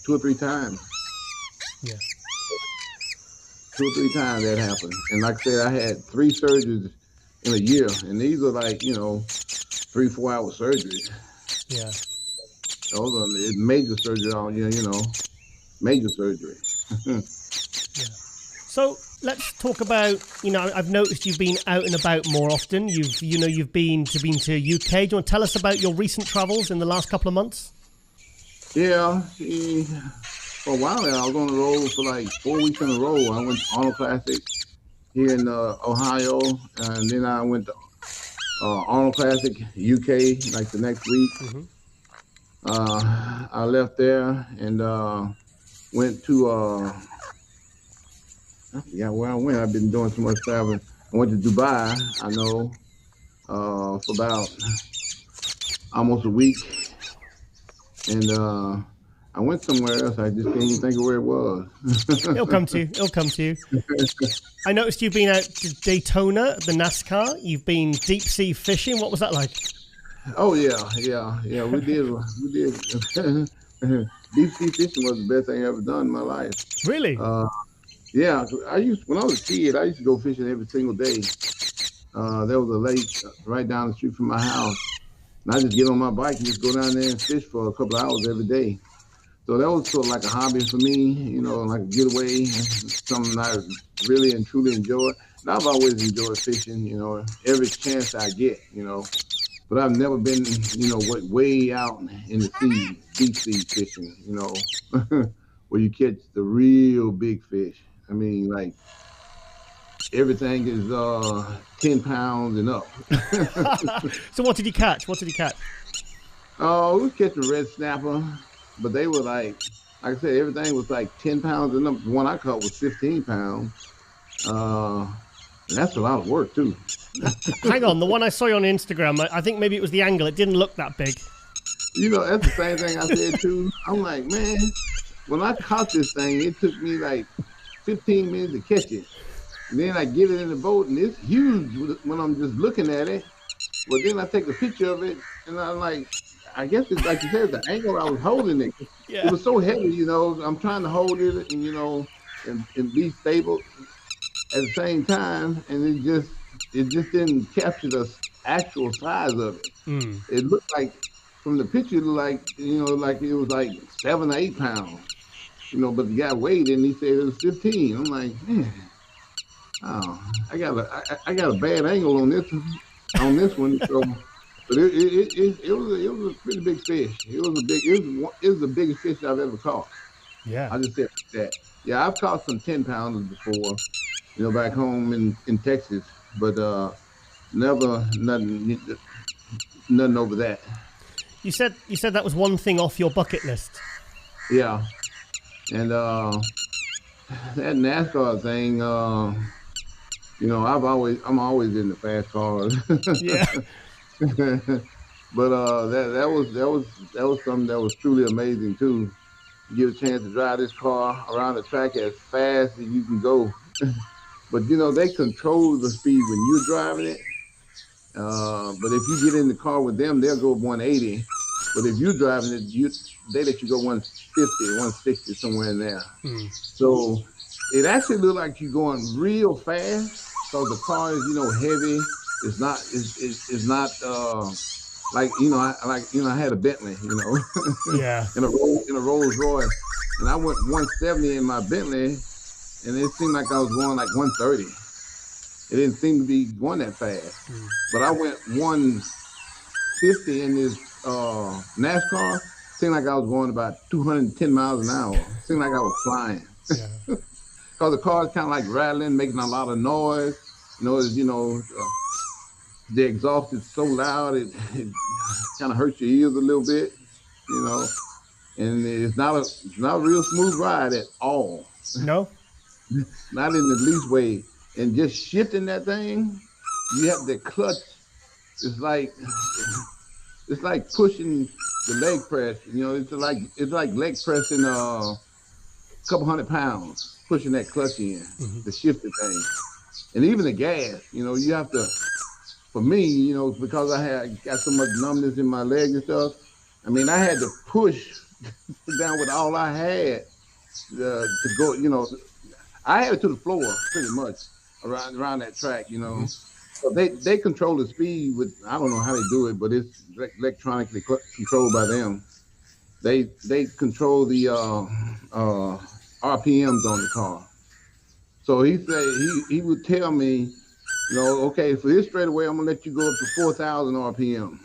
2 or 3 times. Yeah. 2 or 3 times that happened. And like I said, I had 3 surgeries in a year. And these are 3-4 hour surgeries. Yeah. Those are major surgery major surgery. Yeah. So let's talk about, I've noticed you've been out and about more often. You've been to UK. Do you want to tell us about your recent travels in the last couple of months? Yeah. For a while now, I was on the road for 4 weeks in a row. I went to Arnold Classic here in Ohio, and then I went to Arnold Classic UK the next week. Mm-hmm. I left there and went to I forgot where I went. I've been doing so much traveling. I went to Dubai, for about almost a week. And I went somewhere else. I just can't even think of where it was. It'll come to you. I noticed you've been out to Daytona, the NASCAR. You've been deep sea fishing. What was that like? Oh yeah. We did. Deep sea fishing was the best thing I ever done in my life. Really? Yeah. When I was a kid, I used to go fishing every single day. There was a lake right down the street from my house, and I just get on my bike and just go down there and fish for a couple of hours every day. So that was sort of like a hobby for me, like a getaway, something I really and truly enjoy. And I've always enjoyed fishing, every chance I get, But I've never been, way out in the sea, deep sea fishing, where you catch the real big fish. I mean, everything is 10 pounds and up. So what did you catch? Oh, we was catching red snapper, but they were like I said, everything was 10 pounds and up. The one I caught was 15 pounds. And that's a lot of work too. Hang on, the one I saw you on Instagram, I think maybe it was the angle. It didn't look that big. That's the same thing I said too. I'm like, man, when I caught this thing, it took me 15 minutes to catch it. And then I get it in the boat, and it's huge when I'm just looking at it. But then I take a picture of it, and I'm like, I guess it's like you said, the angle I was holding it. Yeah. It was so heavy, I'm trying to hold it, and and be stable at the same time, and it just didn't capture the actual size of it. It looked like, from the picture, it looked like it was 7 or 8 pounds. But the guy weighed it and he said it was 15. I'm like, man, I got a bad angle on this one. So, but it was a pretty big fish. It was the biggest fish I've ever caught. Yeah, I just said that. Yeah, I've caught some 10 pounders before, back home in Texas, but never nothing over that. You said that was one thing off your bucket list. Yeah. And that NASCAR thing, I'm always in the fast cars. Yeah. But that was something that was truly amazing too. You get a chance to drive this car around the track as fast as you can go. But they control the speed when you're driving it. But if you get in the car with them, they'll go 180. But if you're driving it, they let you go 150, 160, somewhere in there. So it actually looks like you're going real fast because the car is, heavy. It's like I had a Bentley, Yeah. in a Rolls Royce, and I went 170 in my Bentley, and it seemed like I was going like 130. It didn't seem to be going that fast, but I went 150 in this NASCAR. Seemed like I was going about 210 miles an hour. Seemed like I was flying. Yeah. Because the car is kind of like rattling, making a lot of noise. The exhaust is so loud it kind of hurts your ears a little bit, and it's not a real smooth ride at all. No. Not in the least way. And just shifting that thing, you have the clutch. It's like pushing the leg press. It's like leg pressing a couple 100 pounds, pushing that clutch in, the shifting thing, and even the gas. You have to. For me, because I got so much numbness in my leg and stuff. I mean, I had to push down with all I had to go. I had it to the floor pretty much around that track. So they control the speed with, I don't know how they do it, but it's electronically controlled by them. They control the RPMs on the car. So he said he would tell me, okay, for this straightaway, I'm gonna let you go up to 4,000 RPM.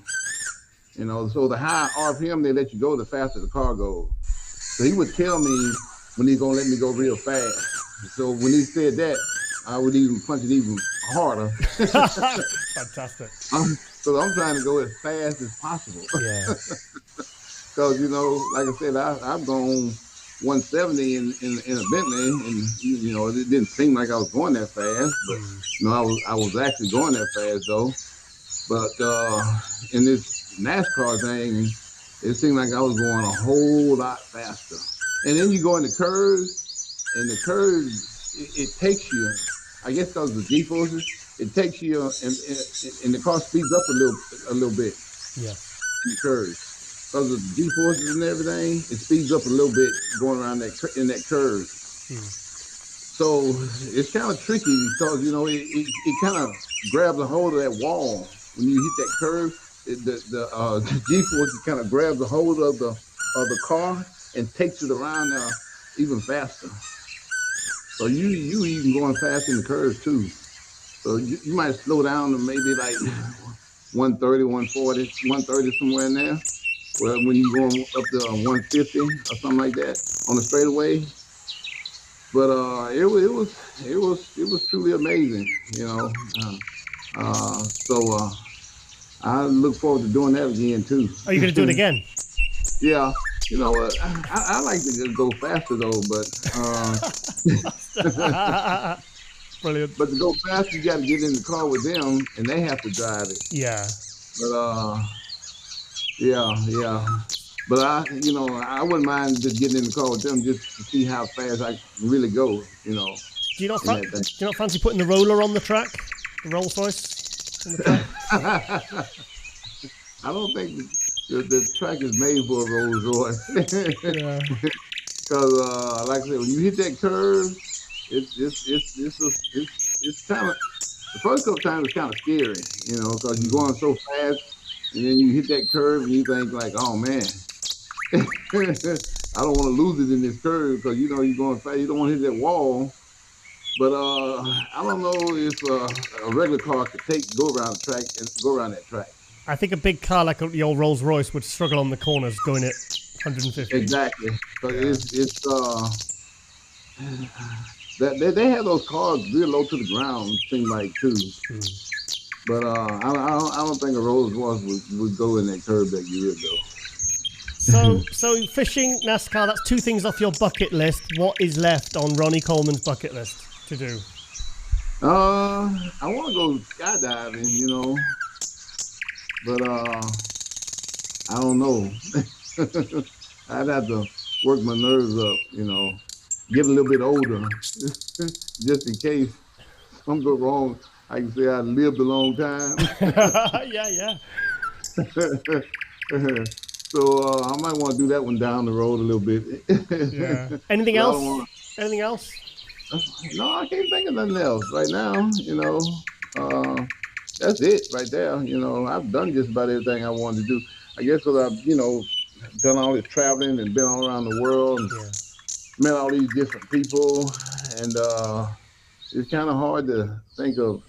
So the higher RPM they let you go, the faster the car goes. So he would tell me when he's gonna let me go real fast. So when he said that, I would even punch it even harder. Fantastic. So I'm trying to go as fast as possible. Yeah. Because like I said, I've gone 170 in a Bentley, and it didn't seem like I was going that fast, but I was actually going that fast though. But in this NASCAR thing, it seemed like I was going a whole lot faster. And then you go in the curves, and the curves it takes you. I guess because of the G-forces, it takes you, and the car speeds up a little bit. Yeah. In the curves. Because of the G-forces and everything, it speeds up a little bit going around in that curve. So it's kind of tricky because it kind of grabs a hold of that wall when you hit that curve. The G-forces kind of grabs a hold of the car and takes it around even faster. So you even going fast in the curves too. So you might slow down to maybe like 130, 140, 130 somewhere in there. Well, when you're going up to 150 or something like that on the straightaway, but it was truly amazing, So I look forward to doing that again too. Are you going to do it again? Yeah, I like to just go faster though, but Brilliant. But to go faster, you got to get in the car with them, and they have to drive it. Yeah. But yeah. But I wouldn't mind just getting in the car with them just to see how fast I can really go. Do you not fancy putting the roller on the track, the Rolls Royce on the track? I don't think the track is made for a Rolls Royce. Yeah. Because like I said, when you hit that curve, it's kind of, the first couple times it's kind of scary, because you're going so fast, and then you hit that curve and you think like, oh man, I don't want to lose it in this curve because you're going fast. You don't want to hit that wall. But I don't know if a regular car could go around the track and go around that track. I think a big car like the old Rolls Royce would struggle on the corners going at 150. Exactly. But they have those cars real low to the ground, seem like too. But I don't think a Rolls Royce would go in that curve that you would though. So fishing, NASCAR, that's two things off your bucket list. What is left on Ronnie Coleman's bucket list to do? I want to go skydiving, but I don't know. I'd have to work my nerves up, get a little bit older, just in case something go wrong. I can say I lived a long time. Yeah. So I might want to do that one down the road a little bit. Yeah. Anything else? Anything else? No, I can't think of nothing else right now. that's it right there. You know, I've done just about everything I wanted to do. I guess because I've, you know, done all this traveling and been all around the world and met all these different people, and it's kind of hard to think of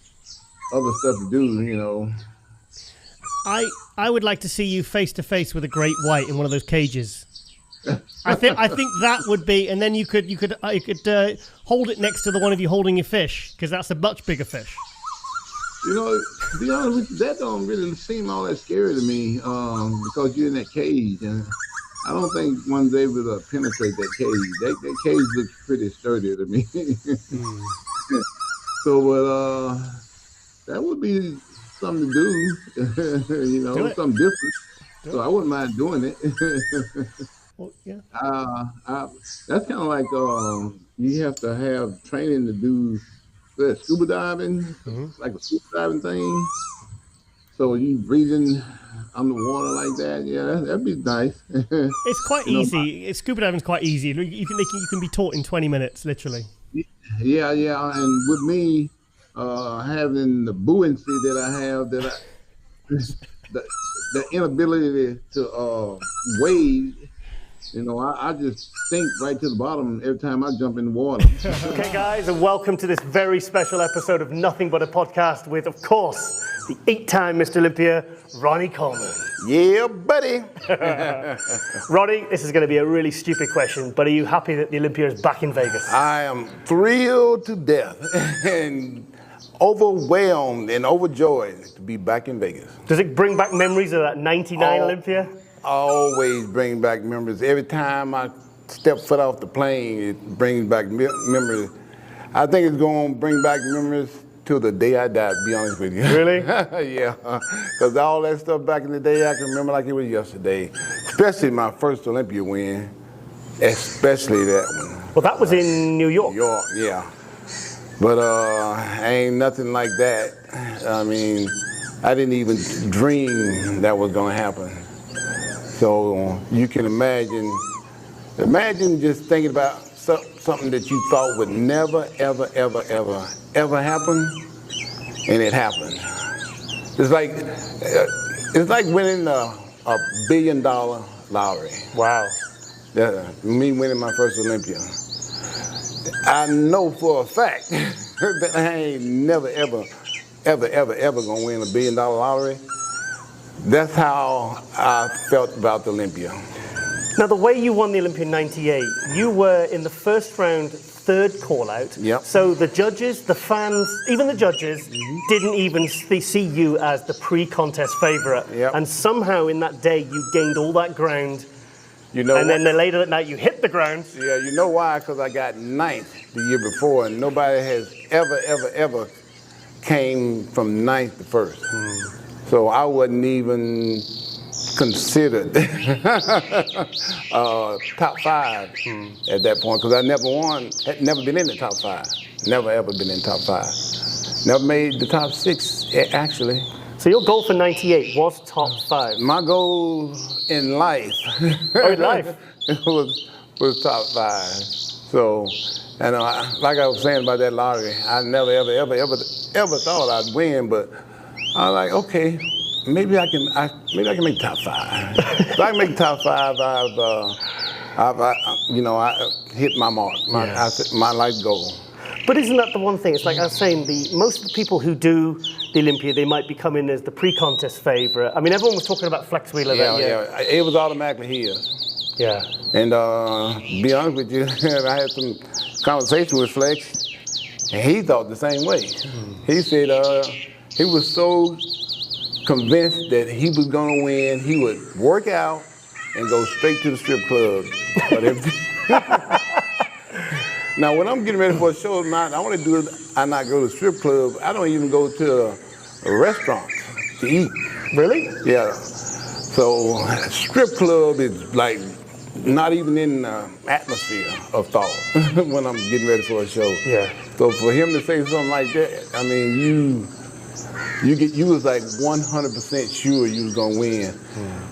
other stuff to do, you know. I would like to see you face to face with a great white in one of those cages. I think that would be, and then you could hold it next to the one of you holding your fish, because that's a much bigger fish. You know, to be honest with you, that don't really seem all that scary to me, because you're in that cage, and I don't think one's able to penetrate that cage. That cage looks pretty sturdy to me. So, that would be something to do, you know, something different. So I wouldn't mind doing it. Well, yeah. That's kind of like you have to have training to do scuba diving, like a scuba diving thing. So you breathing underwater like that, yeah, that'd be nice. It's quite easy. Scuba diving's quite easy. You can be taught in 20 minutes, literally. Yeah, and with me having the buoyancy that I have, the inability to wade. You know, I just sink right to the bottom every time I jump in the water. Okay, guys, and welcome to this very special episode of Nothing But a Podcast with, of course, the 8-time Mr. Olympia, Ronnie Coleman. Yeah, buddy. Ronnie, this is going to be a really stupid question, but are you happy that the Olympia is back in Vegas? I am thrilled to death and overwhelmed and overjoyed to be back in Vegas. Does it bring back memories of that 99 Olympia? Always bring back memories. Every time I step foot off the plane, it brings back memories. I think it's going to bring back memories till the day I die, to be honest with you. Really? Yeah, because all that stuff back in the day, I can remember like it was yesterday. Especially my first Olympia win, especially that one. Well, that was in New York. New York, yeah. But ain't nothing like that. I mean, I didn't even dream that was going to happen. So you can imagine just thinking about something that you thought would never, ever happen, and it happened. It's like winning a $1 billion lottery. Wow. Me winning my first Olympia. I know for a fact that I ain't never, ever gonna win a $1 billion lottery. That's how I felt about the Olympia. Now, the way you won the Olympia in '98, you were in the first round, third call out. Yep. So the judges, the fans, even the judges, didn't even see you as the pre-contest favorite. Yep. And somehow in that day, you gained all that ground. You know, and then later that night, you hit the ground. Yeah, you know why? Because I got 9th the year before, and nobody has ever came from 9th to 1st. So I wasn't even considered top 5 at that point, because I had never been in the top 5. Never ever been in top 5. Never made the top 6, actually. So your goal for '98 was top 5. My goal in life, was top 5. So, and like I was saying about that lottery, I never ever thought I'd win, but I was like, okay, maybe I can make top 5. If I can make top 5, I hit my mark, my life goal. But isn't that the one thing? It's like I was saying, most of the people who do the Olympia, they might be coming as the pre-contest favorite. I mean, everyone was talking about Flex Wheeler that year. Yeah, it was automatically his. Yeah. And to be honest with you, I had some conversation with Flex, and he thought the same way. He said he was so convinced that he was going to win, he would work out and go straight to the strip club. Now, when I'm getting ready for a show, I not go to the strip club. I don't even go to a restaurant to eat. Really? Yeah. So strip club is like not even in the atmosphere of thought when I'm getting ready for a show. Yeah. So for him to say something like that, I mean, you was like 100% sure you was gonna win.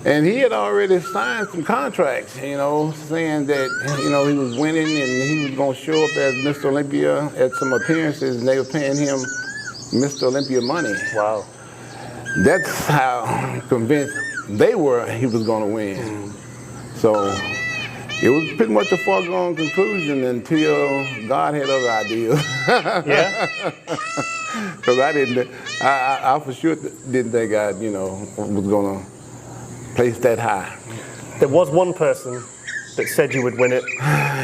And he had already signed some contracts, saying that, he was winning and he was gonna show up as Mr. Olympia at some appearances, and they were paying him Mr. Olympia money. Wow. that's how convinced they were he was going to win. So it was pretty much a foregone conclusion until God had other ideas. Yeah. Because I for sure didn't think I, was going to place that high. There was one person that said you would win it.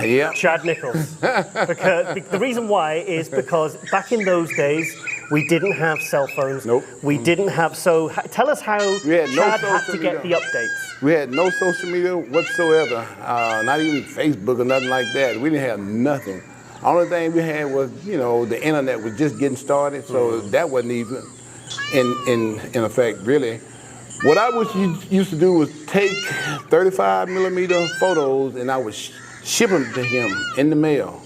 Yeah. Chad Nichols. Because the reason why is because back in those days, we didn't have cell phones. Nope. We didn't have, so tell us how Chad had to get the updates. We had no social media whatsoever, not even Facebook or nothing like that. We didn't have nothing. Only thing we had was, the internet was just getting started, so that wasn't even in effect, really. What I used to do was take 35 millimeter photos and I would ship them to him in the mail.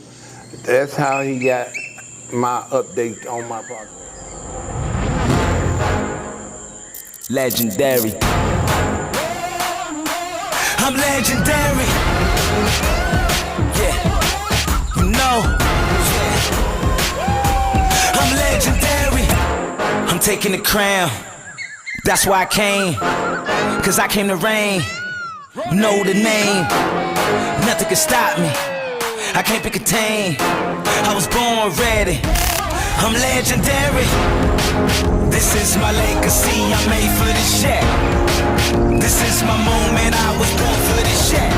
That's how he got my update on my progress. Legendary. I'm legendary. Yeah. I'm legendary. I'm taking the crown. That's why I came. Cause I came to reign. Know the name. Nothing can stop me. I can't be contained. I was born ready. I'm legendary. This is my legacy. I'm made for this shit. This is my moment. I was born for this shit.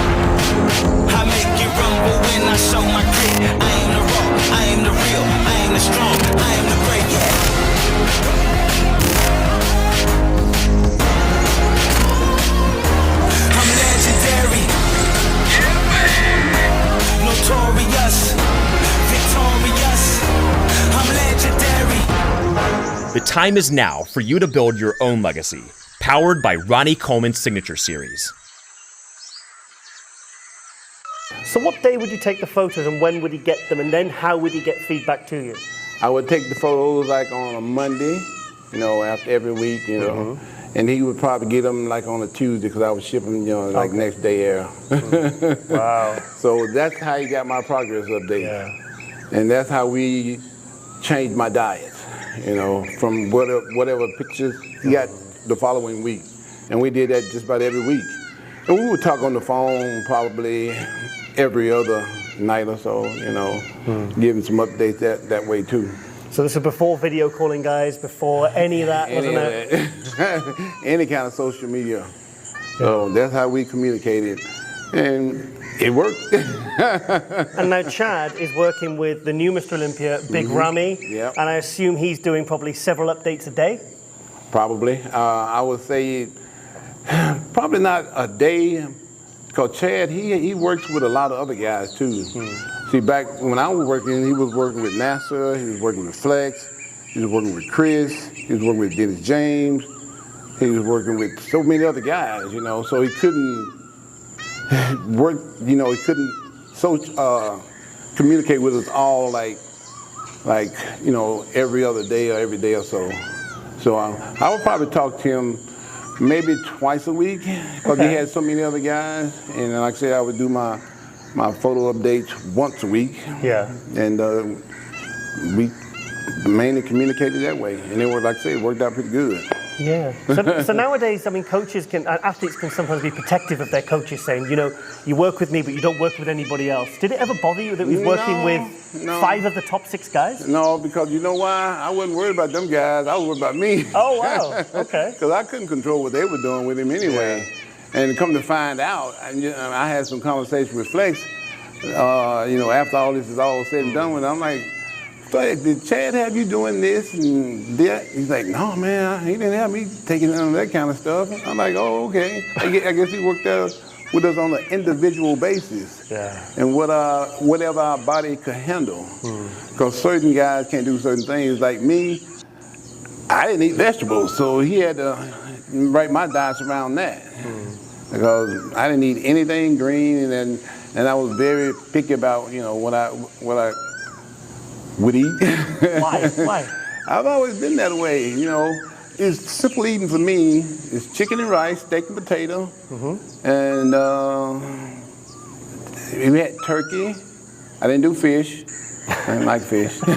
I make it rumble when I show my grit. I am the raw. I am the real. I am the strong. I am the great. Yeah. I'm legendary. Notorious. Victorious. I'm legendary. The time is now for you to build your own legacy, powered by Ronnie Coleman's Signature Series. So what day would you take the photos and when would he get them, and then how would he get feedback to you? I would take the photos like on a Monday, after every week, and he would probably get them like on a Tuesday because I would ship them, like next day air. Wow. So that's how he got my progress update. Yeah. And that's how we changed my diet, from whatever pictures he got the following week. And we did that just about every week. And we would talk on the phone probably every other night or so, give him some updates that way too. So this is before video calling, guys, before any of that, wasn't it? Any kind of social media. So that's how we communicated. And it worked. And now Chad is working with the new Mr. Olympia, Big Ramy. Yep. And I assume he's doing probably several updates a day? Probably. I would say probably not a day, because Chad, he works with a lot of other guys too. See, back when I was working, he was working with NASA, he was working with Flex, he was working with Chris, he was working with Dennis James, he was working with so many other guys, so he couldn't work, he couldn't communicate with us all like every other day or every day or so. So I would probably talk to him maybe twice a week because he had so many other guys, and like I said, I would do my photo updates once a week. Yeah. And we mainly communicated that way, and like I said, it worked out pretty good. Yeah. So nowadays, coaches athletes can sometimes be protective of their coaches, saying, you work with me, but you don't work with anybody else. Did it ever bother you that he was working with 5 of the top 6 guys? No, because you know why? I wasn't worried about them guys. I was worried about me. Oh, wow. Okay. Because I couldn't control what they were doing with him anyway. Yeah. And come to find out, I had some conversation with Flex, after all this is all said and done with, I'm like, did Chad have you doing this and that? He's like, no, man, he didn't have me taking none of that kind of stuff. I'm like, oh, okay. I guess he worked out with us on an individual basis. Yeah. And whatever our body could handle. Because certain guys can't do certain things. Like me, I didn't eat vegetables, so he had to write my diets around that. Because I didn't eat anything green, and I was very picky about, what I would eat. Why? I've always been that way, It's simple eating for me. It's chicken and rice, steak and potato, and we had turkey. I didn't do fish. I didn't like fish. I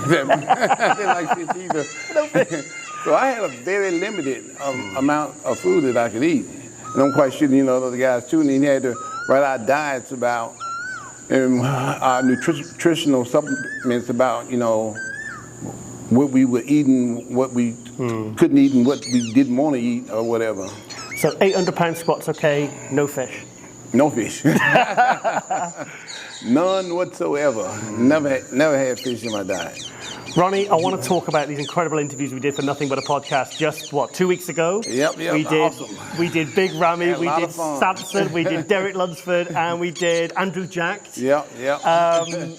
didn't like fish either. No fish. So I had a very limited amount of food that I could eat. And I'm quite sure, you know, the other guys too, and he had to write out diets about, and our nutritional supplements about, you know, what we were eating, what we couldn't eat, and what we didn't want to eat, or whatever. So 800-pound squats, okay, no fish. No fish. None whatsoever. Never had fish in my diet. Ronnie, I want to talk about these incredible interviews we did for Nothing But a Podcast just, 2 weeks ago? Yep, awesome. We did Big Ramy, we did fun. Samson, we did Derek Lunsford, and we did Andrew Jacked. Yep.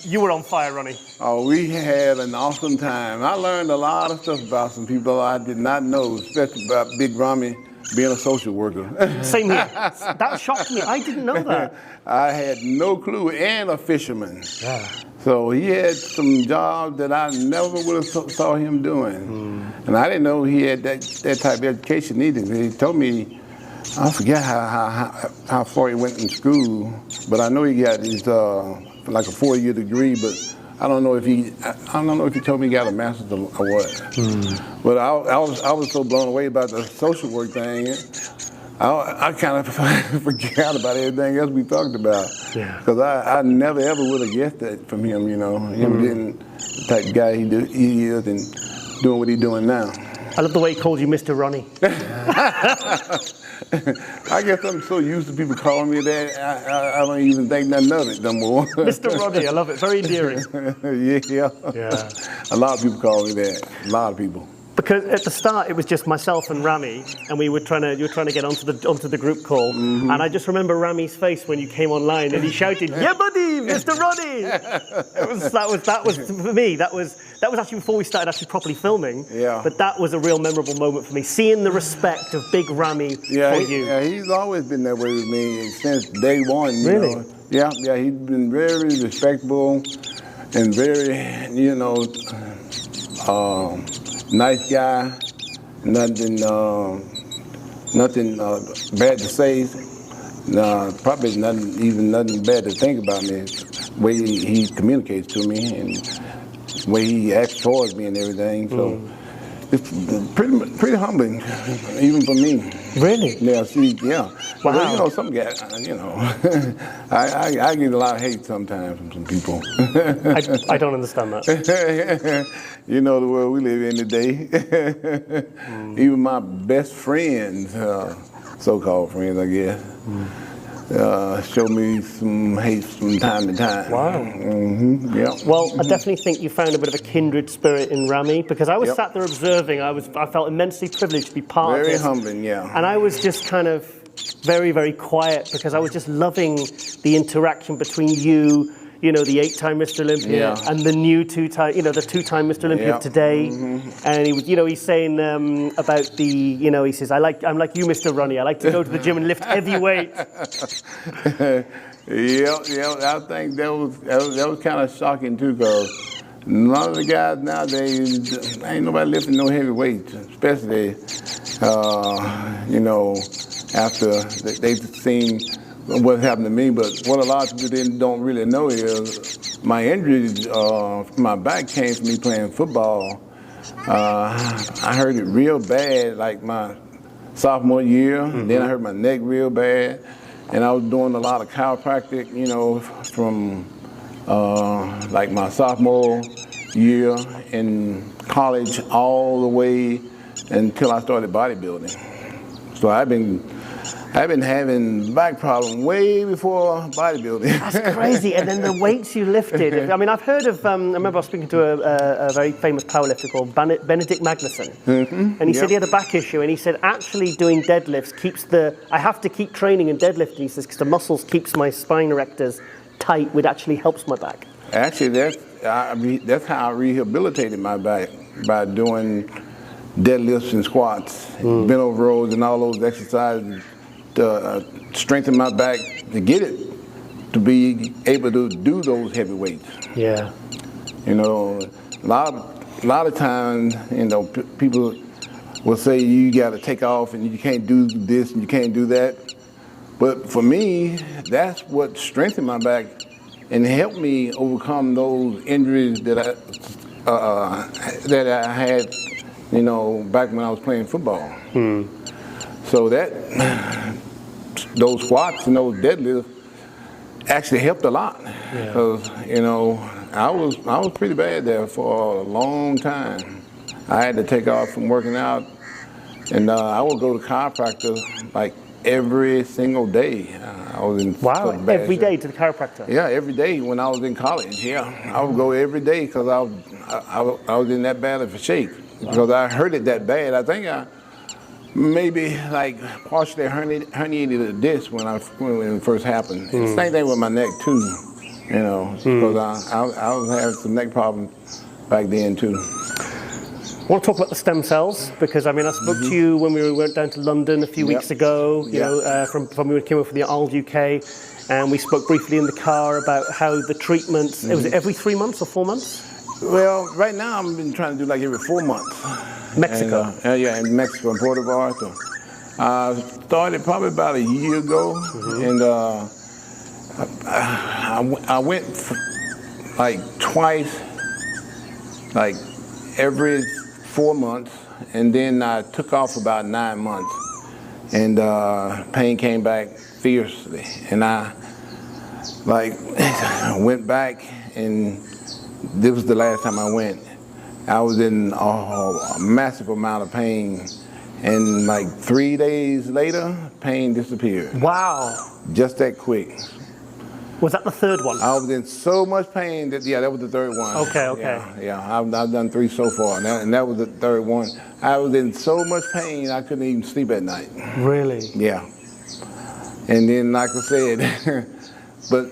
You were on fire, Ronnie. Oh, we had an awesome time. I learned a lot of stuff about some people I did not know, especially about Big Ramy being a social worker. Same here. That shocked me. I didn't know that. I had no clue, and a fisherman. Yeah. So he had some jobs that I never would have saw him doing. And I didn't know he had that type of education either. He told me, I forget how far he went in school, but I know he got his like a 4-year degree, but I don't know if he told me he got a master's or what. But I was so blown away about the social work thing. I kind of forgot about everything else we talked about. Because I never ever would have guessed that from him, you know. Him being the type of guy he is and doing what he's doing now. I love the way he calls you Mr. Ronnie. I guess I'm so used to people calling me that, I don't even think nothing of it no more. Mr. Ronnie, I love it. Very endearing. Yeah. A lot of people call me that. A lot of people. Because at the start it was just myself and Ramy, and you were trying to get onto the group call, and I just remember Ramy's face when you came online, and he shouted, "Yeah, buddy, Mr. Ronnie!" That was for me. That was actually before we started actually properly filming. Yeah. But that was a real memorable moment for me, seeing the respect of Big Ramy for you. Yeah, he's always been that way with me since day one. You Really? know? Yeah. He's been very respectful and very, you know. Nice guy, nothing bad to say. Probably nothing bad to think about me. The way he communicates to me and the way he acts towards me and everything. So it's pretty humbling, even for me. Really? Yeah. Yeah. Wow. Well, you know, some guys, you know, I get a lot of hate sometimes from some people. I don't understand that. You know the world we live in today. Even my best friends, so-called friends, I guess, show me some hate from time to time. Wow. Yeah. Well, I definitely think you found a bit of a kindred spirit in Ramy, because I was sat there observing. I felt immensely privileged to be part of this. Very humbling, yeah. And I was just kind of very, very quiet, because I was just loving the interaction between you, you know, the 8-time Mr. Olympia, and the new 2-time, you know, the 2-time Mr. Olympia of today. And he was, you know, he's saying about the, you know, he says, I'm like you, Mr. Ronnie. I like to go to the gym and lift heavy weights. Yeah. I think that was kind of shocking too, because none of the guys nowadays, ain't nobody lifting no heavy weights, especially, you know, after they've seen what happened to me. But what a lot of people don't really know is my injuries, my back came from me playing football. I hurt it real bad, like my sophomore year. Then I hurt my neck real bad. And I was doing a lot of chiropractic, you know, from like my sophomore year in college all the way until I started bodybuilding. So I've been having back problems way before bodybuilding. That's crazy. And then the weights you lifted. I mean, I've heard of, I remember I was speaking to a very famous powerlifter called Benedict Magnuson. And he said he had a back issue, and he said actually doing deadlifts I have to keep training and deadlifting, he says, because the muscles keeps my spine erectors tight, which actually helps my back. Actually, that's how I rehabilitated my back, by doing deadlifts and squats, bent over rows and all those exercises to strengthen my back to get it to be able to do those heavy weights. Yeah. You know, a lot of times, you know, people will say you got to take off and you can't do this and you can't do that. But for me, that's what strengthened my back and helped me overcome those injuries that I had you know, back when I was playing football. So those squats and those deadlifts actually helped a lot. Because, you know, I was pretty bad there for a long time. I had to take off from working out, and I would go to chiropractor like every single day. I was in every day to the chiropractor? Yeah, every day when I was in college. Yeah, I would go every day because I was in that bad of a shape. Because I hurt it that bad. I think I maybe like partially herniated a disc when it first happened. And same thing with my neck too, you know, because I was having some neck problems back then too. I want to talk about the stem cells because I mean I spoke to you when we went down to London a few weeks ago. You know, from when we came over for the Arnold UK, and we spoke briefly in the car about how the treatments. Was it every 3 months or 4 months? Well, right now I've been trying to do like every 4 months. Mexico. And, yeah, in Mexico, in Puerto Vallarta. I started probably about a year ago, and I went like twice, like every 4 months, and then I took off about 9 months, and pain came back fiercely, and I like went back, and this was the last time I went. I was in a massive amount of pain, and like 3 days later, pain disappeared. Wow. Just that quick. Was that the third one? I was in so much pain that, that was the third one. Okay. Yeah, I've done 3 so far, and that was the third one. I was in so much pain, I couldn't even sleep at night. Really? Yeah. And then, like I said, but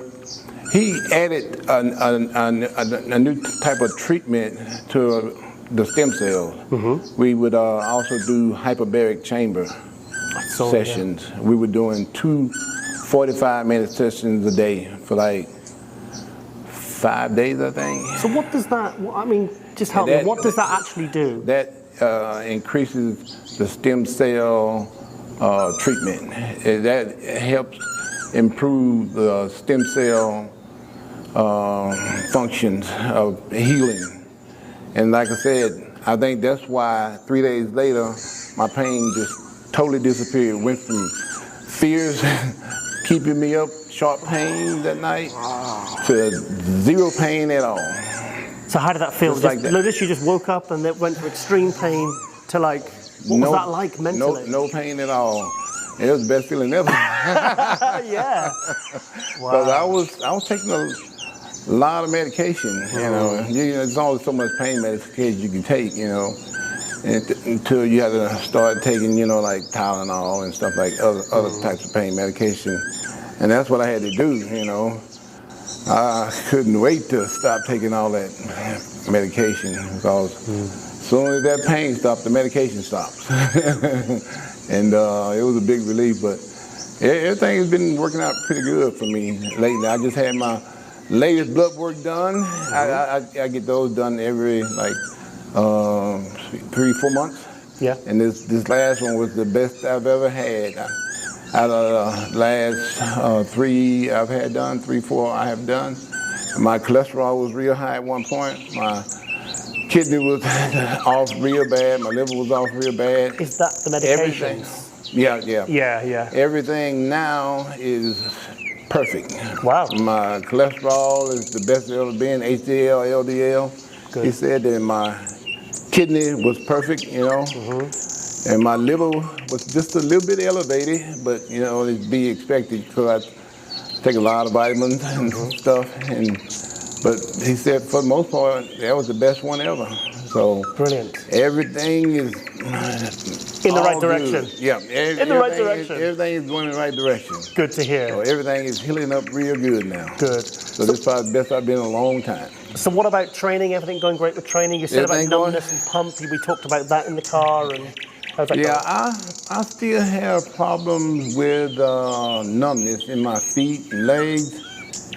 he added a new type of treatment to the stem cells. We would also do hyperbaric chamber sessions. Yeah. We were doing 2 45-minute sessions a day for like 5 days, I think. So what does that, I mean, just help me, what does that actually do? That increases the stem cell treatment. That helps improve the stem cell functions of healing. And like I said, I think that's why 3 days later, my pain just totally disappeared. Went from fears keeping me up, sharp pain that night, to 0 pain at all. So how did that feel? Just like that. Notice you just woke up and it went from extreme pain to like, what was that like mentally? No pain at all. It was the best feeling ever. Yeah. Wow. Because I was taking a lot of medication, you know. There's only so much pain medication you can take, you know, until you have to start taking, you know, like Tylenol and stuff like other types of pain medication. And that's what I had to do, you know. I couldn't wait to stop taking all that medication because as soon as that pain stopped, the medication stops. And it was a big relief, but everything has been working out pretty good for me lately. I just had my latest blood work done. I get those done every like 3-4 months. Yeah. And this last one was the best I've ever had. Out of the last 3 I've had done, 3-4 I have done. My cholesterol was real high at one point. My kidney was off real bad. My liver was off real bad. Is that the medication? Everything. Yeah. Yeah. Everything now is perfect. Wow. My cholesterol is the best it's ever been, HDL, LDL. Good. He said that my kidney was perfect, you know. And my liver was just a little bit elevated, but you know, it'd be expected because I take a lot of vitamins and stuff. But he said for the most part, that was the best one ever. So brilliant. Everything is in the right direction. Good. Yeah, in the right direction. Everything is going in the right direction. Good to hear. So everything is healing up real good now. Good. So this is probably the best I've been in a long time. So what about training? Everything going great with training? You said Everything about numbness and pump. We talked about that in the car. And how's that going? I still have problems with numbness in my feet and legs.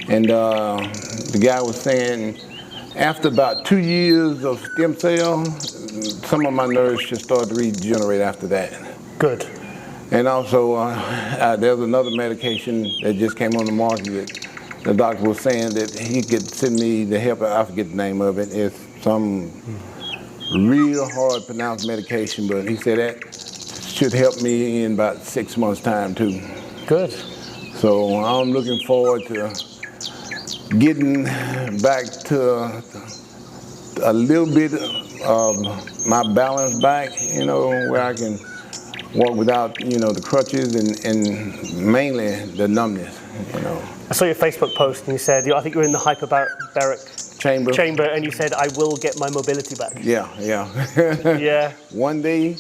And the guy was saying after about 2 years of stem cell, some of my nerves should start to regenerate after that. Good. And also, there's another medication that just came on the market that the doctor was saying that he could send me the help. I forget the name of it. It's some real hard to pronounce medication, but he said that should help me in about 6 months' time too. Good. So I'm looking forward to getting back to a little bit of my balance back, you know, where I can walk without, you know, the crutches and mainly the numbness, you know. I saw your Facebook post and you said, I think you were in the hyperbaric chamber and you said, I will get my mobility back. Yeah. Yeah. One day,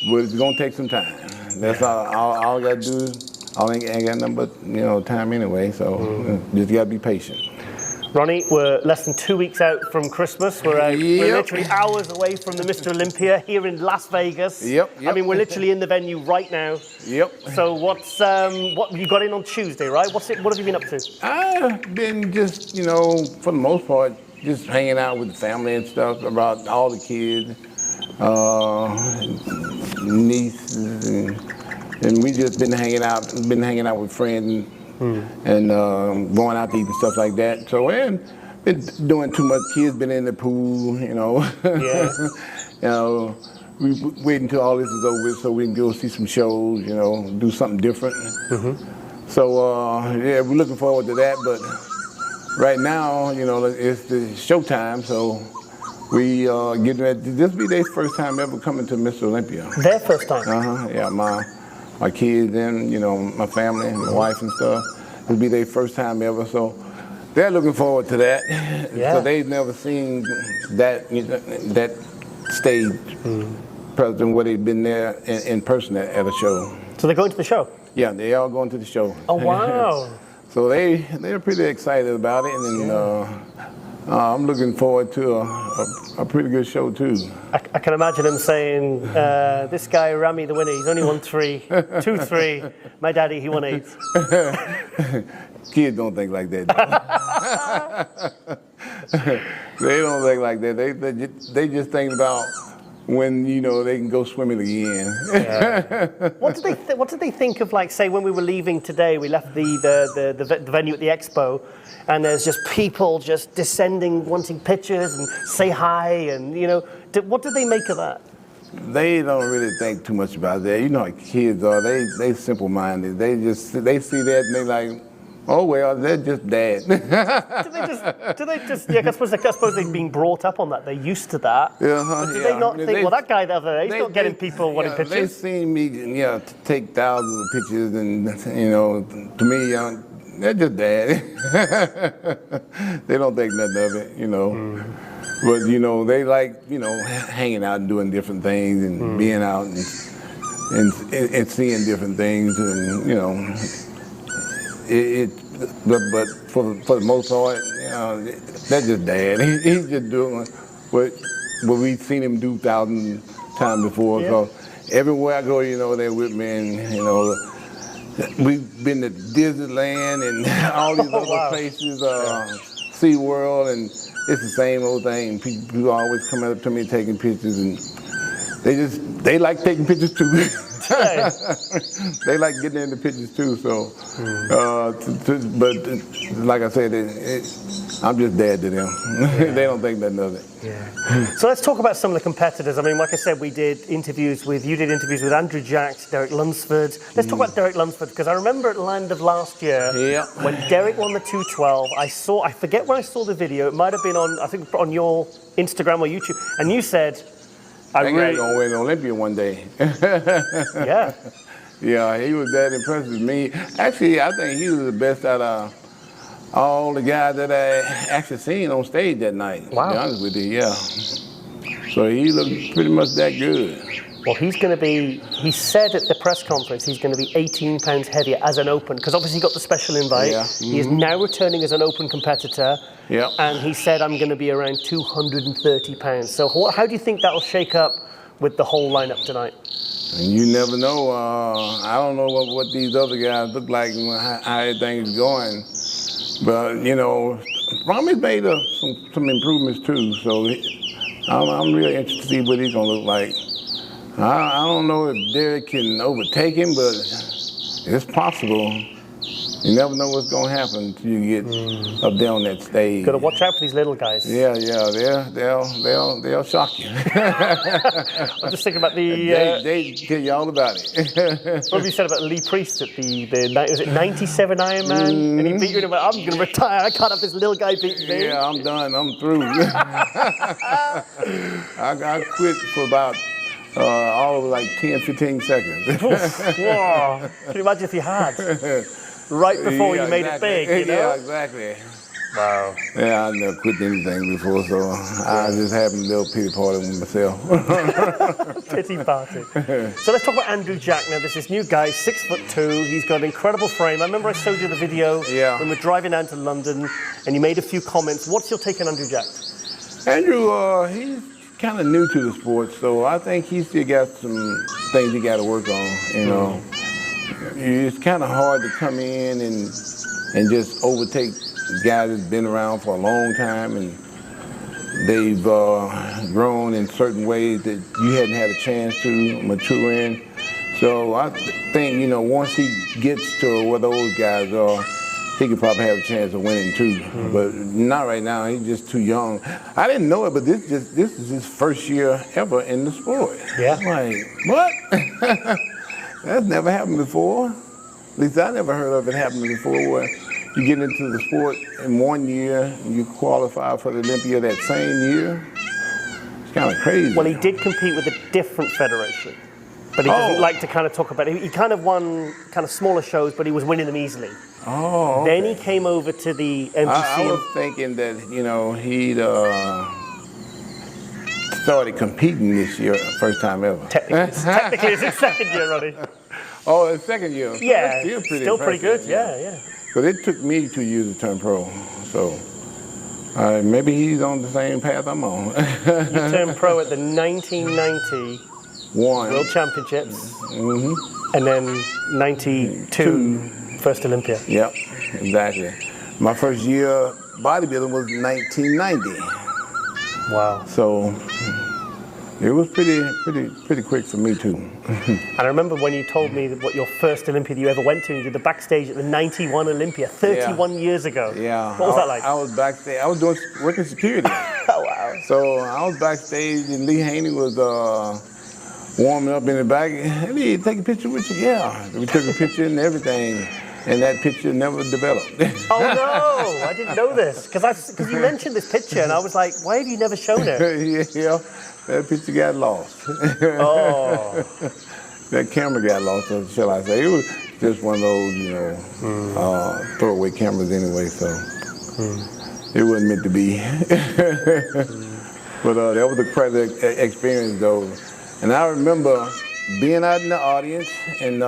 but it's gonna take some time. That's all I gotta do. I ain't got nothing but, you know, time anyway, so just gotta be patient. Ronnie, we're less than 2 weeks out from Christmas. We're literally hours away from the Mr. Olympia here in Las Vegas. Yep. I mean, we're literally in the venue right now. Yep. So what you got in on Tuesday, right? What have you been up to? I've been just, you know, for the most part, just hanging out with the family and stuff, about all the kids, nieces, and we just been hanging out with friends and going out to eat and stuff like that. So I haven't been doing too much. Kids been in the pool, you know. Yeah. You know, we wait until all this is over with so we can go see some shows, you know, do something different. So yeah, we're looking forward to that. But right now, you know, it's the showtime, so we getting ready. This will be their first time ever coming to Mr. Olympia. Their first time? Yeah, my kids and, you know, my family and my wife and stuff. It'll be their first time ever, so they're looking forward to that. Yeah. So they've never seen that stage present where they've been there in person at a show. So they're going to the show? Yeah, they all going to the show. Oh, wow. So they're pretty excited about it, and I'm looking forward to a pretty good show too. I can imagine them saying, this guy Rami the winner, he's only won 3, 2-3. My daddy, he won 8. Kids don't think like that. They don't think like that. They just think about when, you know, they can go swimming again. Yeah. What did they think of, like, say, when we were leaving today, we left the venue at the expo, and there's just people just descending, wanting pictures and say hi, and, you know, what did they make of that? They don't really think too much about that. You know how kids are. They simple-minded. They see that and they like, oh well, they're just dad. do they just? Yeah, I suppose they've been brought up on that. They're used to that. But do they not think? Well, that guy the other day, he's not getting people wanting pictures. They seen me, take thousands of pictures, and, you know, to me, they're just dad. They don't think nothing of it, you know. But, you know, they like, you know, hanging out and doing different things and being out and seeing different things, and, you know, but for the most part, you know, that's just dad. He's just doing what we've seen him do thousands of times before. Yeah. So everywhere I go, you know, they're with me, and, you know, we've been to Disneyland and all these other places, SeaWorld, and it's the same old thing. People always come up to me taking pictures, and they like taking pictures too. They like getting into pictures too. So, but like I said, I'm just dad to them. They don't think nothing of it. Yeah. So let's talk about some of the competitors. I mean, like I said, you did interviews with Andrew Jacks, Derek Lunsford. Let's talk about Derek Lunsford, because I remember at Land of last year when Derek won the 212. I forget where I saw the video. It might have been on your Instagram or YouTube, and you said, I really gonna win Olympia one day. Yeah. Yeah, he was that impressed with me. Actually, I think he was the best out of all the guys that I actually seen on stage that night. Wow. To be honest with you, yeah. So he looked pretty much that good. Well, he said at the press conference he's going to be 18 pounds heavier as an open, because obviously he got the special invite. Yeah. He is now returning as an open competitor. Yeah. And he said, I'm going to be around 230 pounds. So how do you think that'll shake up with the whole lineup tonight? You never know. I don't know what these other guys look like and how everything's going. But, you know, Rami's made some improvements too. So I'm really interested to see what he's going to look like. I don't know if Derek can overtake him, but it's possible. You never know what's gonna happen until you get up there on that stage. Got to watch out for these little guys. Yeah, they'll shock you. I'm just thinking about the. They tell you all about it. What have you said about Lee Priest at the was it 97 Ironman? And he beat you and he went, I'm going to retire. I can't have this little guy beating me. Yeah, I'm done. I'm through. I quit for about all of like 10, 15 seconds. Whoa. Can you imagine if you had? Right before you made it big, you know? Yeah, exactly. Wow. Yeah, I never quit anything before, so I just having a little pity party with myself. Pity party. So let's talk about Andrew Jack now. There's this new guy, 6'2". He's got an incredible frame. I remember I showed you the video when we're driving down to London, and you made a few comments. What's your take on Andrew Jack? Andrew, he's kind of new to the sport, so I think he still got some things he got to work on, you know. It's kind of hard to come in and just overtake guys that's been around for a long time and they've grown in certain ways that you hadn't had a chance to mature in. So I think, you know, once he gets to where those guys are, he could probably have a chance of winning too. But not right now, he's just too young. I didn't know it, but this is his first year ever in the sport. Yeah. I'm like, what? That's never happened before. At least I never heard of it happening before, where you get into the sport in 1 year, you qualify for the Olympia that same year. It's kind of crazy. Well, he did compete with a different federation, but he doesn't like to kind of talk about it. He kind of won kind of smaller shows, but he was winning them easily. Oh, okay. Then he came over to the MPC. I was thinking that, you know, he'd started competing this year, first time ever. Technically it's his second year, Ronnie. Oh, his second year. Yeah, That's still pretty good. Yeah. Because it took me 2 years to turn pro, so maybe he's on the same path I'm on. You turned pro at the 1990 World Championships, and then 92 first Olympia. Yep, exactly. My first year bodybuilding was 1990. Wow. So it was pretty quick for me too. And I remember when you told me that what your first Olympia that you ever went to, and you did the backstage at the 91 Olympia, 31 years ago. Yeah. What was that like? I was backstage. I was working security. Oh, wow. So I was backstage and Lee Haney was warming up in the back. Hey, take a picture with you? Yeah. We took a picture and everything. And that picture never developed. Oh no, I didn't know this. Because you mentioned this picture and I was like, why have you never shown it? Yeah, that picture got lost. Oh. That camera got lost, shall I say. It was just one of those, you know, throwaway cameras anyway, so it wasn't meant to be. But that was a crazy experience though. And I remember being out in the audience and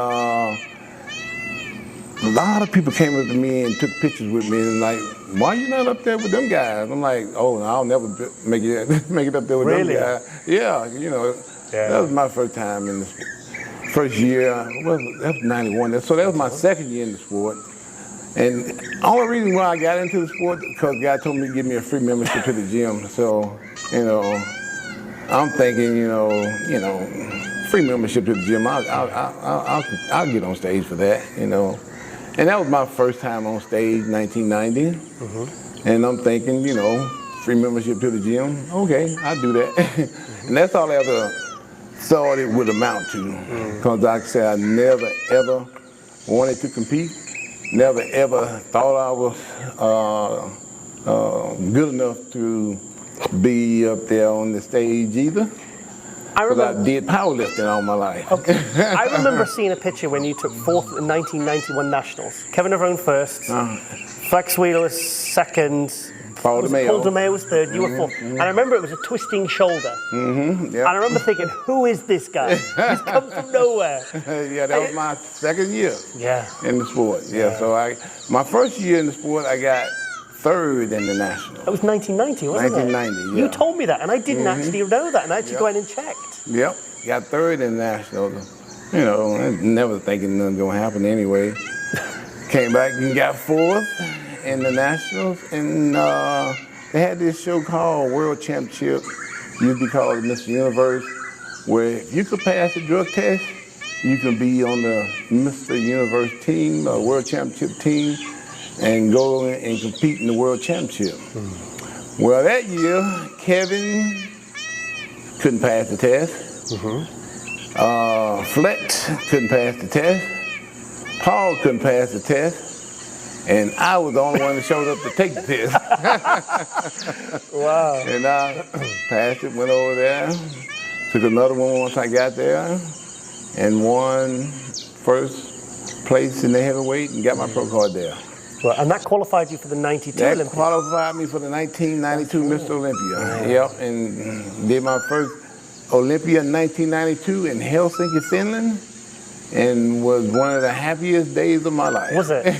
a lot of people came up to me and took pictures with me and like, why you not up there with them guys? I'm like, oh, I'll never make it up there with them guys. Yeah, you know, that was my first time in the first year. Well, that was 91. So that was my second year in the sport. And the only reason why I got into the sport because God told me to give me a free membership to the gym. So, you know, I'm thinking, you know, free membership to the gym. I'll get on stage for that, you know. And that was my first time on stage, 1990. And I'm thinking, you know, free membership to the gym. Okay, I'll do that. And that's all I ever thought it would amount to. Because like I said, I never, ever wanted to compete. Never, ever thought I was good enough to be up there on the stage either. I did powerlifting all my life. Okay. I remember seeing a picture when you took fourth at the 1991 Nationals. Kevin Avone first, Flex Wheeler second, Paul DeMeo was third, you were fourth. And I remember it was a twisting shoulder. And I remember thinking, who is this guy? He's come from nowhere. Yeah, that was my second year in the sport. So my first year in the sport, I got third in the National. That was 1990, wasn't 1990, it? You told me that, and I didn't actually know that, and I actually went and checked. Yep, got third in the National. You know, I never thinking nothing gonna happen anyway. Came back and got fourth in the Nationals, and they had this show called World Championship, used to be called Mr. Universe, where if you could pass the drug test, you can be on the Mr. Universe team, World Championship team, and go and compete in the World Championship. Well, that year, Kevin couldn't pass the test. Flex couldn't pass the test. Paul couldn't pass the test. And I was the only one that showed up to take the test. Wow. And I passed it, went over there, took another one once I got there, and won first place in the heavyweight and got my pro card there. Well, and that qualified you for the 92 That Olympics. qualified me for the 1992 Mr. Olympia. Yep, and did my first Olympia in 1992 in Helsinki, Finland, and was one of the happiest days of my life. Was it? in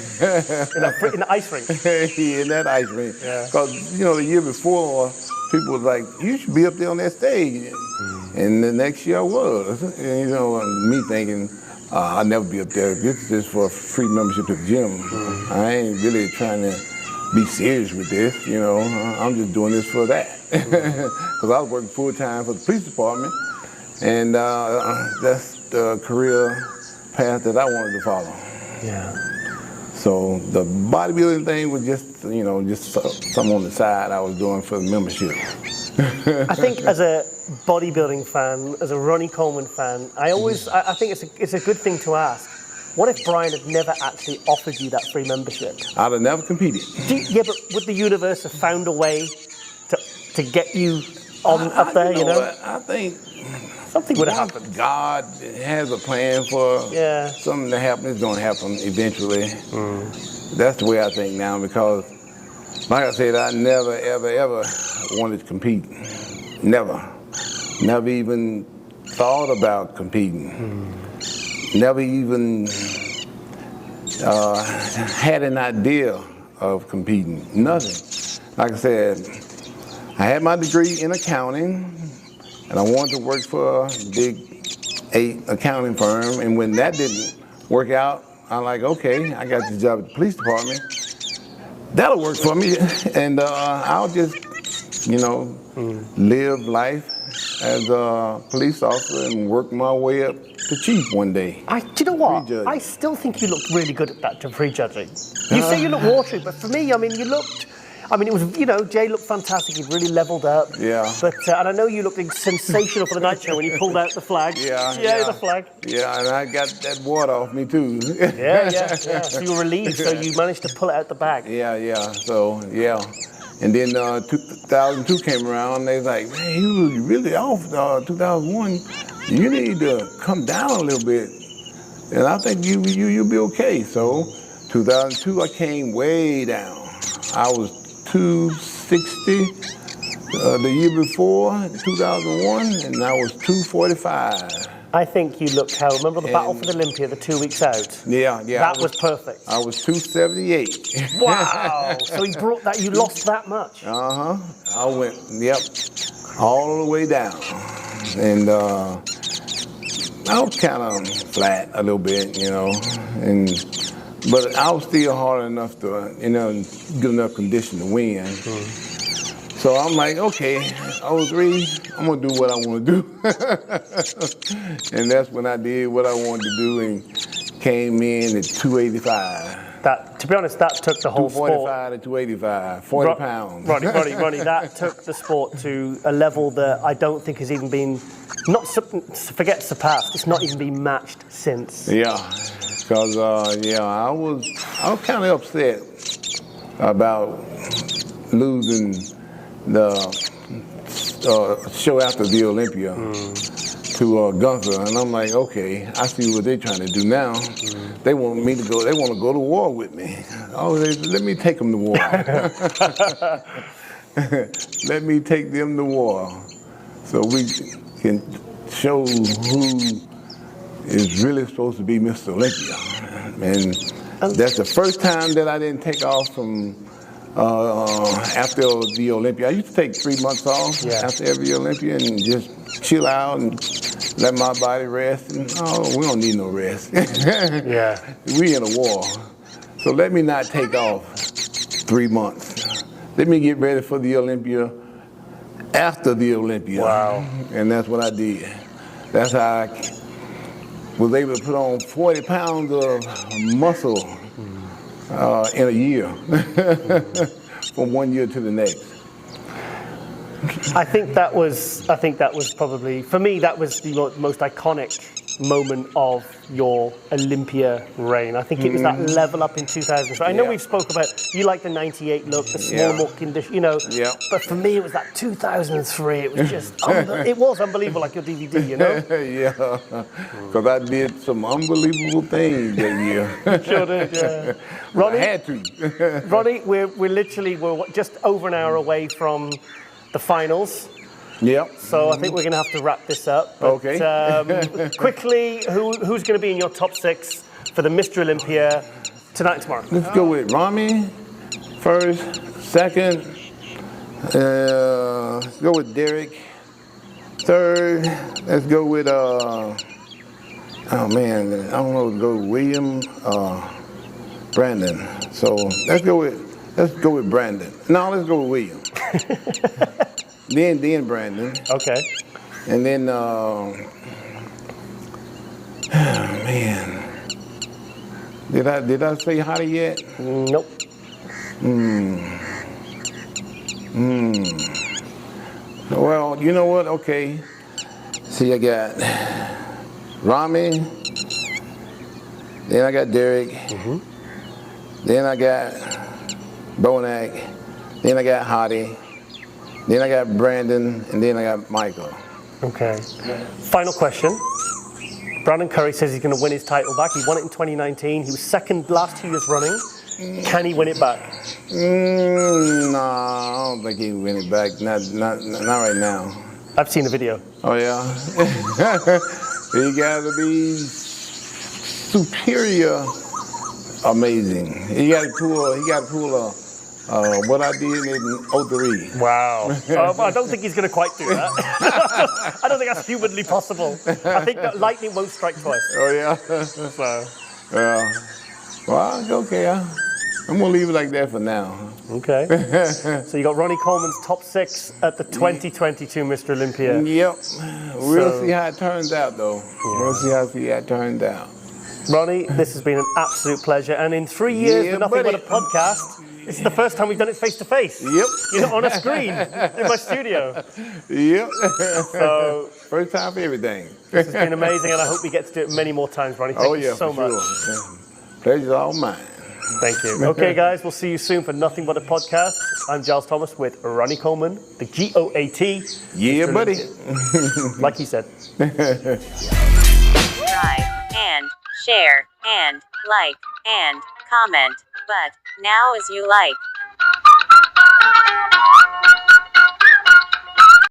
the ice rink? Yeah, in that ice rink. Because, you know, the year before, people was like, you should be up there on that stage. And the next year I was. And, you know, me thinking, I'll never be up there. This is just for a free membership to the gym. I ain't really trying to be serious with this, you know. I'm just doing this for that. Because I was working full time for the police department. And that's the career path that I wanted to follow. Yeah. So the bodybuilding thing was just, you know, just something on the side I was doing for the membership. I think as a bodybuilding fan, as a Ronnie Coleman fan, I think it's a good thing to ask. What if Brian had never actually offered you that free membership? I'd have never competed. Yeah, but would the universe have found a way to get you up there, you know? I think something would have happened. God has a plan for something to happen. It's going to happen eventually. That's the way I think now, because, like I said, I never, ever, ever wanted to compete. Never. Never even thought about competing. Never even had an idea of competing. Nothing. Like I said, I had my degree in accounting, and I wanted to work for a big 8 accounting firm. And when that didn't work out, I'm like, okay, I got this job at the police department. That'll work for me. And I'll just, you know, live life as a police officer and work my way up to chief one day. Do you know what? I still think you looked really good at that to prejudging. You say you look watery, but for me, I mean, it was, you know, Jay looked fantastic. He really leveled up. Yeah. But, and I know you looked sensational for the night show when you pulled out the flag. The flag. Yeah, and I got that water off me too. Yeah. So you were relieved, so you managed to pull it out the bag. Yeah. So, yeah. And then 2002 came around, and they was like, man, you really off 2001. You need to come down a little bit. And I think you'll be okay. So 2002, I came way down. I was 260 the year before, 2001, and I was 245. I think you looked how, remember the battle for the Olympia, the 2 weeks out? Yeah. That was perfect. I was 278. Wow. So he brought that, you lost that much? I went, all the way down. And I was kind of flat a little bit, you know, but I was still hard enough to, you know, good enough condition to win. So I'm like, okay, 03, I'm going to do what I want to do. And that's when I did what I wanted to do and came in at 285. That, to be honest, that took the whole sport. 245 to 285, 40 pounds. Ronnie, that took the sport to a level that I don't think has even been, forget surpassed, it's not even been matched since. Yeah, because, I was kind of upset about losing the show after the Olympia to Gunther, and I'm like, okay, I see what they're trying to do now. They want me to go. They want to go to war with me. Oh, let me take them to war. Let me take them to war, so we can show who is really supposed to be Mr. Olympia. And that's the first time that I didn't take off from. After the Olympia, I used to take 3 months off after every Olympia and just chill out and let my body rest. And we don't need no rest. We in a war, so let me not take off 3 months. Let me get ready for the Olympia after the Olympia. Wow! And that's what I did. That's how was able to put on 40 pounds of muscle in a year, from one year to the next. I think that was probably, for me, that was the most iconic moment of your Olympia reign. I think it was that level up in 2000. I know we've spoke about, you like the 98 look, the small, more condition, you know, but for me it was that 2003. It was just, it was unbelievable, like your DVD, you know? Yeah, because I did some unbelievable things that year. Sure did, yeah. Ronnie, I had to. Ronnie, we're just over an hour away from the finals. Yep. So I think we're going to have to wrap this up. But, okay. Quickly, who's going to be in your top 6 for the Mr. Olympia tonight and tomorrow? Let's go with Rami first, second. Let's go with Derek. Third, let's go with oh man, I don't know. Let's go with William, Brandon. So let's go with Brandon. No, let's go with William. Then Brandon. Okay. And then, man, did I say Hottie yet? Nope. Well, you know what? Okay. See, I got Rami. Then I got Derek. Then I got Bonak. Then I got Hottie. Then I got Brandon, and then I got Michael. Okay. Final question. Brandon Curry says he's going to win his title back. He won it in 2019. He was second last 2 years running. Can he win it back? No, I don't think he can win it back. Not right now. I've seen the video. Oh yeah. He got to be superior, amazing. He got to pull what I did in 03. Wow. I don't think he's going to quite do that. I don't think that's humanly possible. I think that lightning won't strike twice. Oh, yeah? So. Well, okay. I'm going to leave it like that for now. Okay. So you got Ronnie Coleman's top 6 at the 2022 Mr. Olympia. Yep. We'll see how it turns out, though. Yeah. We'll see how it turns out. Ronnie, this has been an absolute pleasure. And in 3 years with Nothing But a Podcast, this is the first time we've done it face to face. Yep. You know, on a screen in my studio. Yep. So first time for everything. This has been amazing, and I hope we get to do it many more times, Ronnie. Thank you so much. Sure. Pleasure's all mine. Thank you. Okay, guys, we'll see you soon for Nothing But a Podcast. I'm Giles Thomas with Ronnie Coleman, the GOAT. Yeah, buddy. Like he said. Subscribe and share and like and comment. But now as you like.